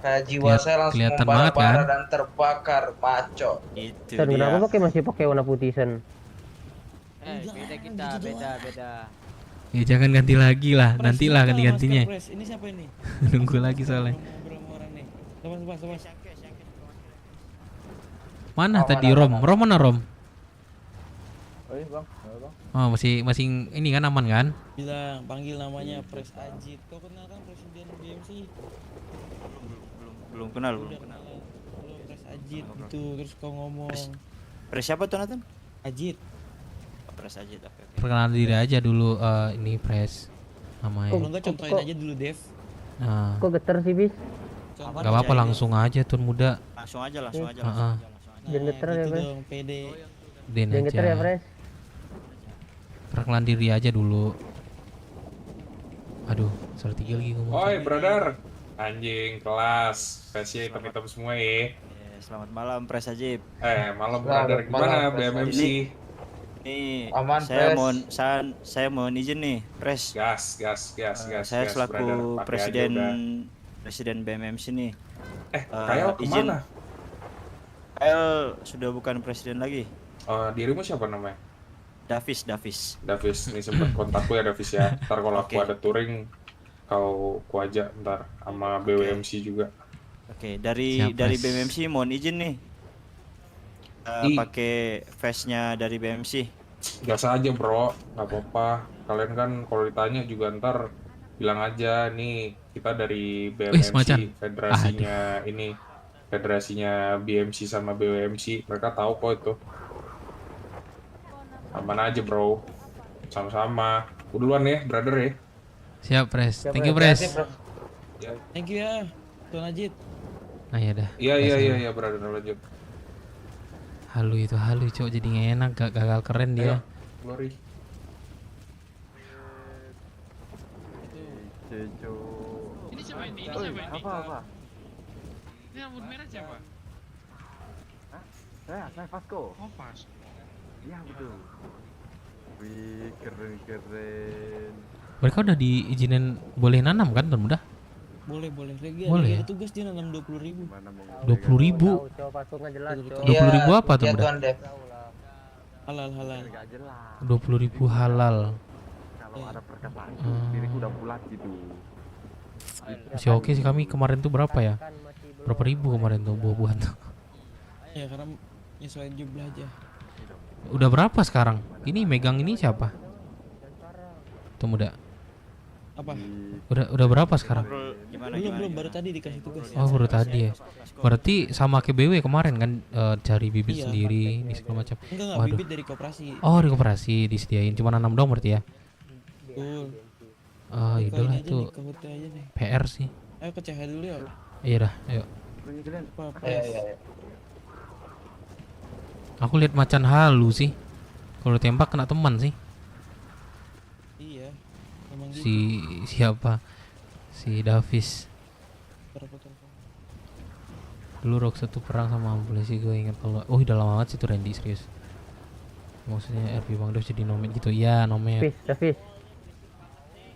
Kayak jiwa saya langsung kelihatan banget membara-bara kan? dan terbakar, maco. Itu Sen, kenapa masih pakai warna putih Sen? Beda kita, beda. Ya jangan ganti lagi lah, nantilah ganti-gantinya. Ini siapa ini? Nunggu lagi soalnya. Orang nih. Lepas. Mana tadi Rom? Rom mana Rom? Oh iya bang. Oh masih ini kan aman kan? Bilang, panggil namanya Pres Ajit. Kau kenal kan Presiden BMC? Belum kenal. Halo Pres Ajit gitu, terus kau ngomong. Pres siapa tuh Nathan? Ajit. Pres Ajit, oke. Perkenalan diri aja dulu, ini Pres namanya. Kalau enggak contohin aja dulu Dev. Nah, Kok getar sih bis? gak apa-apa langsung aja Tun Muda. Langsung aja. Jangan getar ya Pres. Dong, pede. Den Jangan getar ya aja. Pres. Perkenalan diri aja dulu. Aduh, salah 3 lagi ngomong. Oi, brother. Anjing, kelas. Spesial hitam-hitam semua ya. Selamat malam Pres Ajib. Malam brother. Gimana BMMC? Nih, Aman, saya mohon izin nih, Pres. Gas. Saya selaku brother. presiden BMMC nih. Kayal kemana? Kayal sudah bukan presiden lagi. Dirimu siapa namanya? Davis. Ini sempat kontakku ya Davis ya. Ntar kalau aku ada touring, ku ajak ntar sama BWMC juga. Oke, dari BMMC mohon izin nih. Pakai face-nya dari BMC. Biasa aja bro, nggak apa-apa. Kalian kan kalau ditanya juga ntar bilang aja nih kita dari BMMC, federasinya BMC sama BWMC. Mereka tahu kok itu. Aman aja bro, sama-sama. Duluan ya brother ya. Siap Pres, thank you Pres. Thank you ya Tuan Ajit. Nah ya dah. Iya brother, lanjut. Halu cok, jadi gak enak, gagal keren dia. Glory. Ini siapa ini? Apa? Ini rambut merah siapa? Saya Vasco. Oh, pas. Iya betul. Wih, keren. Mereka udah diizinin boleh nanam kan Tun Muda? Boleh. Boleh Lagi tugas dia nanam 20.000. 20.000? 20.000 apa Tun Muda? Halal. 20.000 halal. Kalau ada perkataan itu diriku udah bulat gitu. Masih oke sih, kami kemarin tuh berapa ya? Berapa ribu kemarin tuh buah-buahan tuh. Ya karena nyesuaiin jumlah aja. Udah berapa sekarang? Ini megang ini siapa? Tuh Muda. Apa? Udah berapa sekarang? Belum baru tadi dikasih tugas. Oh baru tadi ya. Berarti sama ke BW kemarin kan, cari bibit sendiri, ini segala macam. Enggak, bibit dari koperasi. Oh dari koperasi disediain, cuma nanam dong berarti ya? Betul. Oh idahlah itu PR sih. Ayo ke CH dulu ya. Iya dah, ayo. Iya. Aku lihat macan halu sih. Kalau tembak kena teman sih. Iya. Emang Siapa? Si Davis. Dulu Rox tuh perang sama polisi, gue ingat kalau udah lama banget sih tuh Randy, serius. Maksudnya RP Bang Dos jadi nomet gitu. Iya, nomet. Davis.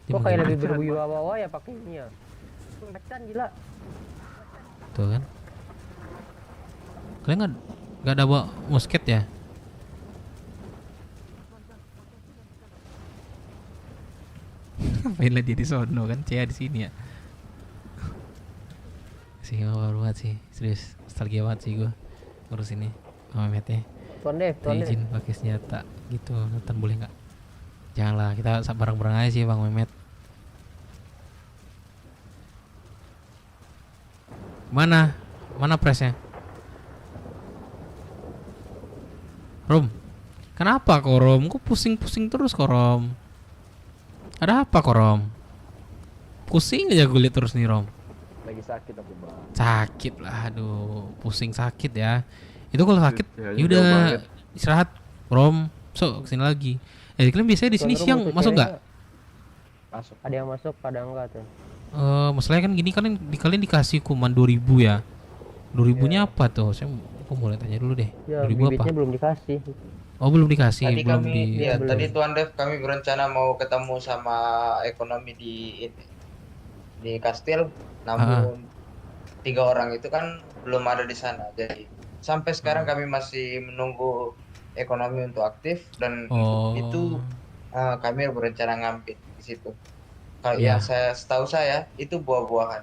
Kok kayak lebih berwibawa ya pakai ini ya? Macan gila. Tuh kan. Kalian nggak ada bawa musket ya? Ngapain lah dia di sono kan, Cia di sini ya. sih, baru banget sih, serius nostalgia banget sih gue ngurus ini sama Mehmet ya. Tuan Dev. Izin pakai senjata gitu, Nathan boleh nggak? Janganlah, kita bareng-bareng aja sih Bang Mehmet. Mana presnya? Rom, kenapa kok Rom? Kok pusing-pusing terus kok Rom? Ada apa kok Rom? Pusing aja gue liat terus nih Rom. Lagi sakit aku bang. Sakit lah, aduh, pusing sakit ya. Itu kalau sakit, Ya, yaudah jauh banget. istirahat, Rom. So kesini lagi. Kalian biasanya di sini Tuan Rom siang untuk masuk nggak? ceweknya Masuk. Ada yang masuk, pada enggak tuh. Masalahnya kan gini, kalian dikasih hukuman 2000 ya. 2000-nya apa tuh? Aku boleh tanya dulu deh. Ya, 2000 apa? bibitnya belum dikasih. Oh, belum dikasih, Tadi belum kami, di. ya, belum. tadi Tuan Dev kami berencana mau ketemu sama ekonomi di kastil, namun 3 orang itu kan belum ada di sana. Jadi sampai sekarang kami masih menunggu ekonomi untuk aktif dan Oh. untuk itu kami berencana ngambil di situ. Kalau Ya. yang setahu saya itu buah-buahan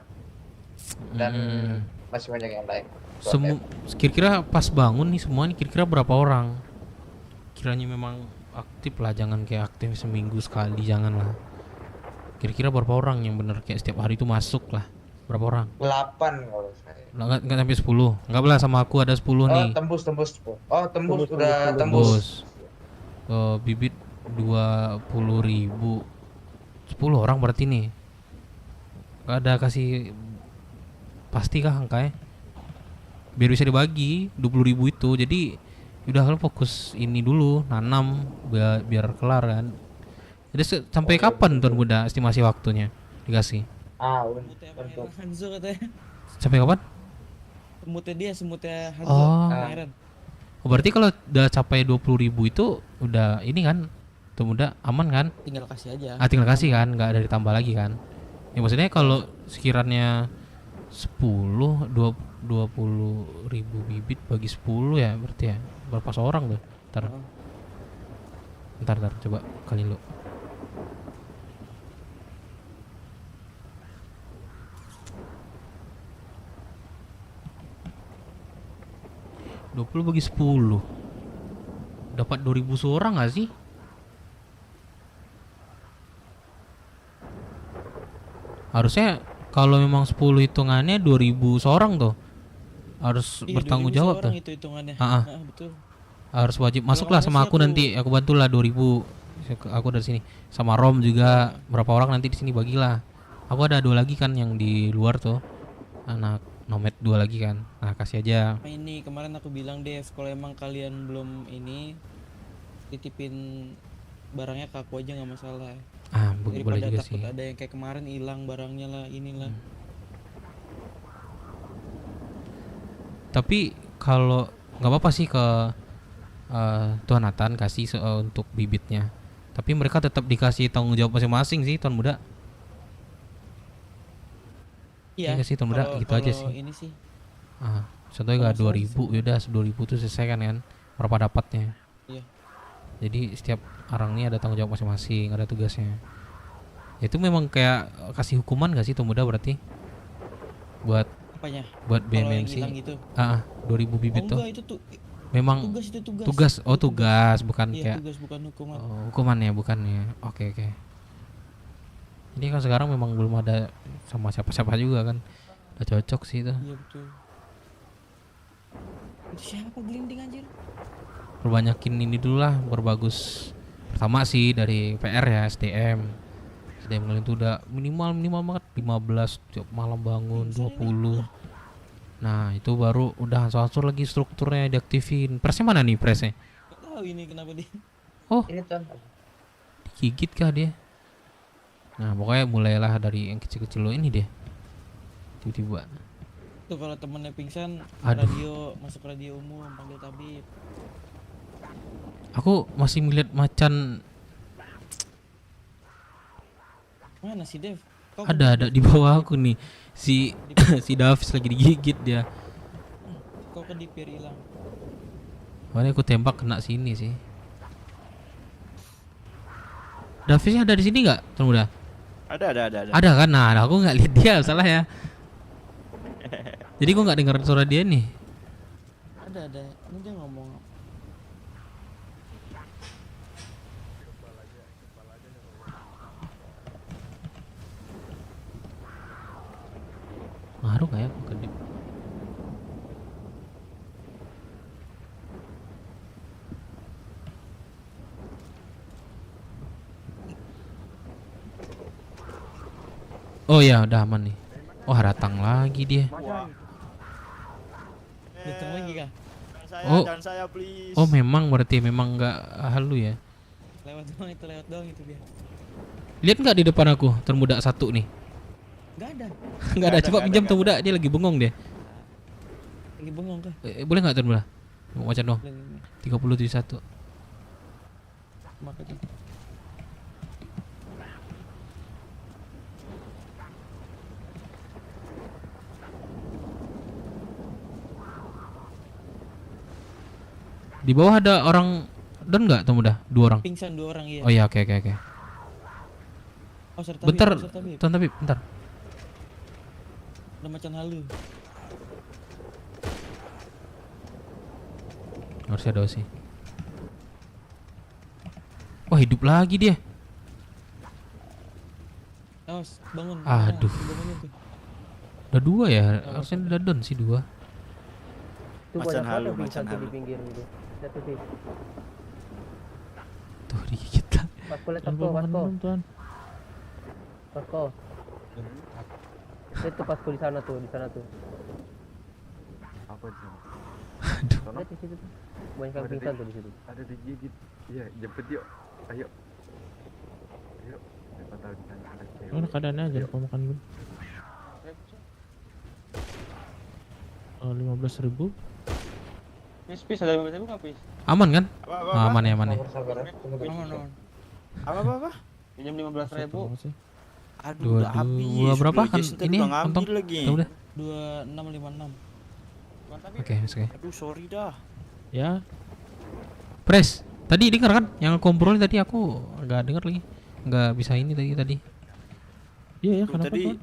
dan Hmm. masih banyak yang lain. Tuan Dev. Kira-kira pas bangun nih semua nih kira-kira berapa orang? Kiranya memang aktif lah, jangan kayak aktif seminggu sekali, jangan lah. Kira-kira berapa orang yang bener kayak setiap hari itu masuk lah? Berapa orang? 8 kalau saya. Nggak sampai 10. Nggak lah, sama aku ada 10 nih. Tembus. Oh, tembus udah tembus. Bibit 20.000. 10 orang berarti nih. Nggak ada kasih pasti kah angkanya? Biar bisa dibagi 20.000 itu. Jadi udah kalau fokus ini dulu nanam biar kelar kan. Jadi sampai kapan Tuan Muda estimasi waktunya dikasih? Untuk Hanzo katanya. Sampai kapan? Semutnya Hanzo. Oh. Pangeran. Oh, berarti kalau udah capai 20.000 itu udah ini kan Tuan Muda aman kan? Tinggal kasih aja. Tinggal kasih kan, nggak ada ditambah lagi kan? Ya maksudnya kalau sekiranya 20.000 bibit bagi 10 ya berarti ya berapa seorang tuh? Ntar coba kali lu. bagi 10 dapat 2.000 seorang nggak sih? Harusnya kalau memang 10 hitungannya 2.000 seorang tuh harus Iya, bertanggung 2.000 jawab seorang tuh. itu hitungannya. Ah, ah. Betul. Harus wajib masuk lah nggak sama sih aku nanti, aku bantulah 2.000. Aku dari sini sama Rom juga berapa orang nanti di sini bagilah. Aku ada 2 lagi kan yang di luar tuh, anak nomad 2 lagi kan. Nah kasih aja. Ini kemarin aku bilang Dev, kalau emang kalian belum ini titipin barangnya ke aku aja nggak masalah. Boleh Daripada juga takut sih. ada yang kayak kemarin hilang barangnya lah inilah. Tapi kalau nggak apa-apa sih ke Tuan Nathan kasih untuk bibitnya. Tapi mereka tetap dikasih tanggung jawab masing-masing sih Tuan Muda. Iya nggak sih Tuan Muda, gitu aja sih. Ini sih. Contohnya nggak 2.000, yaudah 2.000 tuh selesai kan berapa dapatnya. Iya. Jadi setiap orang ini ada tanggung jawab masing-masing, ada tugasnya. Itu memang kayak kasih hukuman gak sih Tuan Muda berarti? Buat Apanya? buat Kalau yang BMMC. hilang gitu? 2.000 bibit Oh, tuh. enggak, itu tuh Memang tugas itu tugas. tugas. Oh, tugas bukan Iya, kayak tugas bukan hukuman. Oh, hukumannya bukannya. Oke. Ini kan sekarang memang belum ada sama siapa-siapa juga kan. Udah cocok sih itu. Iya betul. Itu siapa gelinding anjir? Perbanyakin ini dulu lah, berbagus. Pertama sih dari PR ya, SDM kalian itu udah minimal banget 15 tiap malam bangun 20. Nah itu baru udah ansur lagi strukturnya diaktifin. Presnya mana nih presnya? Gak tahu ini kenapa dia. Oh Ini Tuan. digigit kah dia? Nah pokoknya mulailah dari yang kecil-kecil lo ini deh. Tiba-tiba Tuh kalau temennya pingsan, masuk radio umum, panggil tabib. aku masih melihat macan. Mana si Dev? Ada di bawah aku nih. Si Davis lagi digigit dia. Kok kedipir hilang? Makanya aku tembak kena sini sih. Davisnya ada di sini nggak, Tuan Muda? Ada. Ada kan? Nah, aku nggak lihat dia, salah ya. Jadi gua nggak dengar suara dia nih. Ada. Ini dia ngomong. Ngaruh nggak ya ke dia? Oh ya, udah aman nih. Wah, datang lagi dia. Datang lagi kah? Oh, Jangan saya please. oh memang berarti memang nggak halu ya. Lewat doang itu dia. Lihat nggak di depan aku termuda satu nih? Nggak ada. Nggak ada. Coba pinjam termuda, dia lagi bengong dia. Lagi bengong kah? Boleh nggak termuda? Mau macan dong. Boleh. 3071. Makanya. Di bawah ada orang dan nggak termuda? 2 orang. Pingsan 2 orang iya. Oh ya, oke. Oh, Sir Tabib, Bentar, Sir Tabib. Tuan Tabib, bentar. Ada macan halu. Harusnya ada sih. Wah, hidup lagi dia. Awas, bangun. Aduh. Bangunin tuh. Udah 2 ya? Harusnya udah down sih 2. Itu Macan banyak halu, banget pingsan macan tuh di halu. pinggir gitu. Lihat tuh, Pi. Tuh digigit lah. Pasko, lihat Pasko, Pasko. Pasko. Lihat tuh Pasko di sana tuh. Apa di sana? Aduh. Lihat di situ tuh. Banyak yang Ada pingsan di- tuh di situ. Ada digigit. Iya, jemput yuk. Ayo. Siapa tahu di sana ada cewek. Mana keadaannya aja lupa makan dulu. 15.000. Pis ada 15.000 nggak Pis? Aman kan? Apa? Aman ya, aman ya. Aman. Apa? Pinjam 15.000. Aduh, udah habis. Berapa kan Beli Jason ini udah ngambil kantong? lagi. Udah. 2656. Oke. Aduh, sorry dah. Ya. Pres, tadi dengar kan yang aku obrolin tadi? Aku nggak dengar lagi. Nggak bisa ini tadi. Iya ya, Tuh, kenapa tadi tuan?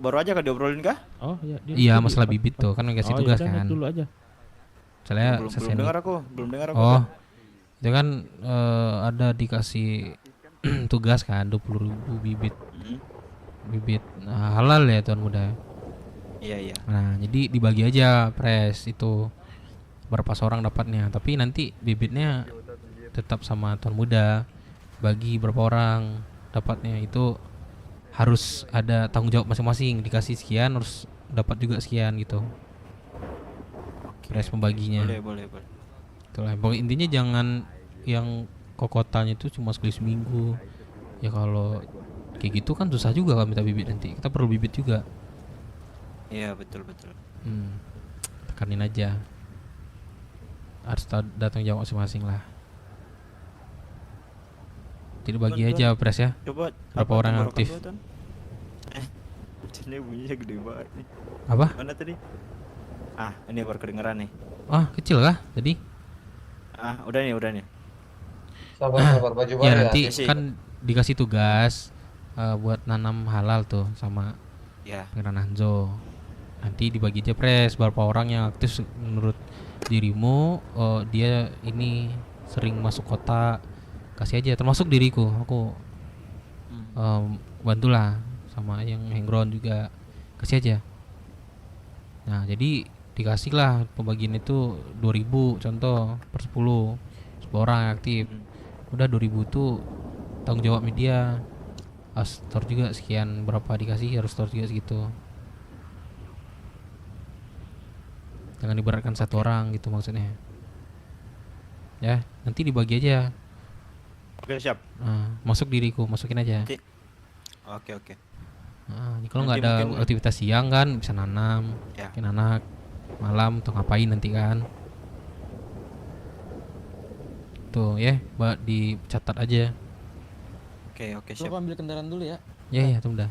baru aja kan diobrolin kah? Oh iya. Iya, masalah bibit tuh kan ngasih tugas ya udah, kan. naik dulu aja. Soalnya belum seseni. dengar aku. Oh, itu kan ada dikasih tugas kan 20.000 bibit. Bibit halal ya tuan muda. Iya. Nah, jadi dibagi aja Pres itu berapa seorang dapatnya. Tapi nanti bibitnya tetap sama tuan muda. Bagi berapa orang dapatnya itu harus ada tanggung jawab masing-masing. Dikasih sekian harus dapat juga sekian gitu. Pres pembaginya. Boleh. Itulah. Pokoknya intinya jangan yang kokotanya itu cuma sekali seminggu. Ya kalau kayak gitu kan susah juga kalau minta bibit nanti. Kita perlu bibit juga. Iya, betul. Tekanin aja. Harus datang jawab masing-masing lah. Tidak bagi Tuan, aja Pres ya. Coba Berapa orang yang aktif? Ini bunyinya gede banget nih. Apa? Mana tadi? Ini baru kedengeran nih. Kecil kah tadi? Udah nih. Sabar baju baru Ya ya. nanti kan dikasih tugas buat nanam halal tuh sama Ya. Pangeran Hanzo. Nanti dibagi aja Pres berapa orang yang aktif menurut dirimu. Dia ini sering masuk kota, kasih aja termasuk diriku. Aku bantulah sama yang hangground juga, kasih aja. Nah jadi dikasih lah pembagian itu 2.000 contoh per 10 orang yang aktif. Udah 2.000 tuh tanggung jawab media. Store juga sekian, berapa dikasih harus store juga segitu. Jangan diberatkan satu orang gitu maksudnya. Ya nanti dibagi aja. Oke, siap. Masuk diriku, masukin aja. Oke. Kalau nggak ada aktivitas siang kan bisa nanam, Ya. bikin anak, malam tuh ngapain nanti kan. Tuh ya, dicatat aja. Oke, Lu siap. ambil kendaraan dulu ya. Ya tuh udah.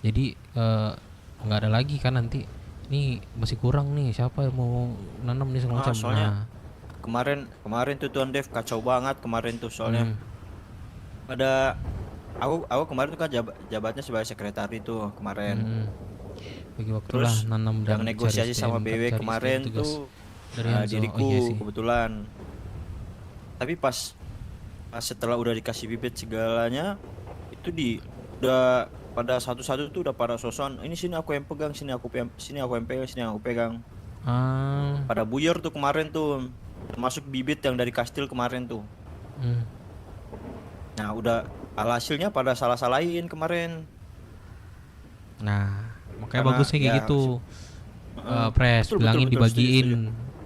Jadi nggak ada lagi kan nanti. Nih masih kurang nih, siapa yang mau nanam nih segala macam. Soalnya kemarin tuh Tuan Dev kacau banget kemarin tuh soalnya. Ada aku kemarin tuh kan jabatnya sebagai sekretari tuh kemarin. bagi waktu Terus lah nanam dan yang negosiasi cari sama SDM, BW cari kemarin SDM tugas tuh dari Hanzo. diriku Oh iya sih. kebetulan. Tapi pas setelah udah dikasih bibit segalanya itu udah pada satu-satu tuh udah pada sosokan, ini sini aku yang pegang, sini aku yang pegang, sini yang aku pegang. Pada buyar tuh kemarin tuh, termasuk bibit yang dari kastil kemarin tuh. Nah udah alhasilnya pada salah-salahin kemarin. Nah makanya Karena bagusnya kayak ya, gitu. Pres betul, bilangin betul, dibagiin.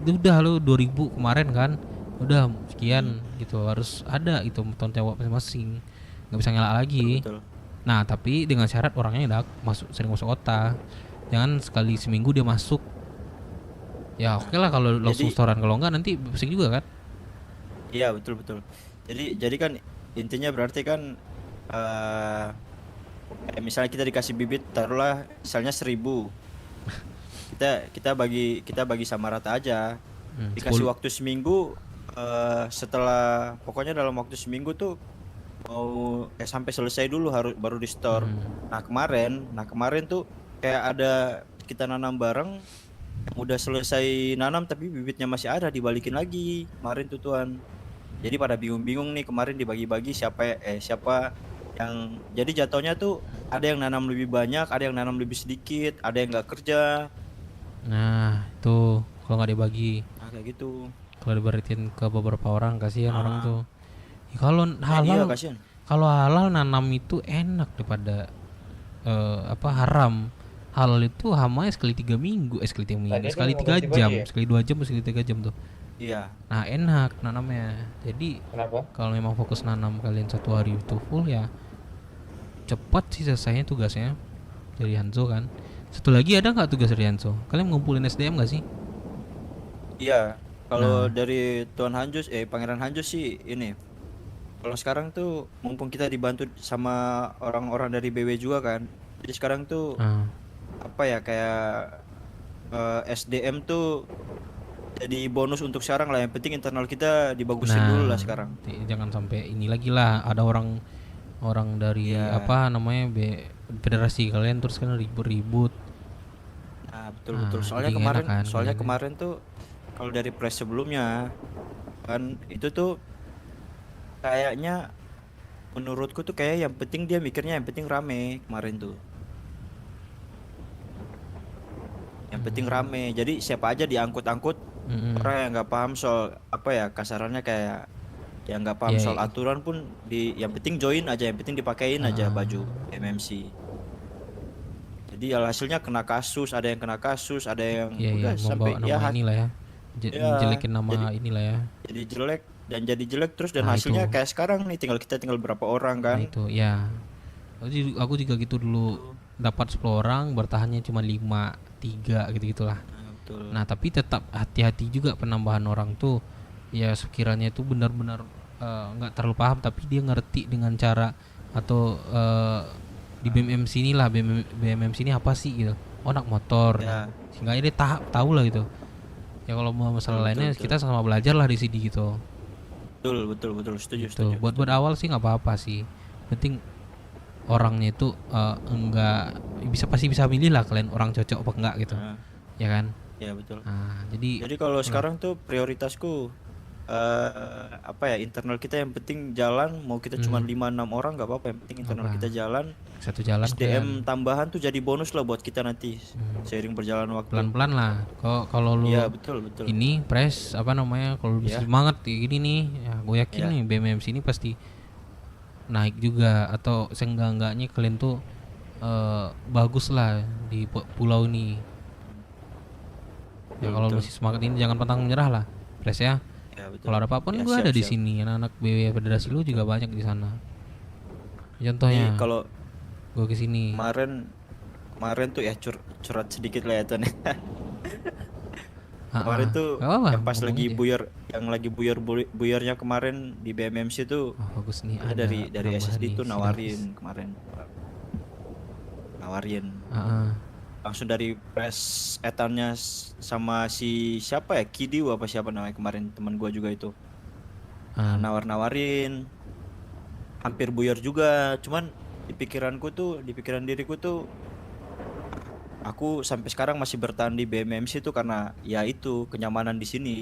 Itu udah lu 2000 kemarin kan, udah sekian gitu, harus ada itu tanggung jawab masing-masing, nggak bisa ngelak lagi. Betul. Nah tapi dengan syarat orangnya udah sering masuk kota, jangan sekali seminggu dia masuk. Ya oke lah kalau langsung setoran, kalau enggak nanti pusing juga kan. Iya betul. Jadi kan intinya berarti kan misalnya kita dikasih bibit, taruhlah misalnya 1000. kita bagi sama rata aja. Dikasih 10. waktu seminggu, setelah pokoknya dalam waktu seminggu tuh mau sampai selesai dulu baru di store. Nah kemarin tuh kayak ada kita nanam bareng, udah selesai nanam tapi bibitnya masih ada, dibalikin lagi kemarin tuh tuan. Jadi pada bingung-bingung nih kemarin dibagi-bagi siapa yang jadi jatuhnya tuh ada yang nanam lebih banyak, ada yang nanam lebih sedikit, ada yang nggak kerja. Nah itu kalau nggak dibagi, Nah kayak gitu. kalau diberitain ke beberapa orang kasihan orang tuh. Ya, kalau iya, halal, kasihan. kalau halal nanam itu enak daripada haram. Halal itu hamanya sekali 3 minggu, sekali 3 minggu, sekali 3 jam, sekali 2 jam, sekali 3 jam tuh. Iya. Nah enak nanamnya. Jadi kalau memang fokus nanam kalian 1 hari itu full ya cepat sih selesainya tugasnya dari Hanzo kan. Satu lagi ada nggak tugas dari Hanzo? Kalian ngumpulin SDM nggak sih? Iya. Kalau dari Tuan Hanjus, Pangeran Hanjus sih ini. Kalau sekarang tuh mumpung kita dibantu sama orang-orang dari BW juga kan. Jadi sekarang tuh kayak SDM tuh jadi bonus untuk sekarang lah. Yang penting internal kita dibagusin dulu lah sekarang. Jangan sampai ini lagi lah, ada orang dari federasi kalian terus kan ribut-ribut. Nah betul. Soalnya kemarin tuh kalau dari press sebelumnya kan itu tuh kayaknya menurutku tuh kayak yang penting dia mikirnya yang penting rame kemarin tuh. Yang penting rame. Jadi siapa aja diangkut-angkut, orang yang nggak paham soal kasarannya kayak yang nggak paham soal aturan pun yang penting join aja, yang penting dipakein aja baju MMC. Jadi hasilnya kena kasus, ada yang kena kasus, ada yang udah sampai nama inilah ya. Jelekin nama inilah ya. Jadi jelek terus dan hasilnya kayak sekarang nih tinggal berapa orang kan. Nah, itu ya. Aku juga gitu dulu, dapat 10 orang, bertahannya cuma 5, 3 gitu-gitulah. Nah, tapi tetap hati-hati juga penambahan orang tuh. Ya sekiranya itu benar-benar nggak terlalu paham tapi dia ngerti dengan cara atau di BMMC inilah, BMMC ini apa sih gitu. Anak motor. Nah, sehingga dia tahu lah gitu. Ya kalau mau masalah lainnya kita sama belajar lah di sini gitu. Betul setuju. Buat awal sih nggak apa-apa sih. Penting orangnya itu enggak pasti bisa milih lah kalian orang cocok apa enggak gitu. Ya kan? Ya betul. Nah, jadi kalau sekarang tuh prioritasku internal kita yang penting jalan, mau kita cuma 5-6 orang nggak apa-apa, yang penting internal kita jalan. Satu jalan SDM tambahan tuh jadi bonus lah buat kita nanti seiring berjalan waktu. Pelan-pelan lah. Kalau lu betul. Ini press kalau bisa semangat kayak gini nih, ya gue yakin nih BMMC ini pasti naik juga, atau seenggak-enggaknya kalian tuh bagus lah di pulau ini. Ya kalau masih semangat ini jangan pantang menyerah lah, press ya. Kalau ada apapun gue ada di sini. Anak-anak BW Federasi lu juga banyak di sana. Contohnya kalau gue kesini kemarin tuh ya curhat sedikit lah ya Tuan. Kemarin tuh yang pas lagi buyarnya kemarin di BMMC tuh bagus nih, dari SSD tuh nawarin kemarin. Langsung dari press etannya sama si siapa ya, Kidiu apa siapa namanya kemarin, teman gua juga itu. Nawarin hampir buyar juga, cuman di pikiran diriku tuh aku sampai sekarang masih bertahan di BMMC itu karena ya itu kenyamanan di sini.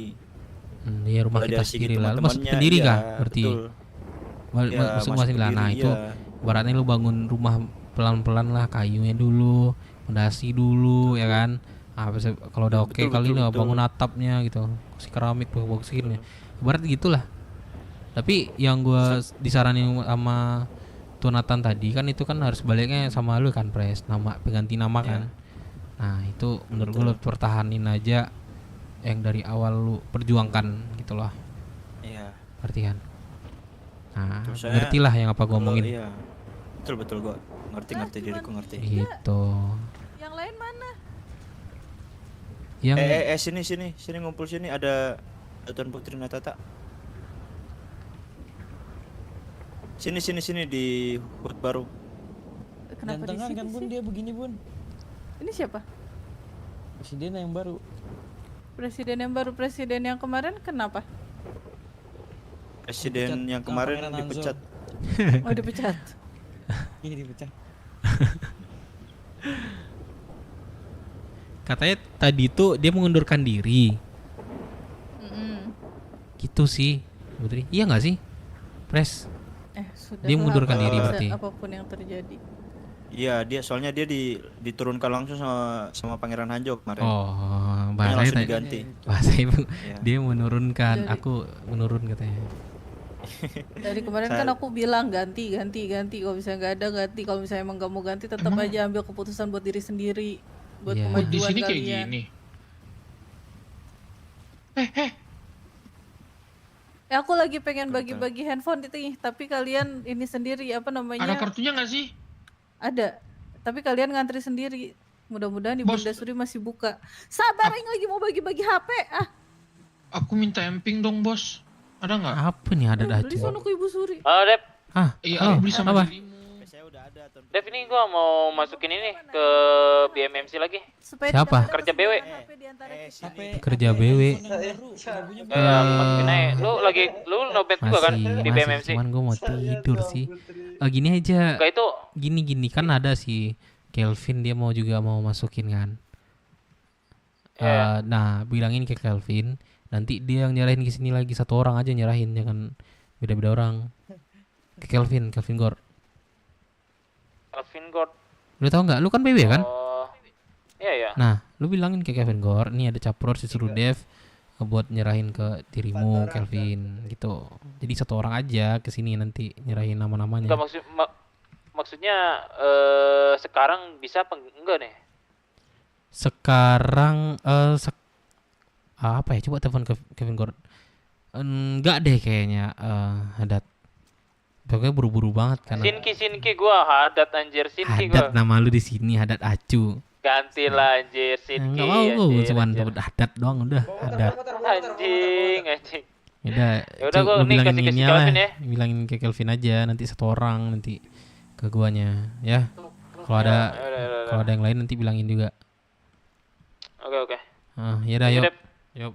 Iya rumah Kalau kita dari segi sendiri lah. Lu masuk teman-temannya, sendiri iya, kah? Berarti. betul. Iya, Masuk masuk sendiri lah. Nah sendiri, itu iya. ibaratnya lu bangun rumah pelan-pelan lah, kayunya dulu, fondasi dulu, ya kan. Ah, kalau udah oke Betul, kali betul, ini betul. bangun atapnya gitu, kasih keramik, boksinnya. Ibarat gitulah. Tapi yang gua disaranin sama Tunatan tadi kan itu kan harus baliknya sama lu kan, Pres, nama pengganti nama kan. Nah itu menurut gue lu pertahanin aja yang dari awal lu perjuangkan gitu loh. Iya. Ngerti kan? Nah Terus saya- ngertilah yang apa gua kalau- omongin. Iya. Betul gua ngerti diriku ngerti. Gitu. Yang lain mana? Yang Sini ngumpul sini ada Tuan Putri Natata. Sini di hut baru. Kenapa di Gantengan sini kan Bun sih? dia begini Bun. Ini siapa? Presiden yang baru. Presiden yang baru, presiden yang kemarin kenapa? Presiden yang sama kemarin Pangeran Hanzo. dipecat. Oh dipecat. Ini dipecat. Katanya tadi tuh dia mengundurkan diri. Gitu sih, Putri. Iya nggak sih, Pres? Sudah Dia lah, mengundurkan apa- diri berarti. apapun yang terjadi. Iya, soalnya dia diturunkan langsung sama Pangeran Hanjo kemarin. Oh, Makanya bahasanya langsung tadi- diganti. bahasanya Iya. dia menurunkan, Jadi- aku menurun katanya. Dari kemarin kan aku bilang ganti. Kalau misalnya nggak ada ganti. Kalau misalnya emang nggak mau ganti, tetap aja ambil keputusan buat diri sendiri, buat Iya. kemajuan Di sini kayak kalian. gini. Aku lagi pengen bagi-bagi handphone itu, tapi kalian ini sendiri apa namanya? Ada kartunya nggak sih? Ada. Tapi kalian ngantri sendiri. Mudah-mudahan Ibu Bunda Suri masih buka. Sabar, Aing lagi mau bagi-bagi HP. Aku minta emping dong, Bos. Ada nggak? Apa nih ada Beli sono ke Ibu Suri. Dep. Ah, Iya, halo, aku beli sama apa? dirimu. Dep, ini gua mau masukin ini ke BMMC lagi. Siapa? Kerja BW. Kerja BW. Masukin aja. Lu nobet juga kan di BMMC? Cuman gue mau tidur sih. Gini aja. Enggak itu. Gini kan ada si Kelvin, dia juga mau masukin kan. Nah bilangin ke Kelvin, nanti dia yang nyerahin ke sini lagi, satu orang aja nyerahin, jangan beda-beda orang. Ke Kelvin Gor. Kelvin God. Lu tau nggak? Lu kan BW kan? Iya. Nah, lu bilangin ke Kelvin Gor, nih ada capror disuruh Dev buat nyerahin ke dirimu Kelvin gitu. Jadi satu orang aja ke sini nanti nyerahin nama-namanya. Enggak maksudnya sekarang bisa apa enggak nih? Sekarang apa ya? Coba telepon ke Kevin Gordon. Enggak deh kayaknya, Hadat. Pokoknya buru-buru banget kan. Sinki gua Hadat anjir, Sinki Hadat gua. nama lu di sini, Hadat Acu. Gantilah anjir, Sinki. Enggak mau gua anjir, cuman anjir. sebut Hadat doang udah, Hadat. Anjing. Yaudah, gua lu nih bilangin kasih ke si ini Kelvin lah, ya. bilangin ke Kelvin aja, nanti satu orang nanti ke guanya, ya. Kalau ada Yaudah. kalau ada yang lain nanti bilangin juga. Oke. Ya udah, yuk. Dep. Yuk.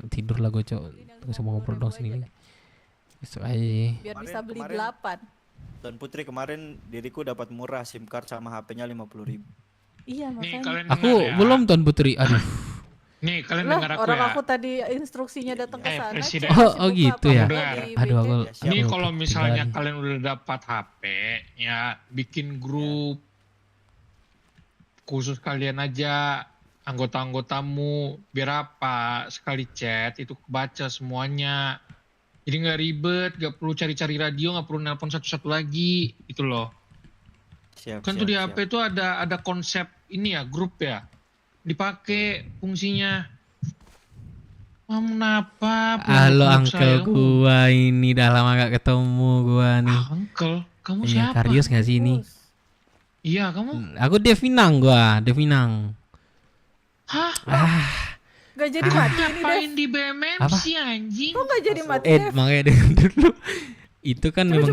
Tidur lah gue, Cok. Gak usah mau ngobrol dong sini. Besok aja sih. Biar bisa beli Kemarin- 8. Dan Putri kemarin diriku dapat murah SIM card sama HP-nya 50.000. Iya makanya. kalian Aku dengar ya. belum Tuan Putri. Aduh. Nih, kalian Lah, dengar aku orang ya. aku tadi instruksinya datang ke sana. Presiden. cek Oh masih gitu buka ya. apa di Aduh, BC. Ini aku kalau misalnya ketinggalan. kalian udah dapat HP, ya bikin grup khusus kalian aja, anggota-anggotamu, biar apa sekali chat itu kebaca semuanya. Jadi nggak ribet, nggak perlu cari-cari radio, nggak perlu nelpon satu-satu lagi, gitu loh. Kan tuh di HP itu ada konsep ini ya, grup ya, dipakai fungsinya. Kenapa? Halo uncle gua ini dah lama gak ketemu gua nih. Uncle, kamu Iya, siapa? Karius gak sih ini? Iya, kamu. Aku Devinang gua, Devinang. Hah? Gak jadi mati ini Ngapain Dev. di BMM Apa? sih anjing? Kok gak jadi mati Dev? Makanya denger dulu. Itu kan memang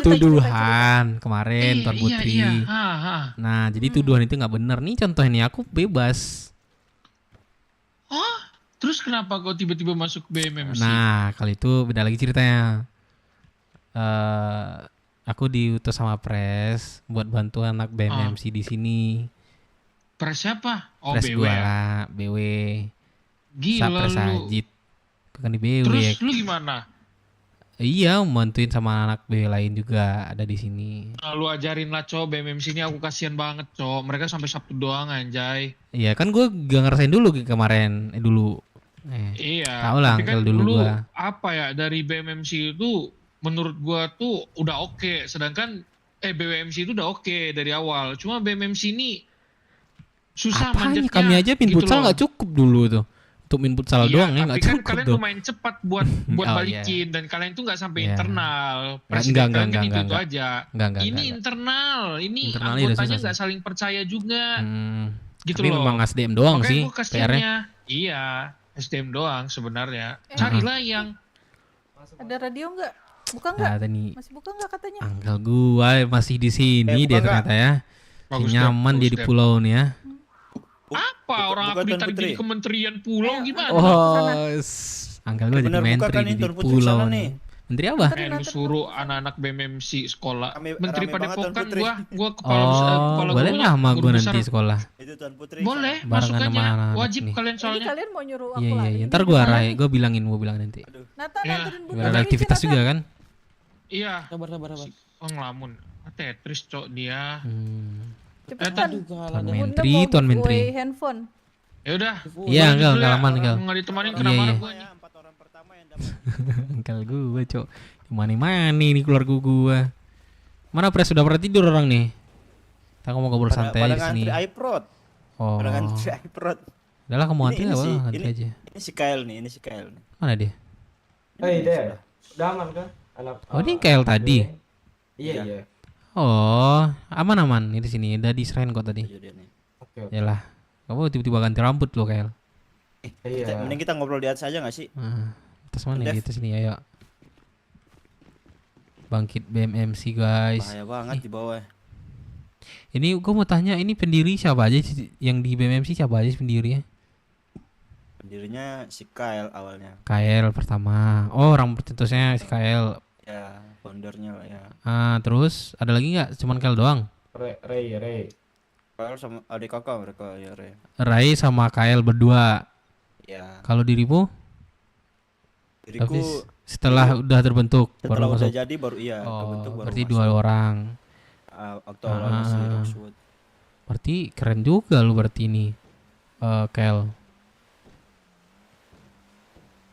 tuduhan kemarin Tuan Putri. Iya. Ha. Nah, jadi tuduhan itu nggak benar nih. Contohnya nih, aku bebas. Oh, Terus kenapa kau tiba-tiba masuk BMMC? Nah, kali itu beda lagi ceritanya. Aku diutus sama Pres buat bantu anak BMMC di sini. Pres siapa? Oh, Pres BW gua ya? lah, BW. Gila Pres lu. Ajit. Bukan di BW. Terus lu gimana? Iya, bantuin sama anak BW lain juga ada di sini. Nah, lu ajarin lah cowok BMMC ini, aku kasihan banget cowok. Mereka sampai Sabtu doang anjay. Iya, kan gue gak ngerasain dulu kemarin. Dulu. Iya. Tahu lah tapi kan dulu lu gua. apa ya, dari BMMC itu menurut gua tuh udah oke. Sedangkan BWMC itu udah oke dari awal. Cuma BMMC ini susah Apanya? manjatnya. Kami aja min gitu futsal loh. nggak cukup dulu tuh. Untuk min futsal Iya, doang ya tapi nggak kan cukup kalian tuh. lumayan cepat buat Oh, balikin dan kalian tuh nggak sampai Iya. internal. Enggak, Presiden enggak, kalian kan enggak, itu enggak. aja. Enggak, Ini enggak. internal, ini Internalnya udah anggotanya susah nggak saling percaya juga. Gitu Tapi loh. memang SDM doang Makanya sih gua kasihannya. Iya, SDM doang sebenarnya. Carilah yang Ada radio nggak? Buka Nah, nggak? tadi Masih buka nggak katanya? Angkel gua masih di sini buka dia nggak? ternyata ya. Bagus, Nyaman Dep, dia di bagus, Dep. pulau nih ya. apa orang buka aku Tuan ditarik Putri. jadi kementerian pulau gimana? Angkel gua jadi Bener, buka menteri kan ini di Tuan Putri pulau sana nih. nih. Menteri apa? Lu suruh anak-anak BMMC sekolah. Menteri rame banget, Tuan Padepokan Putri. gua kepala Oh, boleh gua lah sama guru gua besar. nanti sekolah. Itu Tuan Putri. Boleh, masuk Barengan sama aja. anak-anak Wajib nih. kalian Ini soalnya. kalian mau nyuruh aku Iya iya, lagi? iya. Ntar gua bilang nanti. Nathan Ya. anterin Bu Biar ada Putri, aktivitas Nathan. juga kan? Iya. Sabar. Oh ngelamun. Tetris cok dia. Cepetan. Tuan Menteri, Tuan Menteri. Giveaway handphone. Ya udah. Iya, enggak lama enggak. Nggak ditemanin Iya, kenapa iya. gua nih. Angkel gua cok. Mani nih keluarga gua. Mana Pres sudah pernah tidur orang nih? Kita mau ngobrol santai pada di sini. ngantri iProd. Oh. Pada ngantri iProd. Udah lah kamu Ini- antri ini nggak si- apa-apa, antri ini- aja. Ini si Kyle nih, ini si Kyle nih. Mana dia? Deh. Udah aman kan? Anak. Oh ini KL tadi. Iya. Oh aman ini di sini. Udah diserahin kok tadi. Oke. Yalah. Kamu tiba-tiba ganti rambut lo KL. Mending kita ngobrol di atas aja nggak sih? Atas mana Dev. di atas sini ayo. Bangkit BMMC guys. Bahaya banget di bawah. Ini gua mau tanya, ini pendiri siapa aja sih? Yang di BMMC siapa aja sih pendirinya? Pendirinya si Kyle awalnya. KL pertama. Oh orang pencetusnya si KL. Ya, foundernya lah ya. Terus ada lagi nggak? Cuman KL doang? Ray. Kyle sama adik kakak mereka ya, Re. Rai sama KL berdua. Ya. Kalau dirimu? Diriku Tapi setelah udah terbentuk setelah baru udah masuk. jadi baru iya kebentuk baru Berarti masuk. 2 orang. Waktu awal masih Roxwood. Berarti keren juga lu berarti ini, Kel.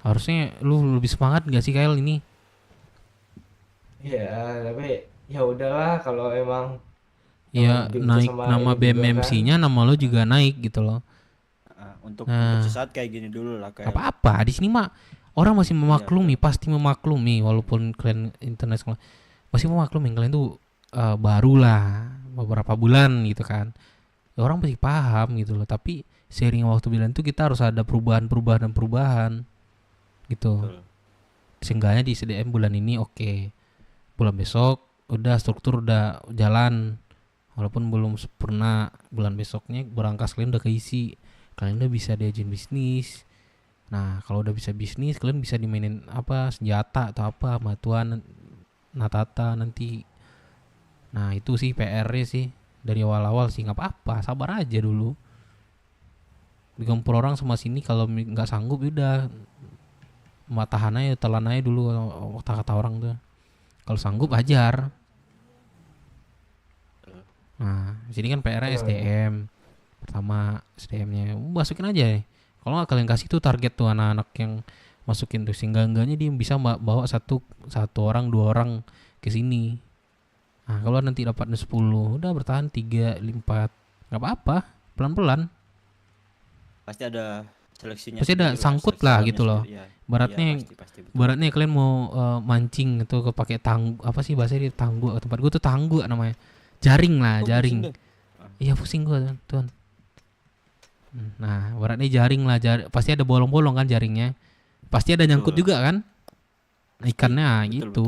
Harusnya lu lebih semangat gak sih Kel ini? Iya, tapi ya udahlah kalau emang Ya diutus naik sama nama ini juga BMMC-nya, nama lo juga naik gitu loh. Untuk Nah. sesaat kayak gini dulu lah kayak. Apa-apa di sini mah orang masih memaklumi, pasti memaklumi walaupun kalian internasional masih memaklumi kalian tuh baru lah beberapa bulan gitu kan. Ya, orang pasti paham gitu loh, tapi seiring waktu bilang tuh kita harus ada perubahan gitu. Seenggaknya di SDM bulan ini oke. Bulan besok udah struktur udah jalan. Walaupun belum sempurna, bulan besoknya berangkas kalian udah keisi. Kalian udah bisa diajarin bisnis. Nah, kalau udah bisa bisnis, kalian bisa dimainin apa senjata atau apa sama Tuan Natata nanti. Nah, itu sih PR-nya sih dari awal-awal sih, nggak apa-apa, sabar aja dulu. Digempur orang sama sini kalau nggak sanggup udah tahan aja, telan aja dulu kata-kata orang tuh. Kalau sanggup ajar. Nah, di sini kan PR-nya SDM. Pertama SDM-nya masukin aja ya. Kalau nggak kalian kasih tuh target tuh anak-anak yang masukin tuh, sehingga enggaknya dia bisa bawa satu orang 2 orang ke sini. Nah, kalau nanti dapat 10, udah bertahan 3, 4. Enggak apa-apa, pelan-pelan. Pasti ada seleksinya. Pasti ada sendiri, sangkut seleksi lah dalamnya gitu loh. sendiri, ya. Baratnya Iya, pasti, betul. baratnya kalian mau mancing itu pakai tanggu, apa sih bahasanya, tanggu. Tempat gua tuh tanggu namanya. Jaring lah, jaring. Iya pusing gua tuan. Nah, baratnya jaring lah, pasti ada bolong-bolong kan jaringnya. Pasti ada nyangkut juga kan? Ikannya betul, gitu.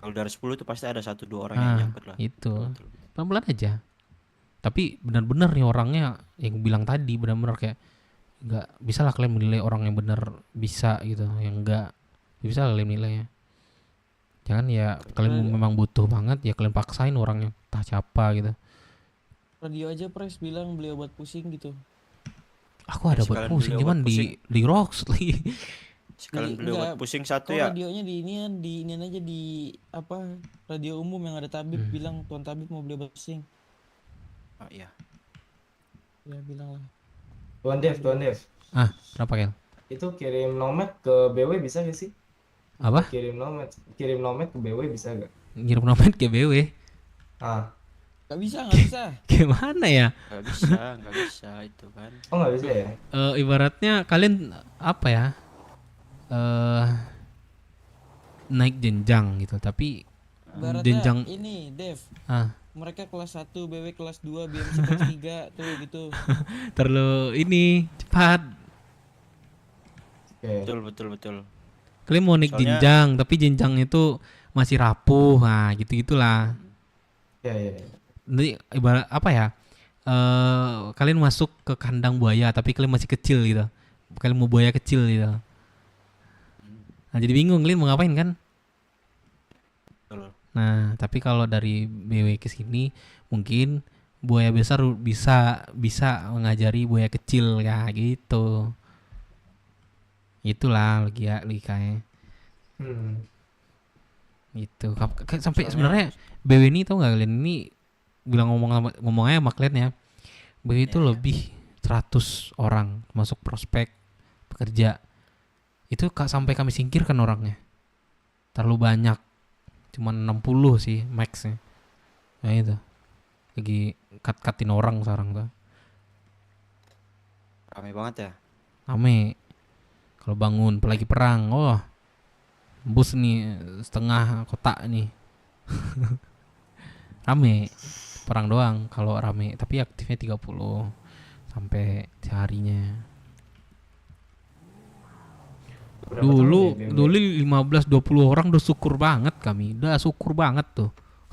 Kalau dari 10 itu pasti ada 1-2 orang yang nyangkut lah. Itu. Pelan-pelan aja. Tapi benar-benar nih orangnya yang bilang tadi benar-benar kayak nggak bisa lah kalian menilai orang yang benar bisa gitu, yang enggak bisa lah kalian menilai ya. Jangan ya kalian memang butuh banget ya kalian paksain orangnya entah siapa gitu. Radio aja Pres bilang beli obat pusing gitu. Aku ada buat sekalian pusing beli cuman obat pusing. di Rocks lagi. Sekalian beli Enggak, obat pusing satu kok ya. radionya di ini aja di apa radio umum yang ada tabib bilang tuan tabib mau beli obat pusing. Oh iya. Ya bilang lah. Tuan Dev. Ah, kenapa Kel? Itu kirim nomad ke BW bisa gak sih? Apa? Kirim nomad ke BW bisa gak? Ngirim nomad ke BW. Ah. Gak bisa. Gimana ya? Gak bisa itu kan. Oh nggak bisa ya? Ibaratnya kalian apa ya? Naik jenjang gitu, tapi Ibaratnya jenjang ini Dev. Ah. Mereka kelas 1, BW kelas 2, BMC kelas 3 tuh gitu. Terlalu ini cepat. Betul. Kalian mau naik Soalnya- jenjang, tapi jenjang itu masih rapuh, nah gitu-gitulah. Ya. Nanti ibarat apa ya? Kalian masuk ke kandang buaya, tapi kalian masih kecil gitu. Kalian mau buaya kecil gitu. Nah jadi bingung kalian mau ngapain kan? Betul. Nah tapi kalau dari BW ke sini mungkin buaya besar bisa mengajari buaya kecil ya gitu. Itulah logikanya. Gitu. Sampai sebenarnya BW ini tau nggak kalian ini bilang ngomongnya sama kalian ya. BW itu lebih 100 orang masuk prospek pekerja. Itu sampai kami singkirkan orangnya. Terlalu banyak. Cuman 60 sih maxnya. Nah itu. Lagi cut-cutin orang sekarang tuh. Rame banget ya. Rame. Kalau bangun apalagi perang, bus nih setengah kota nih. Rame. Perang doang kalau rame, tapi aktifnya 30 sampai seharinya. Dulu 15-20 orang udah syukur banget kami. Udah syukur banget tuh.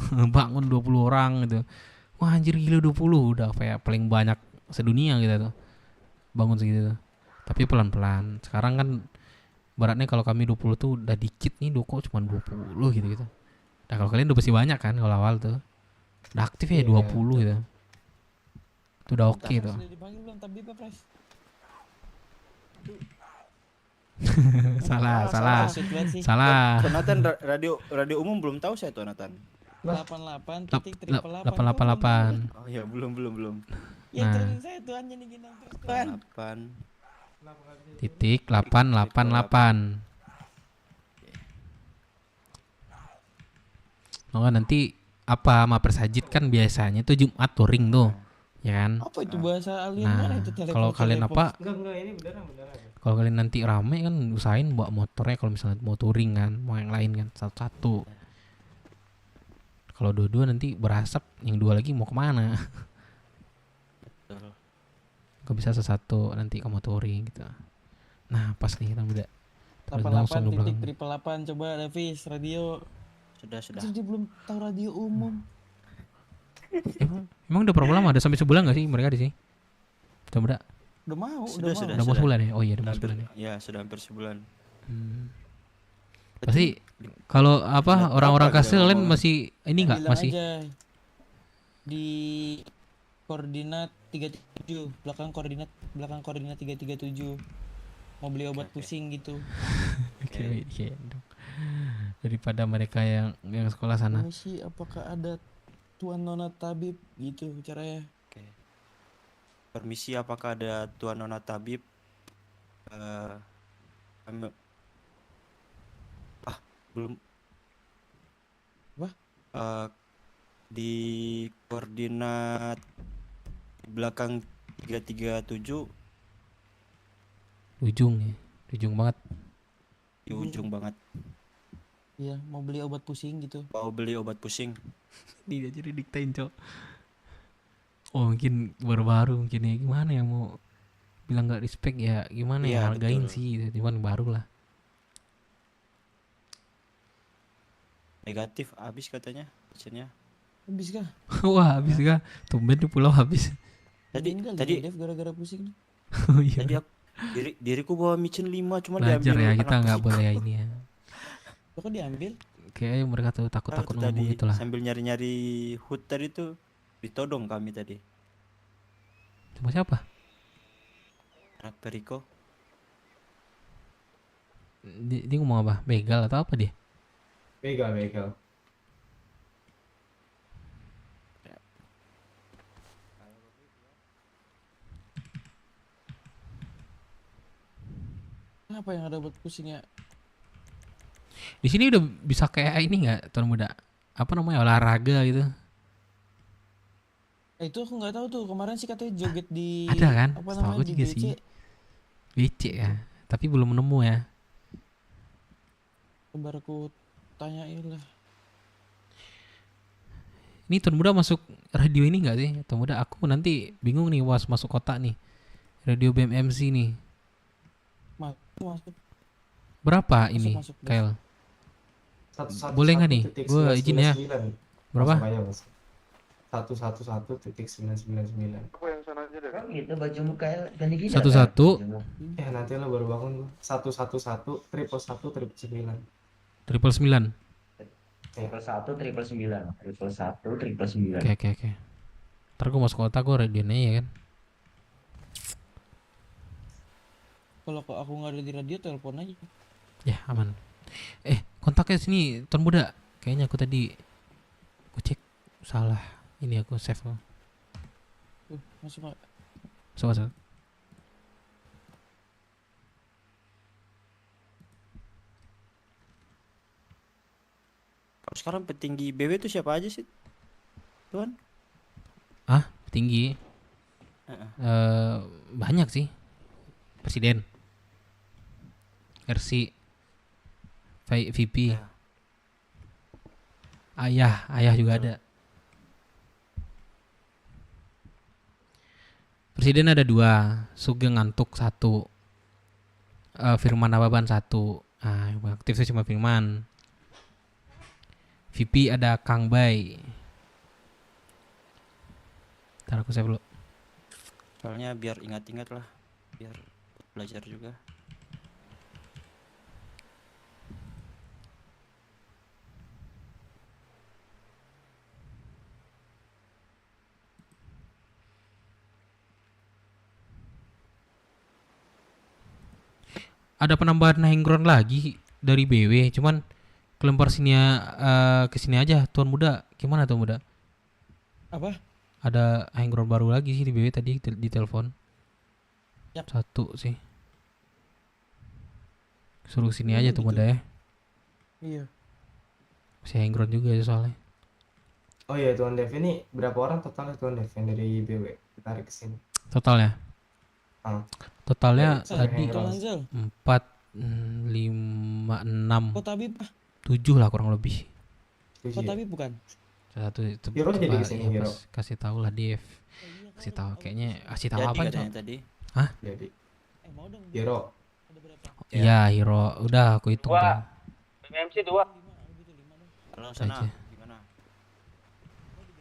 Bangun 20 orang gitu. Wah anjir gila 20 udah kayak paling banyak sedunia gitu tuh. Bangun segitu tuh. Tapi pelan-pelan. Sekarang kan baratnya kalau kami 20 tuh udah dikit nih, kok cuma 20 gitu. Nah kalau kalian udah pasti banyak kan kalau awal tuh. Udah aktif ya 20 gitu. Itu udah oke tuh. Sudah dipanggil belum tabib Pres? Salah. Tonatan radio umum belum tahu saya Tonatan. 88 titik 888. Oh ya belum. Ya Nah. turunin saya tuan jadi gendong terus tuan. 8 titik 888. Oh nanti apa sama persajid kan biasanya tuh Jumat touring tuh, ya kan? Apa itu bahasa alien Nah, mana itu kalau kalian apa? Enggak ini beneran. Kalau kalian nanti rame kan usahain bawa motornya kalau misalnya mau touring kan, mau yang lain kan satu-satu. Kalau dua-dua nanti berasap, yang dua lagi mau kemana? Betul. Gak bisa satu nanti kamu touring gitu. Nah pas nih kita udah. Terus langsung 88 di titik belakang. 888 coba Davis radio. Sudah. Anjir, dia belum tahu radio umum. Emang udah berapa lama? Ada sampai sebulan gak sih mereka di sini? Coba. Udah mau. Udah mau sebulan ya? Oh iya udah mau sebulan ya. Ya sudah hampir sebulan. Pasti kalau apa orang-orang kasih kalian masih ini nggak Bilang masih aja di koordinat 337 belakang koordinat 337 mau beli obat pusing gitu. Oke, dong. Daripada mereka yang sekolah sana. Permisi, apakah ada tuan nona tabib gitu caranya? Permisi, apakah ada tuan nona tabib? Belum. Wah? Di koordinat belakang 337 Ujung banget. di ujung banget. Iya, mau beli obat pusing gitu. Mau beli obat pusing. Dia jadi diktain cok. Oh mungkin baru-baru mungkin ya gimana ya mau bilang nggak respect ya gimana ya Iya, hargain betul. sih cuman baru lah. Negatif habis katanya mesinnya. Habis kah? Wah habis kah? Tumben di pulau habis. Tadi Meninggal tadi dia, Dev gara-gara pusing. Oh iya. Diriku bawa micin 5 cuman Belajar diambil ya, anak kita nggak psiko. boleh ini ya. Kok diambil? Kayak mereka tuh takut-takut Tuh ngomong tadi itulah. sambil nyari-nyari HUT tadi tuh ditodong kami tadi. Cuma siapa? Anak Periko. Dia ngomong apa? Begal atau apa dia? Begal. Apa yang ada buat pusing ya? Di sini udah bisa kayak ini nggak, Tuan Muda? Apa namanya, olahraga gitu? Itu aku nggak tahu tuh. Kemarin sih katanya joget di Ada kan? apa Setahu namanya aku di juga BC. sih. BC ya. Tapi belum nemu ya. Baru aku tanyain lah. Ini Tuan Muda masuk radio ini nggak sih? Tuan Muda, aku nanti bingung nih was masuk kota nih. Radio BMMC nih. Masuk. Berapa ini, masuk, Bos. Kail? Boleh nggak nih? Gue izin ya. Berapa? 111.999. Aku yang sana aja deh. Kan gitu bajumu kayak ganti gini. 11. Ya nanti lo baru bangun tuh. 111 triple 999. 999. Triple 1 999. Oke. Ntar gue masuk kota, gue radionya ya kan. Kalau kok aku nggak ada di radio, telepon aja. Ya aman. Kontaknya sini Tuan Muda. Kayaknya aku tadi cek salah. Ini aku save. Masuk nggak? Masuk. Kalau sekarang petinggi BW itu siapa aja sih, Tuan? Tinggi. Banyak sih. Presiden, RC, VP, ayah juga ada. Presiden ada 2, Sugeng Ngantuk 1, Firman Ababan 1. Yang aktif itu cuma Firman. VP ada Kang Bay. Ntar aku save dulu. Soalnya biar ingat-ingat lah, biar belajar juga. Ada penambahan hang ground lagi dari BW, cuman kelempar sini ke sini aja. Tuan Muda, gimana Tuan Muda? Apa? Ada hang ground baru lagi sih di BW tadi di telepon. Yap. 1 sih. Suruh sini aja Tuan gitu. Muda ya. Iya. Masih hang ground juga ya soalnya. Oh iya Tuan Dev, ini berapa orang totalnya Tuan Dev yang dari BW ditarik ke sini? Totalnya? Totalnya Ya, tadi Tuan 4, 5, 6, Kok Tabib? 7 lah kurang lebih. Kok Tabib bukan? Satu itu Hero jadi coba kesini, ya, Hero. kasih tahu lah Dev. Kasih tahu kayaknya kasih tahu Jadi apa katanya Cok? tadi. Hah? Jadi Hero. Iya, Hero. Udah aku hitung tuh. BMC 2. Halo sana, Aja. gimana?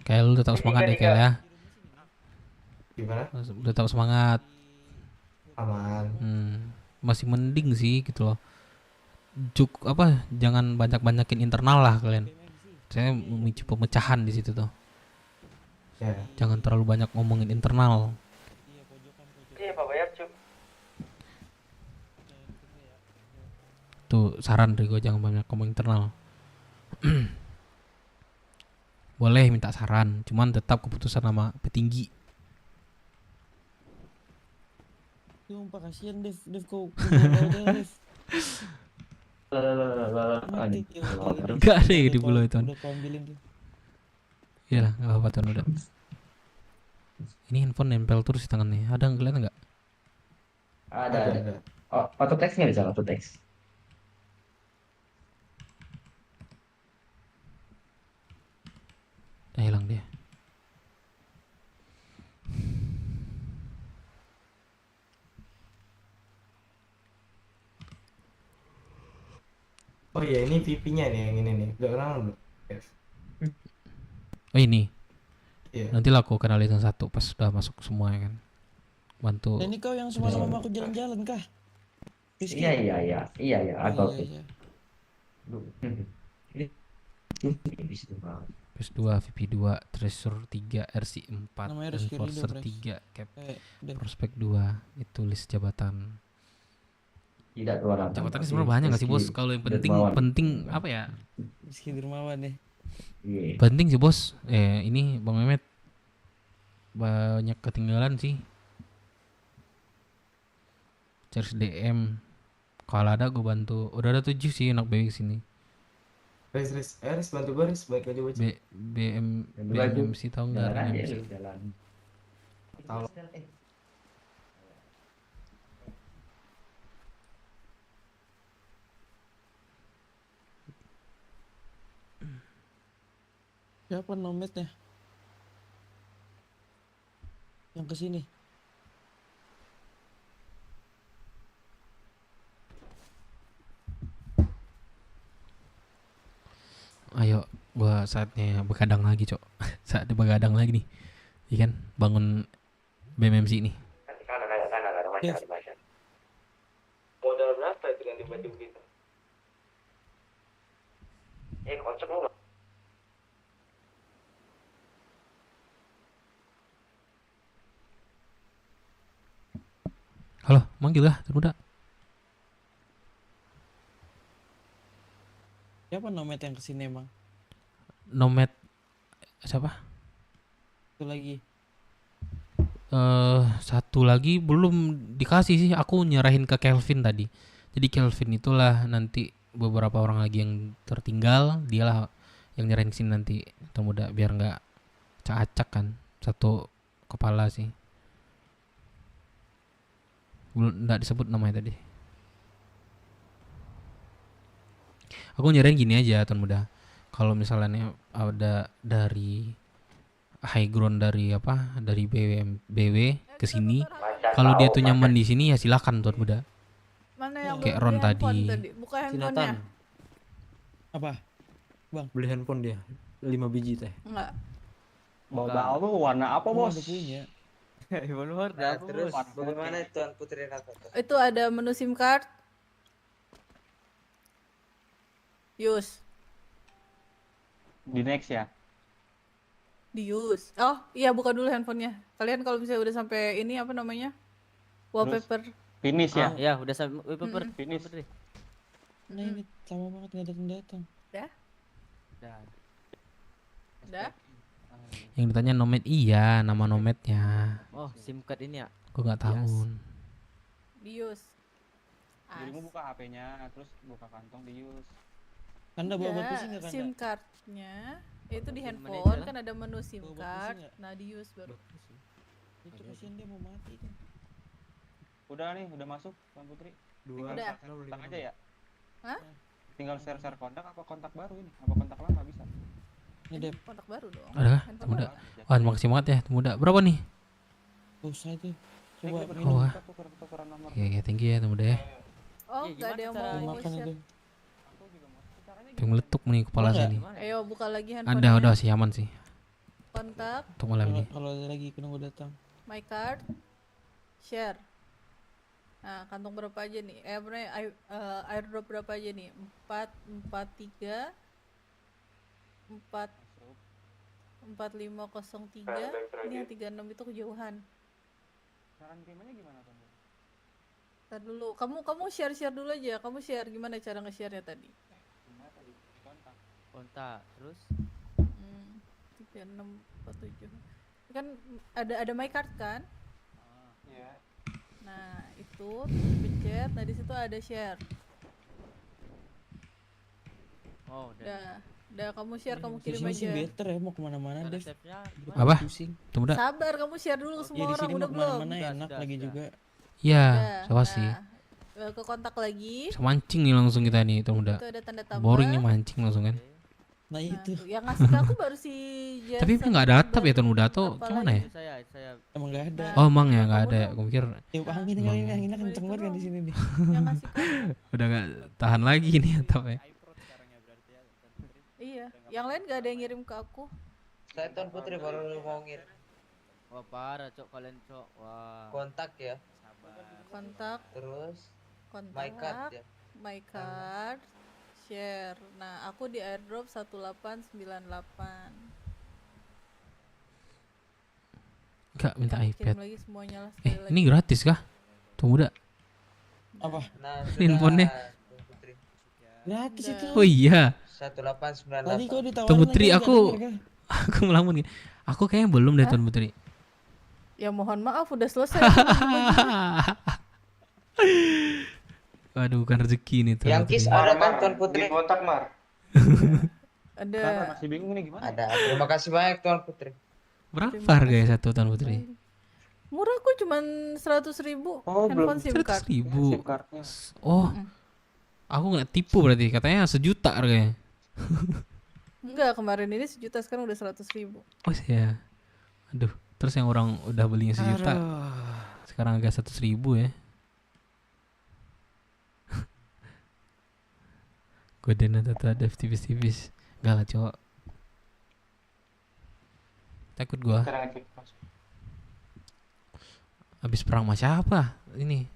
Kayak lu tetap semangat deh Kayak ya. Gimana? Udah tetap semangat. Aman. Masih mending sih gitu loh. Jangan banyak-banyakin internal lah kalian. Saya memicu pemecahan di situ tuh. Ya. Jangan terlalu banyak ngomongin internal. Iya, Pak Bayar, Cuk. Tuh saran dari gue, jangan banyak ngomong internal. Boleh minta saran, cuman tetap keputusan sama petinggi. Sumpah kasihan Dev kau udah Dev. Gak ada ya di pulau itu. Udah kau ambilin tuh. Iya lah, nggak apa-apa Tuan udah. Ini handphone nempel terus di tangannya. Ada yang kelihatan nggak? Ada. Oh, auto text nggak bisa auto text? Hilang dia. Oh iya, ini VP-nya nih yang ini nih. Udah kenal belum? Dev? Oh ini. Iya. Nanti lah aku kenalin satu pas sudah masuk semua ya kan. bantu. Dan ini kau yang semalam sama aku jalan-jalan kah? Rizky? Iya, Oh, atau iya. PS2, VP2, Treasure 3, RC4, Namanya Rizky Ridho, Enforcer Bres. 3, Cap, Dan Prospek 2, itu list jabatan. tidak tuan. Jabatannya sebenarnya banyak nggak sih bos? Kalau yang penting apa ya? Rizky Dermawan ya. Penting sih bos. Ini Bang Mehmet banyak ketinggalan sih. Charge DM. Kalau ada gue bantu. Udah ada 7 sih anak BW sini. Riz, bantu gue Riz, baik aja baca. BMMC tahu nggak? BMMC. Tahu. Siapa nomadnya? Yang kesini. Ayo, gua saatnya begadang lagi, Cok. Saatnya begadang lagi nih. Iya kan? Bangun BMMC nih. Modal berapa itu ganti baju begitu? Kocok lu. Halo, manggil lah, termuda. Siapa nomad yang kesini emang? Nomad siapa? Itu lagi. Satu lagi belum dikasih sih. Aku nyerahin ke Kelvin tadi. Jadi Kelvin itulah nanti beberapa orang lagi yang tertinggal, dialah yang nyerahin sini nanti termuda biar nggak acak kan satu kepala sih. Belum nggak disebut namanya tadi. Aku nyerahin gini aja Tuan Muda. Kalau misalnya ada dari high ground dari apa? Dari BW ke sini. Kalau dia tuh nyaman di sini ya silakan Tuan Muda. Mana yang Kayak beli Ron handphone tadi. Buka handphonenya. Apa? Bang. Beli handphone dia 5 biji teh. Enggak. Bawa lu warna apa bos? Udah punya. Nah, terus bagaimana Tuan Putri Raka? Itu ada menu SIM card. Use. Di next ya. Di use. Oh iya, buka dulu handphonenya. Kalian kalau misalnya udah sampai ini apa namanya? Wallpaper. Finish ya? Ya, udah sampai wallpaper. Finish. Nah ini lama banget nggak datang-datang. Udah? Udah? Yang ditanya nomad iya, nama nomadnya. Oh, SIM card ini ya? Gue nggak tahu. Di use. Dirimu buka HP-nya, terus buka kantong di use. Anda bawa buat pusing nggak Kanda? SIM cardnya itu di handphone manajer. kan ada menu SIM Bawa buat card. pusing nggak? Nah di use baru. Itu kasihan dia mau mati kan. Udah nih, udah masuk Tuan Putri. Udah. Kontak aja ya. Hah? Tinggal share kontak apa kontak baru ini? Apa kontak lama bisa? Ini Kontak baru dong. Ada kah? Handphone Muda. baru. Wah, makasih banget ya, Muda. Berapa nih? Usah itu. Coba Coba Oh, wah. tukeran nomor. Oke, thank you ya, Muda ya. Oh, nggak ada yang mau makan share. itu. Pengen meletup nih kepala Enggak. saya nih. Ayo buka lagi Ada, handphonenya. udah sih aman sih Kontak, untuk malam ini. Kalau ada lagi nunggu datang. my card, share. Nah, kantong berapa aja nih? Apa namanya? Airdrop berapa aja nih? 4, 4, 3, 4, 4503. Ini yang 36 itu kejauhan. Cara nerimanya gimana Tuan? Ntar dulu. Kamu share dulu aja. Kamu share gimana cara nge-share-nya tadi? Kontak, terus 3647. Kan ada my card kan? Iya. Nah, itu pencet. Nah, di situ ada share. oh, Udah kamu share, kamu kirim Di sini sih aja. better ya, mau kemana-mana deh. Apa? Pusing. Tuh, Muda. Sabar, kamu share dulu ke Ya semua di orang. sini Udah mau belum? kemana-mana enak lagi juga. Iya, Udah. sama sih. Ke kontak lagi. Mancing nih langsung kita nih, Tuh Muda. Itu ada tanda tambah. Boringnya mancing langsung kan. Nah itu. Yang ngasih ke aku baru si Jason. Tapi nggak ada atap ya Tuan Muda atau Apalagi? gimana ya? Saya Emang nggak ada. Oh emang ya nggak ada. Gue pikir Tiup angin kali ini, anginnya kenceng banget kan di sini nih. Yang ngasih ke udah nggak tahan lagi nih atapnya. Iya, yang lain gak ada yang ngirim ke aku. Saya Tuan Putri baru mau ngirim. Wah parah cok kalian cok. Wah. Kontak ya. Kontak. Terus Kontak. my card ya. My card. Share. Nah, aku di airdrop 1898. Enggak minta Kirim iPad. lagi semuanya lah sekali lagi. Ini gratis kah? Tuh muda. Apa? Nah, Handphonenya. Gratis itu. Oh iya. 1898. Tadi kau ditawarin Tuan Putri lagi, aku nggak ada aku ngelamun nih. Aku kayaknya belum deh Tuan Putri. Ya mohon maaf udah selesai. Waduh, bukan rezeki nih Tuan Yang Putri. kis ada kan Tuan Putri? Di kontak Mar. Ada. Masih bingung nih gimana? Ada. Terima kasih banyak Tuan Putri. Berapa harganya satu Tuan Putri? Murah kok cuman 100.000. Oh, belum. Handphone SIM card. 100.000. SIM cardnya. Oh. Aku nggak tipu berarti. Katanya 1 juta harganya. Enggak, kemarin ini 1 juta, sekarang udah 100.000. Oh iya. Aduh, terus yang orang udah belinya 1 juta. Sekarang agak 100.000 ya. Godean atau ada tipis-tipis. Enggak lah, cowok. Takut gua. Habis perang sama siapa? Ini.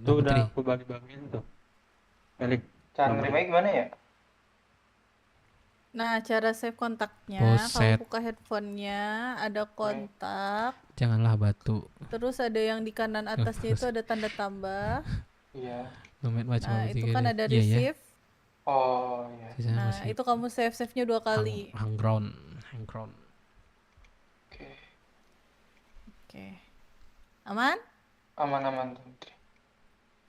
Tuh udah aku bagi-bagiin tuh. Balik. Cara nerimanya gimana ya? Nah, cara save kontaknya, Buset. kalau buka handphonenya ada kontak, Janganlah batu. terus ada yang di kanan atasnya itu ada tanda tambah. Iya. Dompet macam Nah, itu tiga kan deh. ada Iya, ya. receive. Oh iya. Sisanya Nah, masih itu kamu save-nya 2 kali. hang ground. Oke. Aman? Aman-aman Tuan Putri.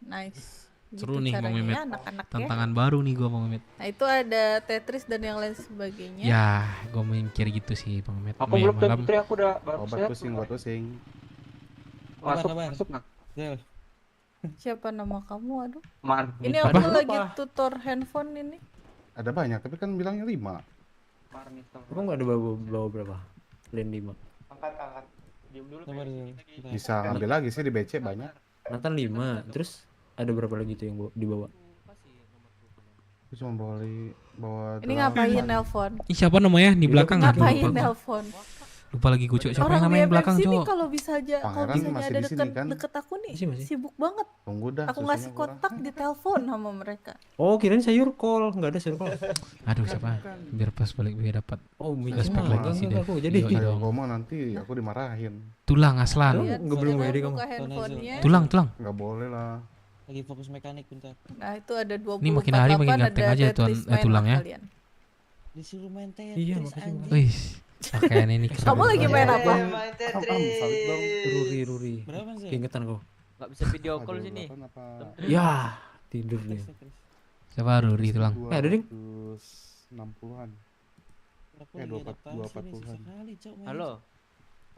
Nice. Seru Gitu nih Bang caranya Mehmet. ya, anak-anak ya. Tantangan baru nih gua Bang Mehmet. Nah, itu ada Tetris dan yang lain sebagainya. Ya, gua mikir gitu sih Bang Mehmet. Aku belum Tuan Putri, aku udah baru Obat pusing, obat pusing. Masuk nggak? Siapa nama kamu? Aduh. Mar. Ini aku lagi tutor handphone ini. Ada banyak, tapi kan bilangnya 5. Emang nggak ada bawa berapa? Plan 5. Angkat. Diam dulu. Bisa ambil lagi sih di BC banyak. Nathan 5. Terus ada berapa lagi tuh yang dibawa? Aku cuma bawa Ini ngapain nelpon? Ih, siapa namanya di belakang? Ngapain Lupa. nelpon? Lupa lagi kucuk. Siapa Orang yang namanya di belakang, BMFC nih cowok? kalau bisa aja, kalau Pangeran bisanya masih ada di sini, deket kan? deket aku nih, Masih. sibuk banget. Tunggu dah. Aku ngasih kontak di telepon sama mereka. Oh, kirain sayur call, nggak ada sayur call. Aduh, siapa? Biar pas balik biar dapat. Oh, Respect mah, lagi sih enggak, Dev. aku jadi. Yoi Ada dong. ngomong nanti aku dimarahin. Tulang aslan. Kalian Nggak belum coba ready kamu. buka handphonenya. Tulang. Nggak boleh lah. Lagi fokus mekanik bentar. Nah, itu ada 24 Ini makin hari makin ada ganteng aja Tetris, main tulang lah ya. kalian. Disuruh main Tetris. Iya, makasih, anjing. Wih, pakaian ini keren Kamu lagi banget. main apa? Main Tetris. Ruri. Berapa sih? Keingetan kau. Nggak bisa video call sini. Ya, tidur nih. Siapa Ruri tulang? Ada ding. 260-an. 240-an. Halo.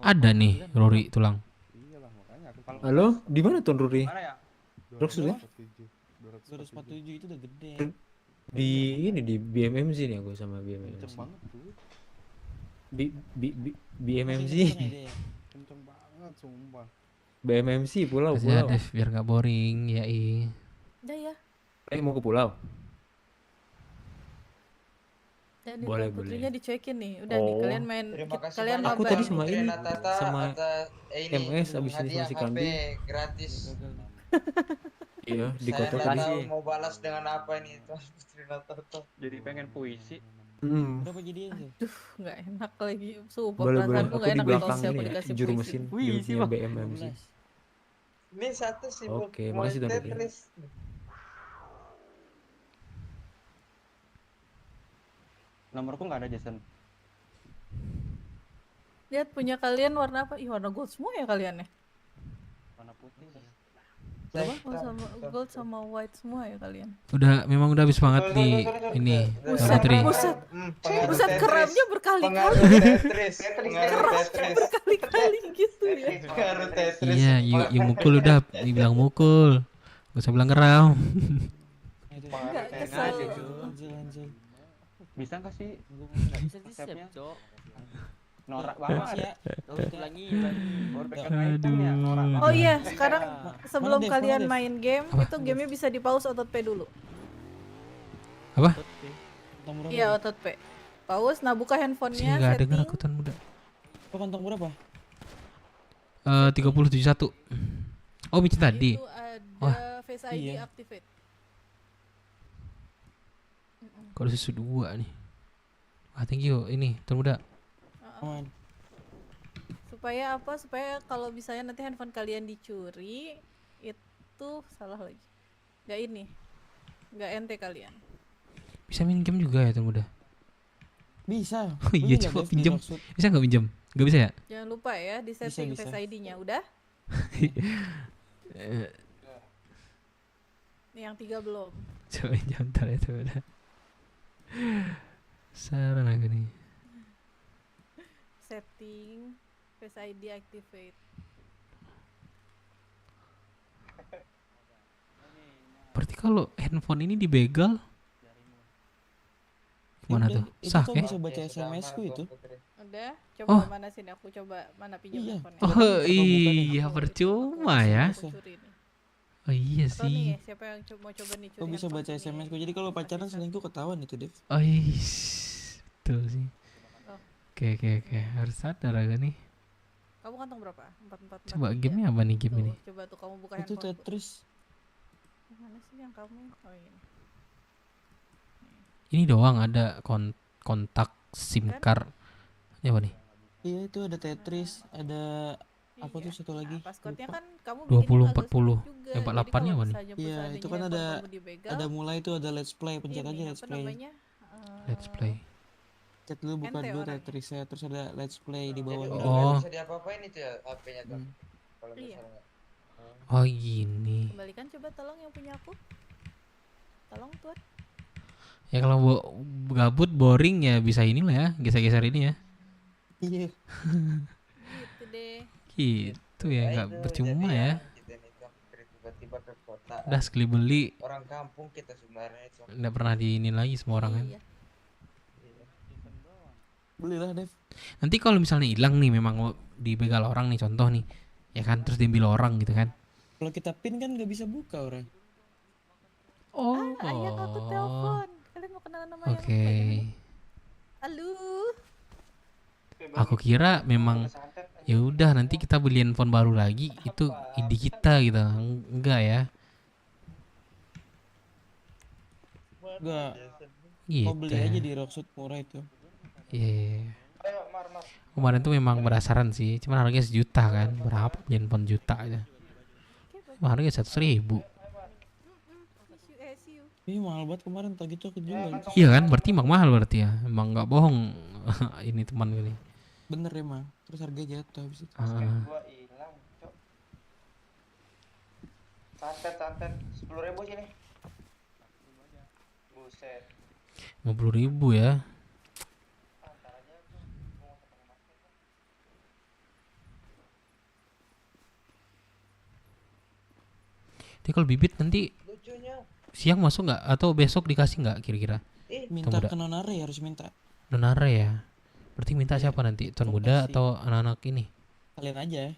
Ada nih Ruri tulang. Iyalah makanya aku Halo, di mana Tuan Ruri? Mana ya? Maksudnya? 247 itu udah gede. Di ini di BMMC nih aku sama BMMC. Kenceng banget tuh. BMMC. Kenceng banget sumpah. BMMC pulau. Kasih ya, Dev biar nggak boring ya Udah ya. Mau ke pulau? Ya, nih, Boleh, putrinya boleh. dicuekin nih. Udah nih, Oh. kalian main. Terima kasih Kalian banyak Aku mabar. tadi sama Putri ini, Natata sama atas ini MS abis ini hadiah sama si HP Kandi. gratis. Iya, di Saya kota nggak tadi. tahu mau balas dengan apa ini Tuan Putri Natata. Jadi pengen puisi. Berapa jadinya sih? Duh, nggak enak lagi. Sumpah Boleh, boleh. perasaanku Aku nggak di enak kalau belakang siapa ini ya, dikasih juru puisi. mesin Wih, grupnya siapa? BMMC. Ini satu sibuk Oke, main makasih, Tuan Putri. Tetris. Nomorku nggak ada Jason. Lihat punya kalian warna apa? Ih, warna gold semua ya kalian ya? Warna putih. Oh, sama gold sama white semua ya kalian? memang udah habis banget di ini Tuan Buset, Putri. buset. Pengaruh Buset, Tetris. keramnya berkali-kali. Pengaruh Tetris. Pengaruh Kerasnya Tetris. berkali-kali gitu ya. Pengaruh Tetris. Iya, yuk mukul udah dibilang mukul. Gak usah bilang geram. Enggak, Tetris. kesel. Anjel. Bisa nggak sih? Nggak bisa di save Konsepnya cok. norak Makasih banget. ya. Ulangi. Baru pegang iPhone ya, norak banget. Oh iya, sekarang sebelum Dev? kalian Mana, Dev? main game, itu gamenya bisa di pause auto pay dulu. Nomor Iya, auto pay. Pause, nah buka handphonenya, Sini nggak denger setting. aku Tuan Muda. Lo kantong berapa? 3071. Oh, Michi tadi. Itu ada Wah, Face ID Iya. activate. kalau susu 2 nih. Wah, thank you. Ini Tuan Muda. Aman. Supaya apa? Supaya kalau misalnya nanti handphone kalian dicuri, itu salah lagi. Nggak ini. Nggak ente kalian. Bisa main game juga ya Tuan Muda? Bisa. Oh iya, Boleh nggak, coba Dev, pinjam. di Rocksuit? Bisa nggak pinjam? Nggak bisa ya? Jangan lupa ya di setting bisa. Face ID-nya. Udah? Yang 3 belum. Coba pinjam ntar ya Tuan Muda. Saran aku nih. Setting Face ID activate. Berarti kalau handphone ini dibegal gimana tuh? Sah Itu ya? bisa baca SMS ku itu. Udah? Coba Oh. mana sini aku coba mana pinjam Iya. handphonenya. Oh iya, percuma ya. Aku curi nih. Oh iya Atau nih, sih. siapa yang mau coba nih curi Kok bisa handphone baca ini? SMS ku. Jadi kalau pacaran selingkuh ketahuan itu, Dev. Oh iya, betul sih. Oh. Oke. Harus sadar agak nih. Kamu kantong berapa? 444. Coba gamenya apa nih game ini? Coba tuh kamu buka Itu handphone. Tetris. Mana sih yang kamu? Oh ini. Ini doang ada kontak SIM card. Ini apa nih? Iya, itu ada Tetris, ada apa tuh satu lagi? Passcode-nya kan kamu 20 bikinnya agak 40. sulit juga. Yang Jadi 48 nya kalau apa nih? misalnya Iya, perusahaannya itu kan handphone ada kamu dibegal, mulai itu ada let's play, pencet ini, aja apa let's play. namanya? Let's play. Chat dulu buka ente dulu orangnya. Tetrisnya, terus ada let's play di Jadi bawah. udah Oh. nggak bisa diapa-apain itu ya HP-nya tuh. Kalau Iya. misalnya. Oh gini. Kembalikan coba tolong yang punya aku. Tolong tuan. Ya kalau gabut boring ya bisa inilah ya, geser-geser ini ya. Iya. Gitu deh. Gitu ya, nggak itu, percuma jadi ya. Kita nih tiba-tiba ke kota. Udah sekali beli, Orang kampung kita sebenarnya itu. nggak pernah diinin lagi semua orang kan. Iya. Belilah, Dev. Nanti kalau misalnya hilang nih, memang mau dibegal orang nih, contoh nih, ya kan, terus diambil orang gitu kan. Kalau kita pin kan nggak bisa buka orang. Oh. Ayah aku telepon. Kalian mau kenalan nama Oke. Halo. Aku kira memang ya udah nanti kita beli handphone baru lagi itu ide kita gitu. Enggak ya. Enggak. Gitu. Mau beli aja di Rocksuit murah itu. Iya. Kemarin tuh memang berdasarkan sih, cuman harganya 1 juta kan. Berapa beli handphone juta aja. Cuma harganya 100.000. Ih, mahal banget kemarin tau gitu aku jual. Iya kan, berarti emang mahal berarti ya. Emang nggak bohong ini teman ini. Bener emang. Terus harganya jatuh habis itu. Gua hilang, Cok. Santet 10.000 sini. Buset. 50.000 ya. Tapi kalau bibit nanti Lucunya. siang masuk nggak atau besok dikasih nggak kira-kira? Minta ke nonare harus minta. Nonare ya. Berarti minta siapa nanti? Tuan muda atau anak-anak ini? Kalian aja.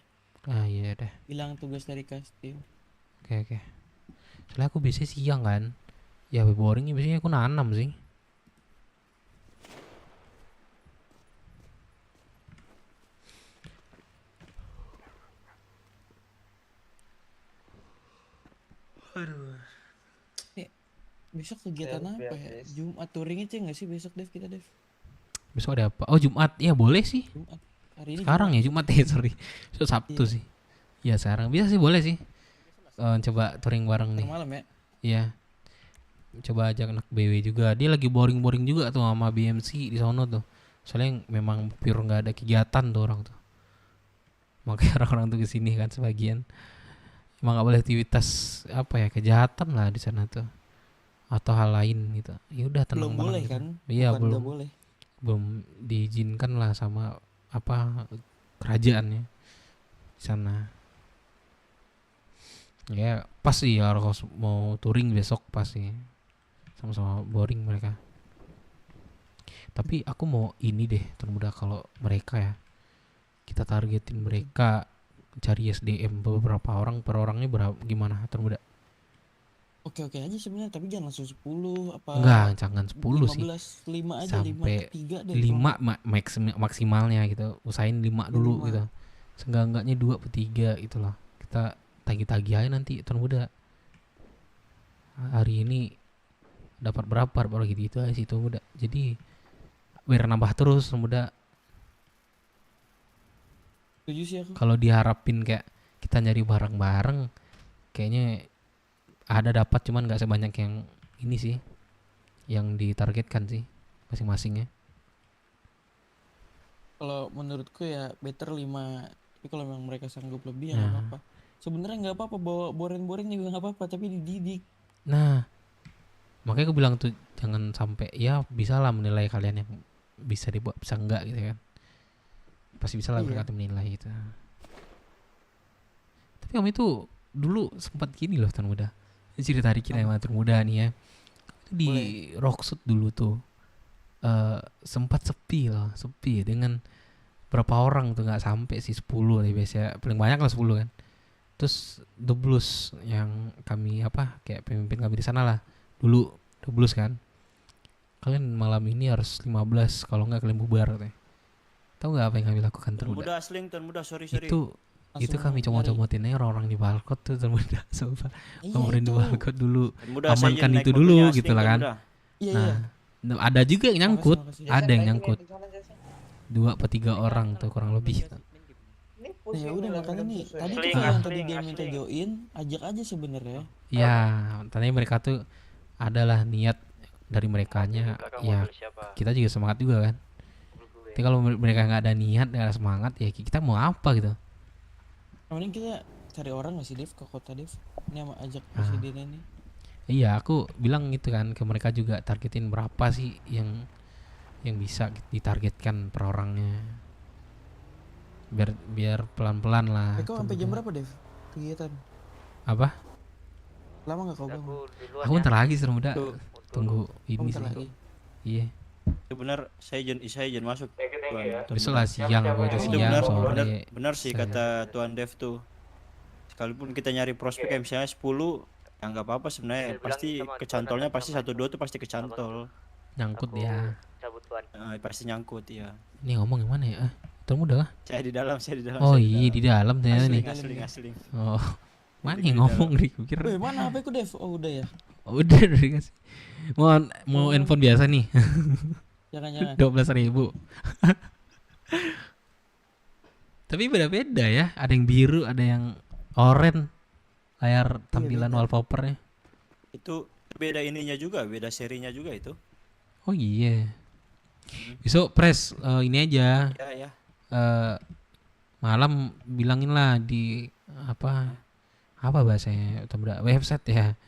Ah iya deh. Bilang tugas dari kastil. Oke. Soalnya aku biasanya siang kan. Ya boring biasanya aku nanam sih. Aduh. Besok kegiatan apa ya? Jumat touring aja nggak sih besok Dev kita Dev? Besok ada apa? Oh Jumat. Ya boleh sih. Jumat. Hari ini Sekarang ya Jumat ya sorry. Besok Sabtu sih. Ya sekarang bisa sih boleh sih. Coba touring bareng nih. Malam ya? Iya. Coba ajak anak BW juga. Dia lagi boring-boring juga tuh sama BMC di sono tuh. Soalnya memang pure nggak ada kegiatan tuh orang tuh. Makanya orang-orang tuh kesini kan sebagian. Emang nggak boleh aktivitas apa ya kejahatan lah di sana tuh. Atau hal lain gitu. Ya udah tenang Belum boleh gitu. kan? Iya Bukan belum. nggak boleh. Belum diizinkan lah sama apa kerajaannya di sana. Ya pas sih ya kalau mau touring besok pasti sama-sama boring mereka. Tapi aku mau ini deh termudah kalau mereka ya kita targetin mereka cari SDM beberapa orang per orangnya berapa gimana termudah? oke-oke aja sebenarnya, tapi jangan langsung 10 apa Enggak, jangan 10 sih. 15, 5 aja, 5 Sampai ke 3 deh. 5 maksimalnya gitu. Usahain 5 dulu 5. gitu. Seenggak-enggaknya 2 per 3 gitu loh. Kita tagih-tagih aja nanti Tuan Muda. Hari ini dapat berapa gitu aja sih Tuan Muda. Jadi biar nambah terus Tuan Muda. Setuju sih aku. Kalau diharapin kayak kita nyari bareng-bareng, kayaknya ada dapat cuman nggak sebanyak yang ini sih, yang ditargetkan sih masing-masingnya. Kalau menurutku ya better 5, tapi kalau memang mereka sanggup lebih ya nggak Nah. apa-apa. Sebenarnya nggak apa-apa bawa boren-boren juga nggak apa-apa, tapi dididik. Nah, makanya aku bilang tuh jangan sampai, ya bisa lah menilai kalian yang bisa dibuat bisa enggak gitu kan. Pasti bisa lah Iya. berkata menilai gitu. Tapi kami itu dulu sempat gini loh Tuan Muda. Ini cerita kita yang Tuan Muda nih ya. Itu di Rocksud dulu tuh sempat sepi loh, sepi dengan berapa orang tuh, nggak sampai sih 10 nih biasanya, paling banyak lah 10 kan. Terus The Blues yang kami kayak pemimpin kami di sana lah dulu, The Blues kan, kalian malam ini harus 15, kalau nggak kalian bubar katanya. Tahu nggak apa yang kami lakukan Tuan Tuan Muda? Muda asling, Tuan Muda, sorry. Itu kami comot-comotin aja orang-orang di balkot tuh Tuan Muda. Sumpah. Ngobrolin di itu. balkot dulu, Tuan Muda, saya amankan naik itu mobilnya dulu asling, gitu lah Tuan kan. Muda. Iya, Nah, ada juga yang nyangkut, makasih. ada yang nyangkut. 2 per 3 orang tuh kurang lebih. Ya udah makanya nih, tadi tuh Ah. yang tadi dia minta join, ajak aja sebenarnya. Ya, tadi mereka tuh adalah niat dari merekanya, ya kita juga semangat juga kan. Tapi kalau mereka nggak ada niat, nggak ada semangat, ya kita mau apa gitu. Mending kita cari orang nggak sih Dev ke kota Dev? Ini sama ajak presidennya nih. Iya, aku bilang gitu kan ke mereka juga, targetin berapa sih yang bisa ditargetkan per orangnya. Biar pelan-pelan lah. Kau sampai jam berapa Dev kegiatan? Apa? Lama nggak kau bangun? Aku bentar lagi Tuan Muda. Tuh. Tunggu ini bentar sih. lagi. Iya. Itu benar, saya izin masuk. Tuan Besok lah siang, aku itu Itu siang, sore. benar sih kata Tuan Dev tuh. Sekalipun kita nyari prospek kayak misalnya 10, ya nggak apa-apa sebenarnya. Pasti kecantolnya pasti 1-2 tuh pasti kecantol. Nyangkut ya. Pasti nyangkut ya. Ini ngomong gimana ya? Tuan Muda lah. Saya di dalam. Oh iya, di dalam ternyata nih. Asling. Oh. Mana yang ngomong nih? Pikir. Weh, mana HP ku Dev? Oh udah ya. Udah dikasih. Mau handphone biasa nih. Jangan. 12.000. Tapi beda-beda ya. Ada yang biru, ada yang oranye. Layar tampilan wallpapernya. Itu beda ininya juga, beda serinya juga itu. Oh iya. Besok press ini aja. Ya. Malam bilangin lah di apa bahasanya, website ya.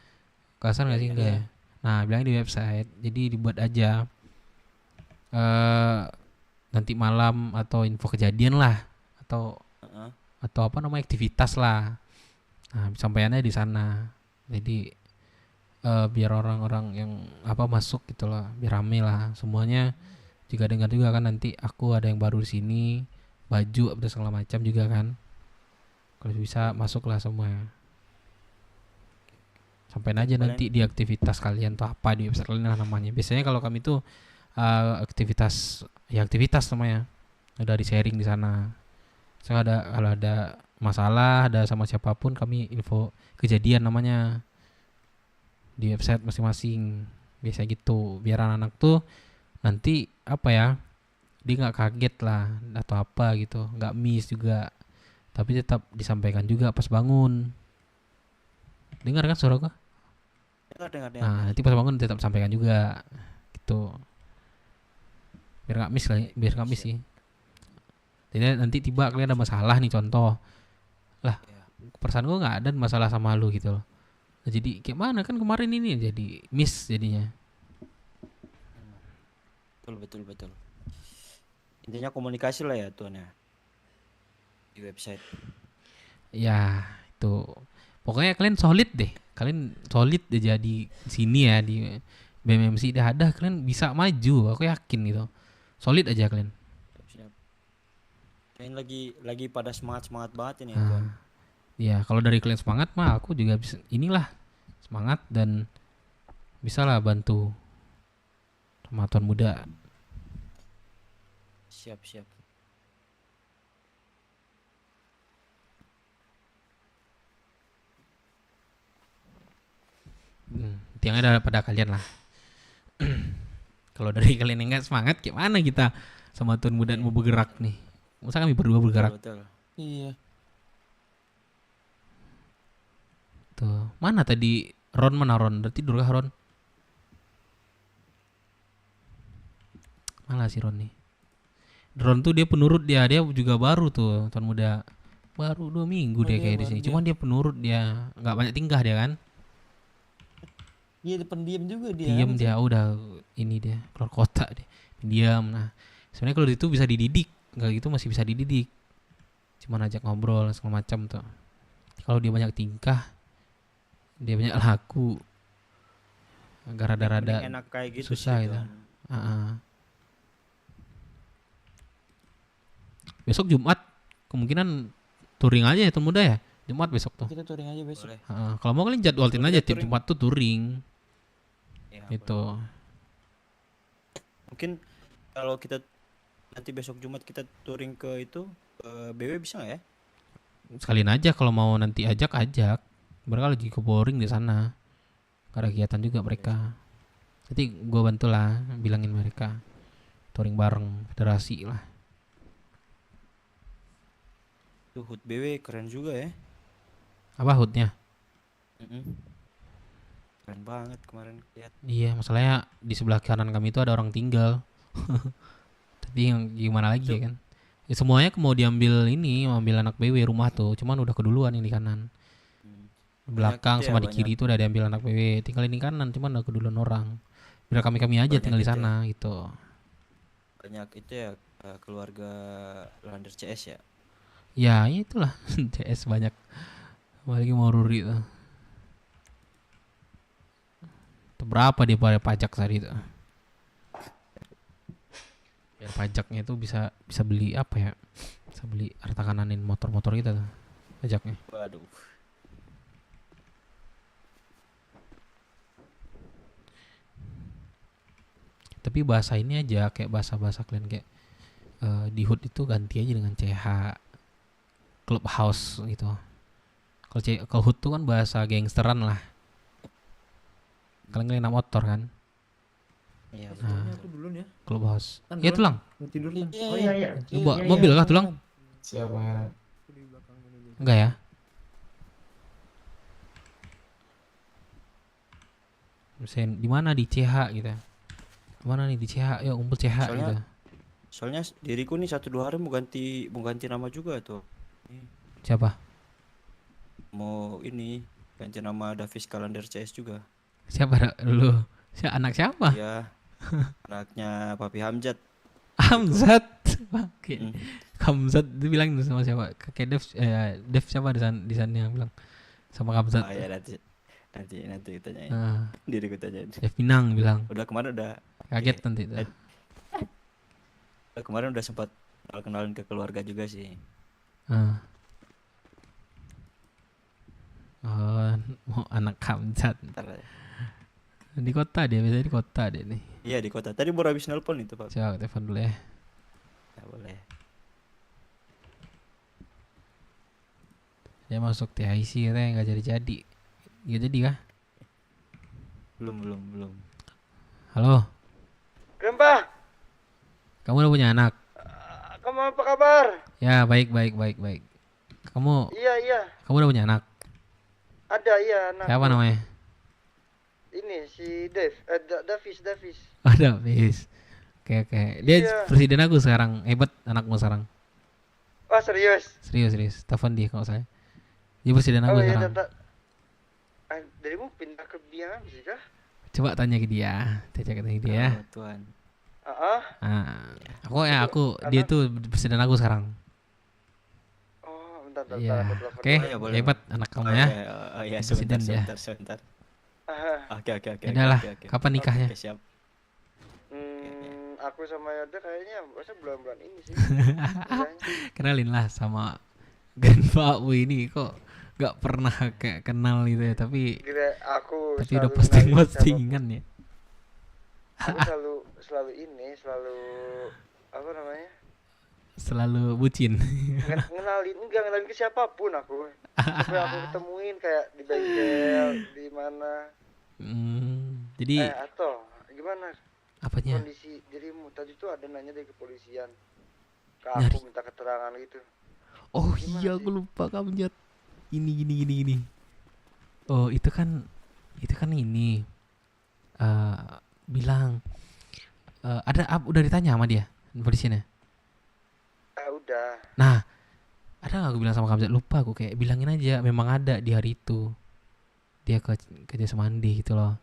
Kasar nggak sih? Enggak ya? Nah, bilangin di website. Jadi dibuat aja nanti malam atau info kejadian lah, atau apa namanya, aktivitas lah. Nah, sampaiannya di sana. Jadi biar orang-orang yang masuk gitu lah, biar rame lah semuanya. Juga dengar juga kan nanti aku ada yang baru di sini, baju atau segala macam juga kan. Kalau bisa masuklah semua. Sampaiin aja nanti di aktivitas kalian tuh apa di website kalian lah namanya. Biasanya kalau kami tuh aktivitas namanya. Udah di sharing di sana. So kalau ada masalah, ada sama siapapun, kami info kejadian namanya di website masing-masing. Biasa gitu. Biar anak-anak tuh nanti dia nggak kaget lah atau apa gitu, nggak miss juga, tapi tetap disampaikan juga pas bangun. Dengar kan suara gua? Dengar. Nah, nanti pas bangun tetap sampaikan juga gitu, biar nggak miss sih. Jadi nanti tiba kalian ada masalah nih, contoh lah, perasaan gua nggak ada masalah sama lu gitu loh. Nah, jadi kayak mana kan kemarin ini jadi miss jadinya. Betul. Intinya komunikasi lah ya Tuan ya, di website. Ya itu pokoknya kalian solid deh, aja di sini ya, di BMMC dah ada, kalian bisa maju, aku yakin gitu. Solid aja kalian. Siap. Ini lagi pada semangat banget ini ya Nah, Tuan. ya kalau dari kalian semangat mah aku juga bisa, inilah semangat dan bisalah bantu sama Tuan Muda. Siap. Tiangnya ada pada kalian lah. Kalau dari kalian yang nggak semangat, gimana kita sama Tuan Muda mau bergerak nih? Masa kami berdua bergerak? Betul. Iya. Tuh, mana tadi Ron, mana Ron? Udah tidur kah Ron? Mana si Ron nih? Ron tuh dia penurut dia juga baru tuh Tuan Muda. Baru 2 minggu dia kayak di sini. Cuman dia penurut dia, nggak banyak tingkah dia kan? Iya, pendiam juga dia. Diam dia, udah ini dia keluar kota dia. Pendiam. Nah, sebenarnya kalau itu bisa dididik, nggak gitu masih bisa dididik. Cuman ajak ngobrol segala macam tuh. Kalau dia banyak tingkah, dia banyak laku, agak rada-rada enak kayak gitu susah sih, gitu. Tuan. Besok Jumat kemungkinan touring aja ya Tuan Muda ya. Jumat besok tuh. Kita touring aja besok. Kalau mau kalian jadwalin aja tiap Jumat tuh touring. Ya, Itu. Mungkin kalau kita nanti besok Jumat kita touring ke itu BW bisa nggak ya? Sekalian aja kalau mau nanti ajak. Mereka lagi ke boring di sana. Gak ada kegiatan juga mereka. Nanti gue bantulah bilangin mereka touring bareng federasi lah. Tuh HUT BW keren juga ya. Apa HUT-nya? Keren banget kemarin lihat. Iya, masalahnya di sebelah kanan kami itu ada orang tinggal. Tapi yang gimana lagi ya kan? Ya, semuanya mau diambil ini, mau ambil anak BW rumah tuh, cuman udah keduluan yang di kanan. Di belakang sama di kiri itu udah diambil anak BW, tinggal ini kanan, cuman udah keduluan orang. Biar kami aja Banyak tinggal di itu sana gitu. Banyak itu ya keluarga Lander CS ya. Ya itulah CS banyak. Apalagi mau Ruri tuh. Berapa dia bayar pajak tadi itu? Biar pajaknya itu bisa beli apa ya? Bisa beli harta kananin motor-motor kita tuh. Pajaknya. Waduh. Tapi bahasa ini aja kayak bahasa kalian kayak di HUT itu ganti aja dengan CH Clubhouse gitu. Kalau HUT tuh kan bahasa gangsteran lah. Kalian enak motor kan? Iya. Nah, aku duluan ya. Clubhouse. Kan Iya Tulang. Mau tidur kan? Oh iya. Coba mobil kah Tulang? Siapa? Enggak ya? Misalnya di mana di CH gitu. Mana nih di CH? Ya kumpul CH gitu. Soalnya diriku nih 1-2 hari mau ganti nama juga tuh. Siapa? Mau ini ganti nama Davis Kalender CS juga. Siapa lu? Anak siapa? Iya. Anaknya Papi Hamzat. Hamzat. Oke. Hamzat itu bilang sama siapa? Kakek Dev siapa di sana yang bilang sama Hamzat. Oh ya nanti tanyain. Diriku tanyain. Dev Pinang bilang. Udah kemarin udah kaget nanti itu. Kemarin udah sempat kenalin ke keluarga juga sih. Oh, mau anak Hamzat. Di kota dia, biasanya di kota dia nih. Iya di kota. Tadi baru habis nelpon itu Pak. Coba telepon dulu ya. Ya boleh. Dia masuk TIC katanya nggak jadi. Nggak jadi kah? Belum. Halo. Grandpa, Kamu udah punya anak? kamu apa kabar? Ya baik. Kamu? Iya. Kamu udah punya anak? Ada iya anak. Siapa namanya? Ini si Davis. Oh Davis. Oke. Dia Iya. presiden aku sekarang. Hebat anakmu sekarang. Wah serius? Serius. Telepon dia kalau saya. Dia presiden aku Oh iya sekarang. darimu pindah ke Biang sih kah? Coba tanya ke dia. Tuan. Aku dia tuh presiden aku sekarang. Oh bentar. Iya. aku telepon Oke, dulu. hebat anak kamu ya. Oh iya Presiden dia. sebentar. Ah. Oke. Udahlah, kapan nikahnya? Oke, siap. Aku sama Yoda kayaknya masa bulan-bulan ini sih. Kenalin lah sama Grandpa ini kok nggak pernah kayak kenal gitu ya, tapi Gila, aku tapi udah selalu postingan ya. Aku selalu selalu apa namanya? Selalu bucin. Ngenalin ke siapapun aku. Sampai aku ketemuin kayak di bengkel, di mana. Jadi atau gimana? apanya? Kondisi dirimu tadi tuh ada nanya dari kepolisian. Ke aku minta keterangan gitu. Oh iya, aku lupa Kamjat. Gini. Oh itu kan ini bilang udah ditanya sama dia polisinya. Udah. Nah, ada nggak aku bilang sama Kamjat, lupa aku, kayak bilangin aja memang ada di hari itu dia ke Jasa Mandi gitu loh.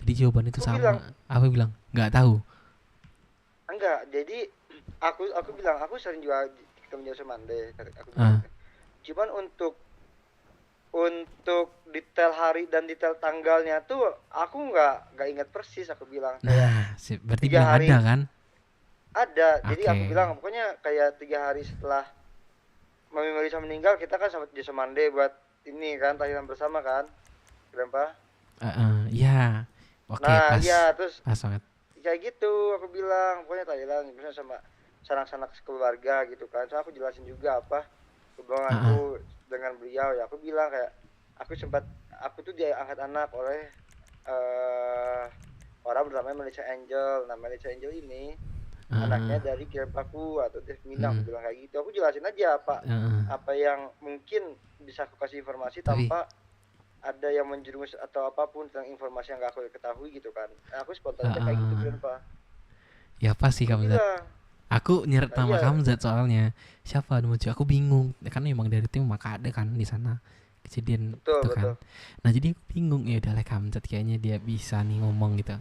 Jadi jawaban itu sama. Aku bilang nggak tahu. Enggak, jadi aku bilang aku sering juga ketemu Jasa Mandi. Aku bilang, cuman untuk detail hari dan detail tanggalnya tuh aku nggak ingat persis, aku bilang. Nah, berarti bilang hari, ada kan? Ada. Jadi aku bilang pokoknya kayak 3 hari setelah Mami Marisa meninggal, kita kan sama Jasa Mandi buat ini kan tahlilan bersama kan, Grandpa? Iya. Oke, nah, pas. Iya, terus pas banget. Kayak gitu aku bilang, pokoknya tahlilan bersama sama sanak-sanak keluarga gitu kan. So aku jelasin juga apa hubunganku dengan beliau ya. Aku bilang kayak aku tuh diangkat anak oleh orang bernama Melissa Angel. Nah, Melissa Angel ini anaknya dari grandpaku atau Dev Mina. Aku bilang kayak gitu. Aku jelasin aja apa yang mungkin bisa aku kasih informasi tanpa ada yang menjerumus atau apapun tentang informasi yang gak aku ketahui gitu kan. Aku spontan aja kayak gitu Grandpa. Ya pasti Kamzat. Aku nyeret nama Kamzat soalnya. Siapa muncul? Aku bingung. Karena emang dari tim maka ada kan di sana kejadian itu kan. Nah jadi aku bingung, ya udah lah Kamzat kayaknya dia bisa nih ngomong gitu.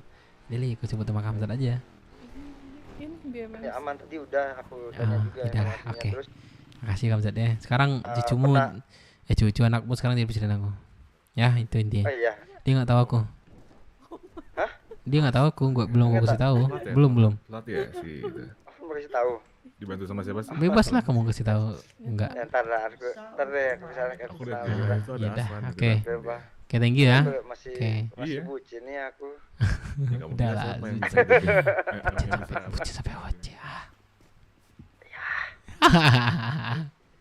Jadi aku sebut nama Kamzat aja. Ya aman, tadi udah aku tanya juga. Udah, oke. Makasih Kamzat ya. Sekarang cucumu, cucu anakmu sekarang jadi presiden aku. Ya itu intinya. Dia nggak tahu aku. Hah? Dia nggak tahu aku, belum aku kasih tahu. Belum. Telat ya sih itu. Aku mau kasih tahu. Dibantu sama siapa sih? Bebas lah kamu kasih tahu. Enggak. Ya, ntar deh aku bisa aku lihat itu ada Aslan. Oke, thank you ya. Masih bucin nih aku. Udah lah. Bucin sampai wajah.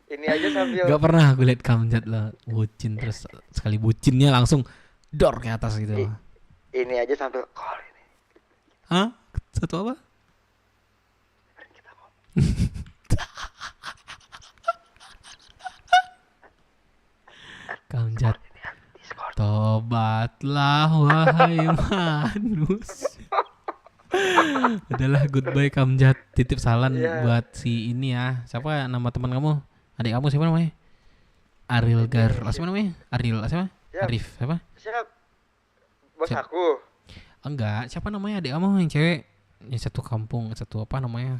Ini aja sambil gak pernah aku lihat Kamjat lah bucin, terus sekali bucinnya langsung dor ke atas gitu. Ini aja sambil call ini. Hah? Satu apa? Kamjat, tobatlah wahai manusia. Adalah goodbye Kamjat, titip salam buat si ini ya. Siapa nama teman kamu? Adik kamu siapa namanya? Ariel siapa namanya? Ariel siapa? Arif siapa? Siap. Bos aku. Enggak, siapa namanya adik kamu yang cewek? Yang satu kampung, satu apa namanya?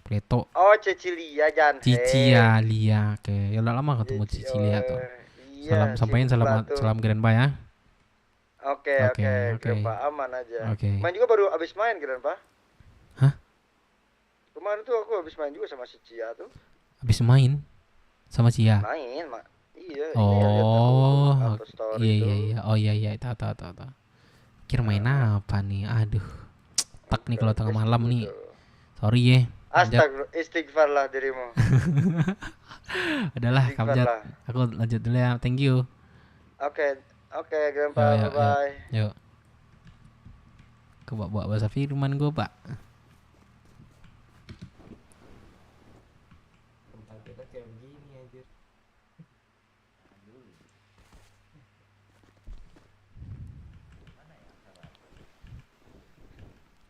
Pleto. Oh, Cecilia Janhe. Cicia Lia. Oke, ya udah lama ketemu Cecilia tuh. Iya, sampaikan salam Grandpa ya. Oke. Grandpa aman aja. Main juga baru abis main Grandpa. Hah? Kemarin tuh aku abis main juga sama si Cia tuh. Abis main? Sama Cia? Main, iya. Oh, iya. Oh iya, tahu. Kira main apa nih? Aduh, tak nih kalau tengah malam nih. Sorry ya. Istighfar lah dirimu. Adalah Kamjat. Aku lanjut dulu ya. Thank you. Oke, Grandpa. Bye. Yuk. Ke bawa bahasa firman gue, Pak.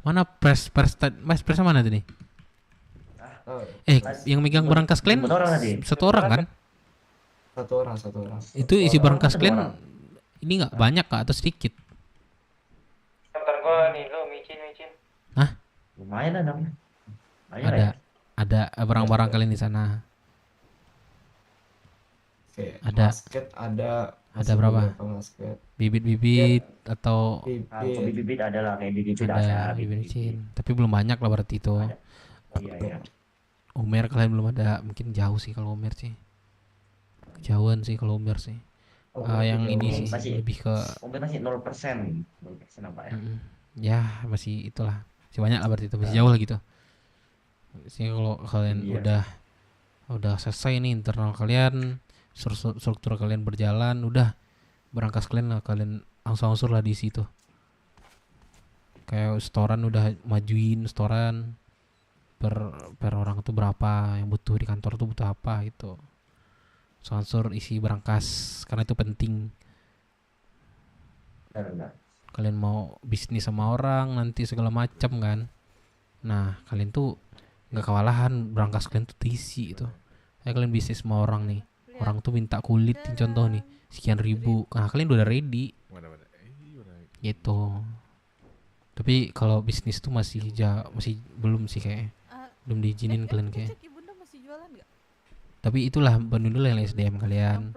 Mana press mana tadi? Yang megang berangkas kalian satu orang kan? Satu orang. Itu isi berangkas kalian ini nggak banyak kah atau sedikit? Ntar gua nih lo micin. Hah? Lumayan lah namanya. Ada barang-barang kalian di sana. Ada. Basket ada berapa? Bibit atau bibit adalah kayak bibit micin. Tapi belum banyak lah berarti itu. Iya. Umer kalian belum ada, mungkin jauh sih kalau Umer sih. kejauhan sih kalau Uber sih. Yang ini sih masih, lebih ke Uber masih 0%. 0% apa ya? Ya masih itulah, masih banyak lah berarti itu, masih jauh lah gitu. Sih kalau kalian udah selesai nih internal kalian, struktur kalian berjalan, udah berangkas kalian lah, kalian angsur-angsur lah di situ. Kayak setoran udah majuin setoran per orang itu berapa yang butuh di kantor tuh butuh apa gitu. Angsur isi berangkas karena itu penting. Kalian mau bisnis sama orang nanti segala macam kan. Nah kalian tuh nggak kewalahan, berangkas kalian tuh diisi itu. Kayak kalian bisnis sama orang nih, orang tuh minta kulit contoh nih sekian ribu, nah kalian udah ready gitu. Tapi kalau bisnis tuh masih belum sih kayak belum diizinin kalian kayak. Ibunda masih jualan nggak? Tapi itulah bantu dulu yang SDM kalian.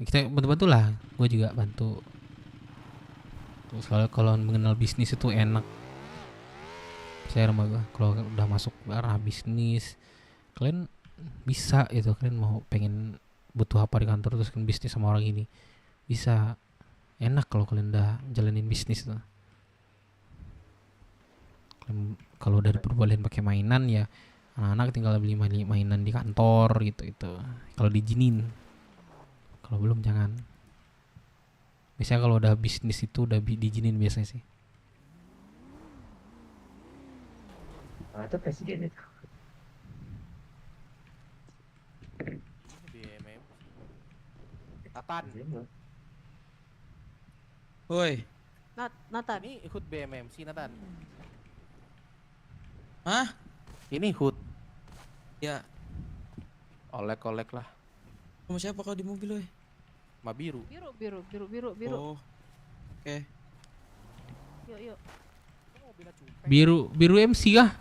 Kita bantu lah, gue juga bantu. Terus kalau mengenal bisnis itu enak. Saya sama gue kalau udah masuk arah bisnis, kalian bisa itu, kalian mau pengen butuh apa di kantor terus kan bisnis sama orang ini bisa enak kalau kalian udah jalanin bisnis tuh. Kalau udah diperbolehin pakai mainan ya anak-anak tinggal beli mainan di kantor gitu itu kalau diizinin. Kalau belum jangan. Biasanya kalau udah bisnis itu udah diizinin biasanya sih. Nah, itu presiden itu. Nathan. Woi. Nathan. Ini HUD BMMC Nathan. Hah? Ini HUD. Ya. Olek-olek lah. Sama siapa kau di mobil, woi? Ma biru. Biru. Oh. Oke. Yuk. Biru MC kah?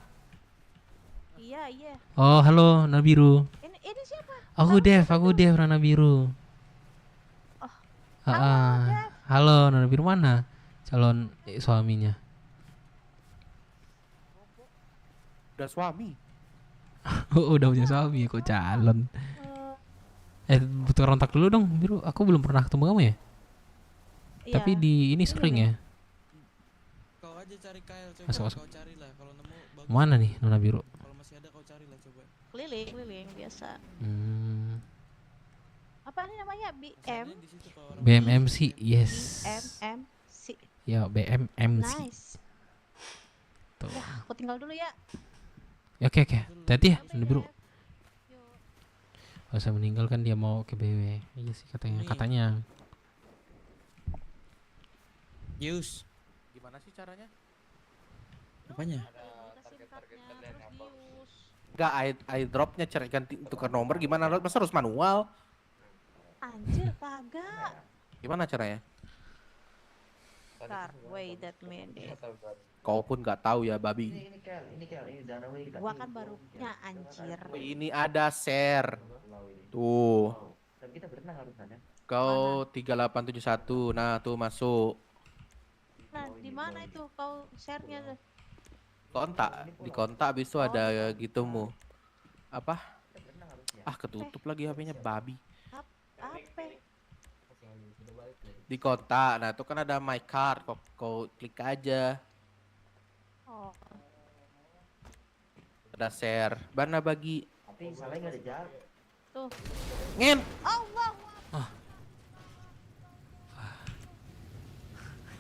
Iya. Oh halo Nana Biru. Ini siapa? Aku Dev Nana Biru. Halo Nana Biru, mana calon suaminya? Udah suami. Udah punya suami kok calon. Butuh kontak dulu dong Biru, aku belum pernah ketemu kamu ya? Tapi di ini sering ya. Kau aja cari Kyle, coba Masuk. kau carilah kalau nemu bagus. Mana nih Nona Biru? Kalau masih ada kau carilah coba. Keliling biasa. Apa nih namanya? BMMC, yes. BMMC. Ya BMMC. Nice. Tuh. Ya, aku tinggal dulu ya. Oke. Tadi ya Nona Biru. Kalau saya meninggal kan dia mau ke BW. Iya sih katanya. Yus. Gimana sih caranya? Apanya? Enggak, airdropnya cari ganti tukar nomor gimana? Masa harus manual? Anjir, kagak. Gimana caranya? Ntar, wait that minute. Kau pun nggak tahu ya, babi. Gua kan baru punya anjir. Ini ada share. Tuh. Kau 3871. Nah, tuh masuk. Nah, di mana itu kau share-nya? Di kontak habis itu ada gitumu. Apa? Ketutup lagi HP-nya babi. Apa? Di kontak. Nah, itu kan ada my card. Kau klik aja. Oh. Ada share. Mana bagi? Tapi salahnya nggak ada jarak. Tuh. Ngin. Allah.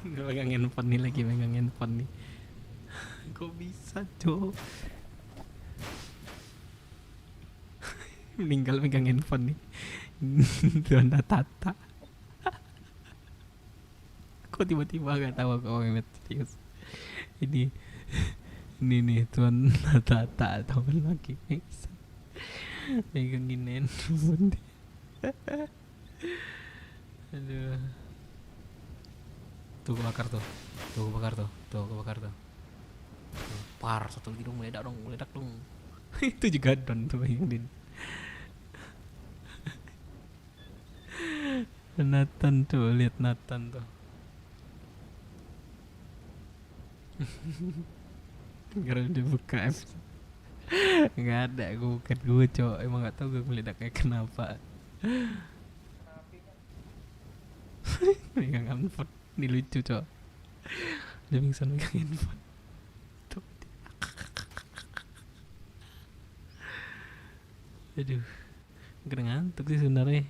Megang handphone nih. Kok bisa, Cok? Meninggal megang handphone nih. Donda Tata. Kok tiba-tiba gak tahu aku ngemet serius. Ini nih Tuan Tata temen lagi megangin handphone dia. Aduh. Tuh kebakar tuh. Par satu lagi dong, meledak dong. Itu juga don tuh yang din. Nathan tuh, lihat Nathan tuh. Karena dia buka F. Nggak ada, gue bukan gue cowok. Emang nggak tahu gue meledak kayak kenapa. Megang handphone. Ini lucu cok. Dia pingsan megang handphone. Tuh. Aduh. Keren ngantuk sih sebenarnya.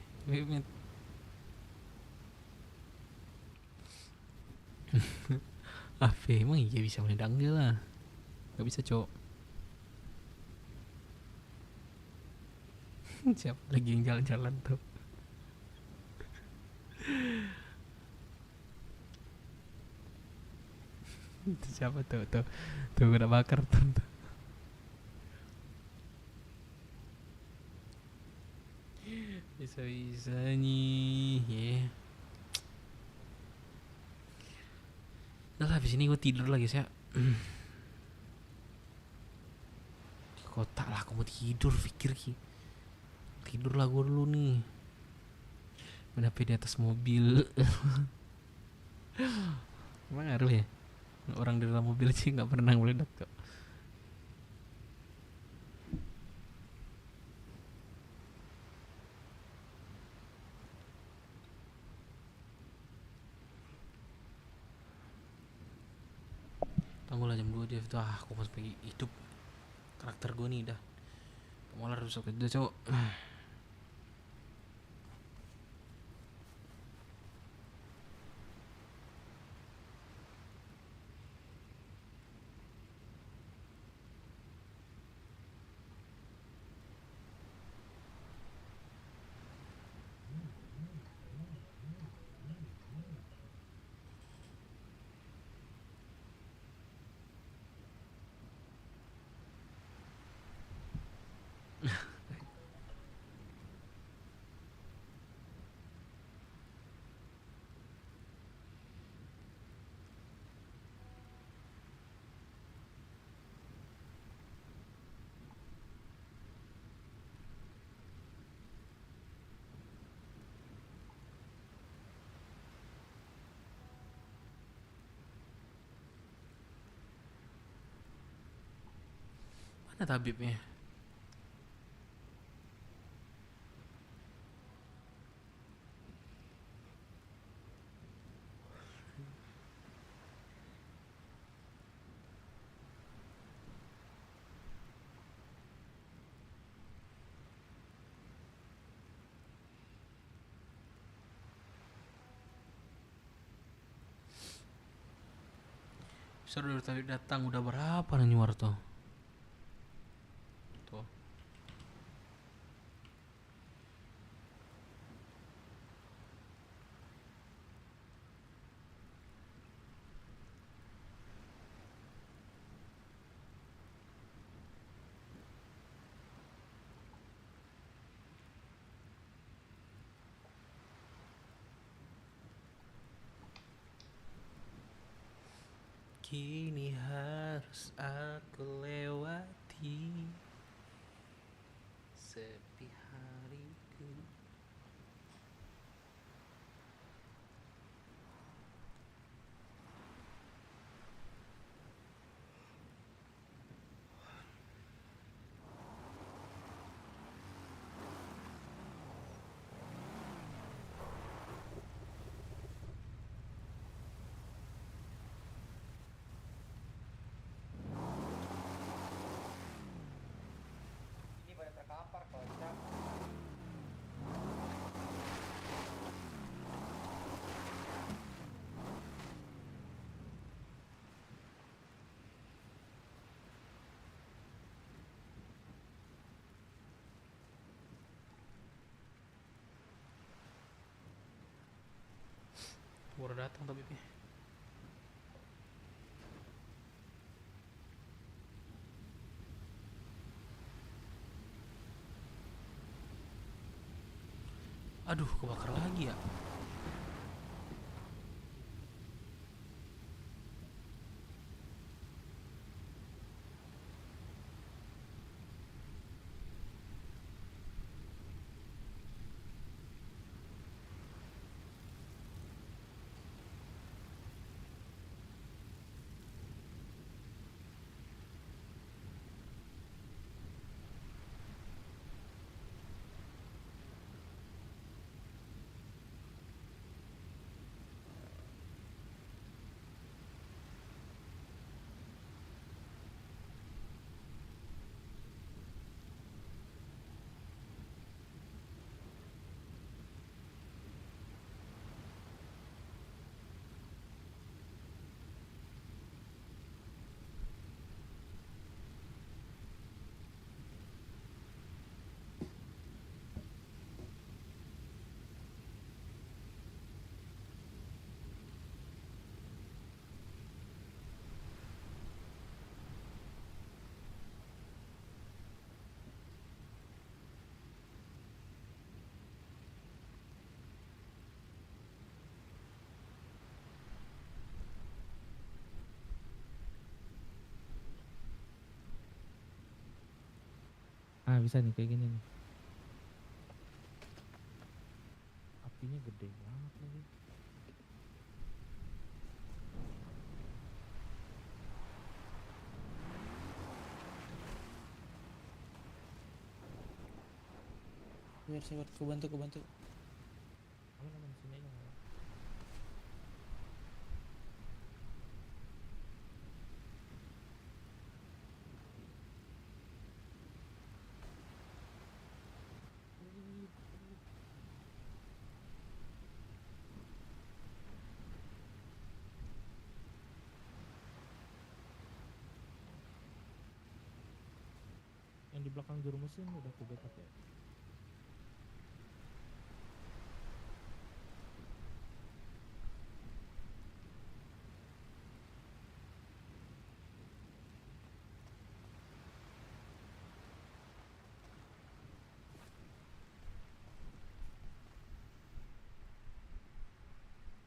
Emang iya bisa main danggel lah. Gak bisa cok. Siapa lagi yang jalan-jalan tuh? Itu siapa tuh? Tuh udah bakar tuh. Bisa nih, ya. Udah lah, habis ini gue tidur lagi sih. Di kota lah, aku mau tidur, pikir ki. Tidur lah gue dulu nih. Main HP di atas mobil. Emang ngaruh ya? Orang di dalam mobil sih nggak pernah meledak kok. Tunggu lah jam 2 dia itu. Aku pas pergi hidup karakter gue nih dah. Malah rusak aja cowok. Mana tabibnya? Seru dari tadi datang udah berapa nih Warto? Tuh. Kini harus aku lewati sepi hariku. Baru datang tabibnya. Aduh, kebakar lagi ya. Ah bisa nih kayak gini nih. Apinya gede banget lagi. Sabar, ku bantu. Yang di belakang juru mesin udah aku backup ya.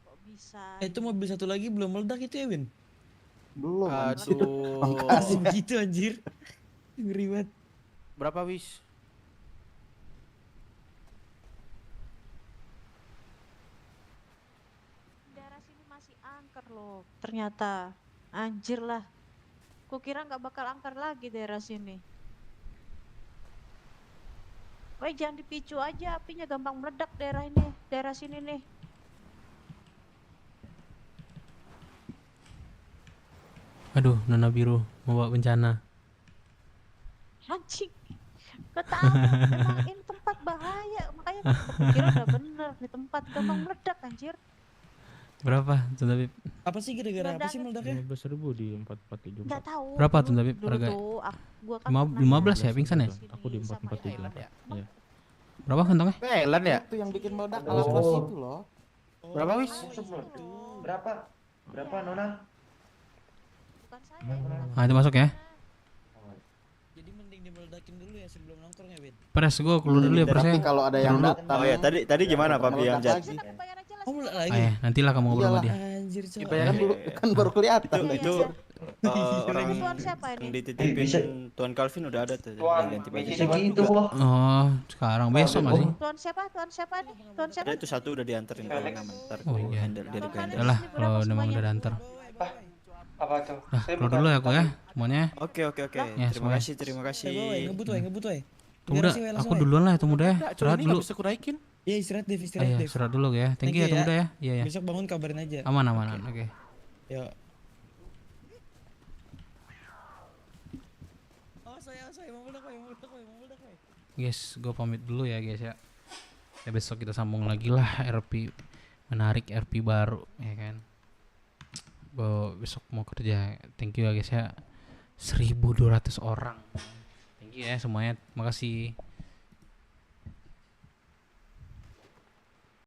Kok bisa? Itu mobil satu lagi belum meledak itu ya, Win? Belum. Aduh. Makasih begitu anjir. Ngeri banget. Berapa wis? Daerah sini masih angker loh. Ternyata anjir lah. Kukira nggak bakal angker lagi daerah sini. Woi jangan dipicu aja, apinya gampang meledak daerah ini, daerah sini nih. Aduh, Nona Biru membawa bencana. Anjing. Kau tahu, emang ini tempat bahaya, makanya kukira udah bener, ini tempat gampang meledak anjir. Berapa tuh Tabib? Apa sih gara-gara apa sih meledaknya? 15.000 di 447. Nggak tahu. Berapa tuh Tabib Dulu harga? tuh, gua kan 15 ya pingsan ya? Aku di 447. Iya. Berapa kantongnya? Thailand ya? Itu yang bikin meledak Oh. alat kelas itu loh. Berapa wis? Berapa? Berapa Nona? Ah itu masuk ya. Jadi mending dimeledakin dulu ya sebelum nongkrong ya, Win. Pres gua keluar dulu ya presnya. Tapi kalau ada yang Keluar dulu. datang. Oh ya, tadi gimana Papi yang jat? Oh, meledak lagi. Ah, ya, nantilah kamu ngobrol sama dia. Anjir, coy. Dibayarkan dulu kan baru kelihatan. Itu orang Tuan siapa ini? yang dititipin Tuan Calvin udah ada tuh yang ganti baju. Segitu loh. Oh, sekarang besok masih. Tuan siapa? Tuan siapa nih? Tuan siapa? Ada itu satu udah dianterin kalau nggak ntar Oh iya. handle dia handle. Udah lah, kalau memang udah diantar. Apa tuh? Nah, keluar dulu ya aku ya semuanya. Oke. Ya, Terima semuanya. kasih. Ngebut wae. Tunggu dah, aku duluan lah itu muda ya. Istirahat dulu. Bisa ku naikin. Iya, istirahat Dev, Ah, istirahat iya, Dev. istirahat dulu ya. Thank you ya itu muda ya. Iya ya. Besok bangun kabarin aja. Aman. Oke. Yuk. Oh, saya mau meledak, woy. Guys, gue pamit dulu ya guys ya. Ya besok kita sambung lagi lah RP menarik, RP baru ya kan. Gue besok mau kerja. Thank you ya guys ya. 1.200 orang. Thank you ya semuanya. Makasih.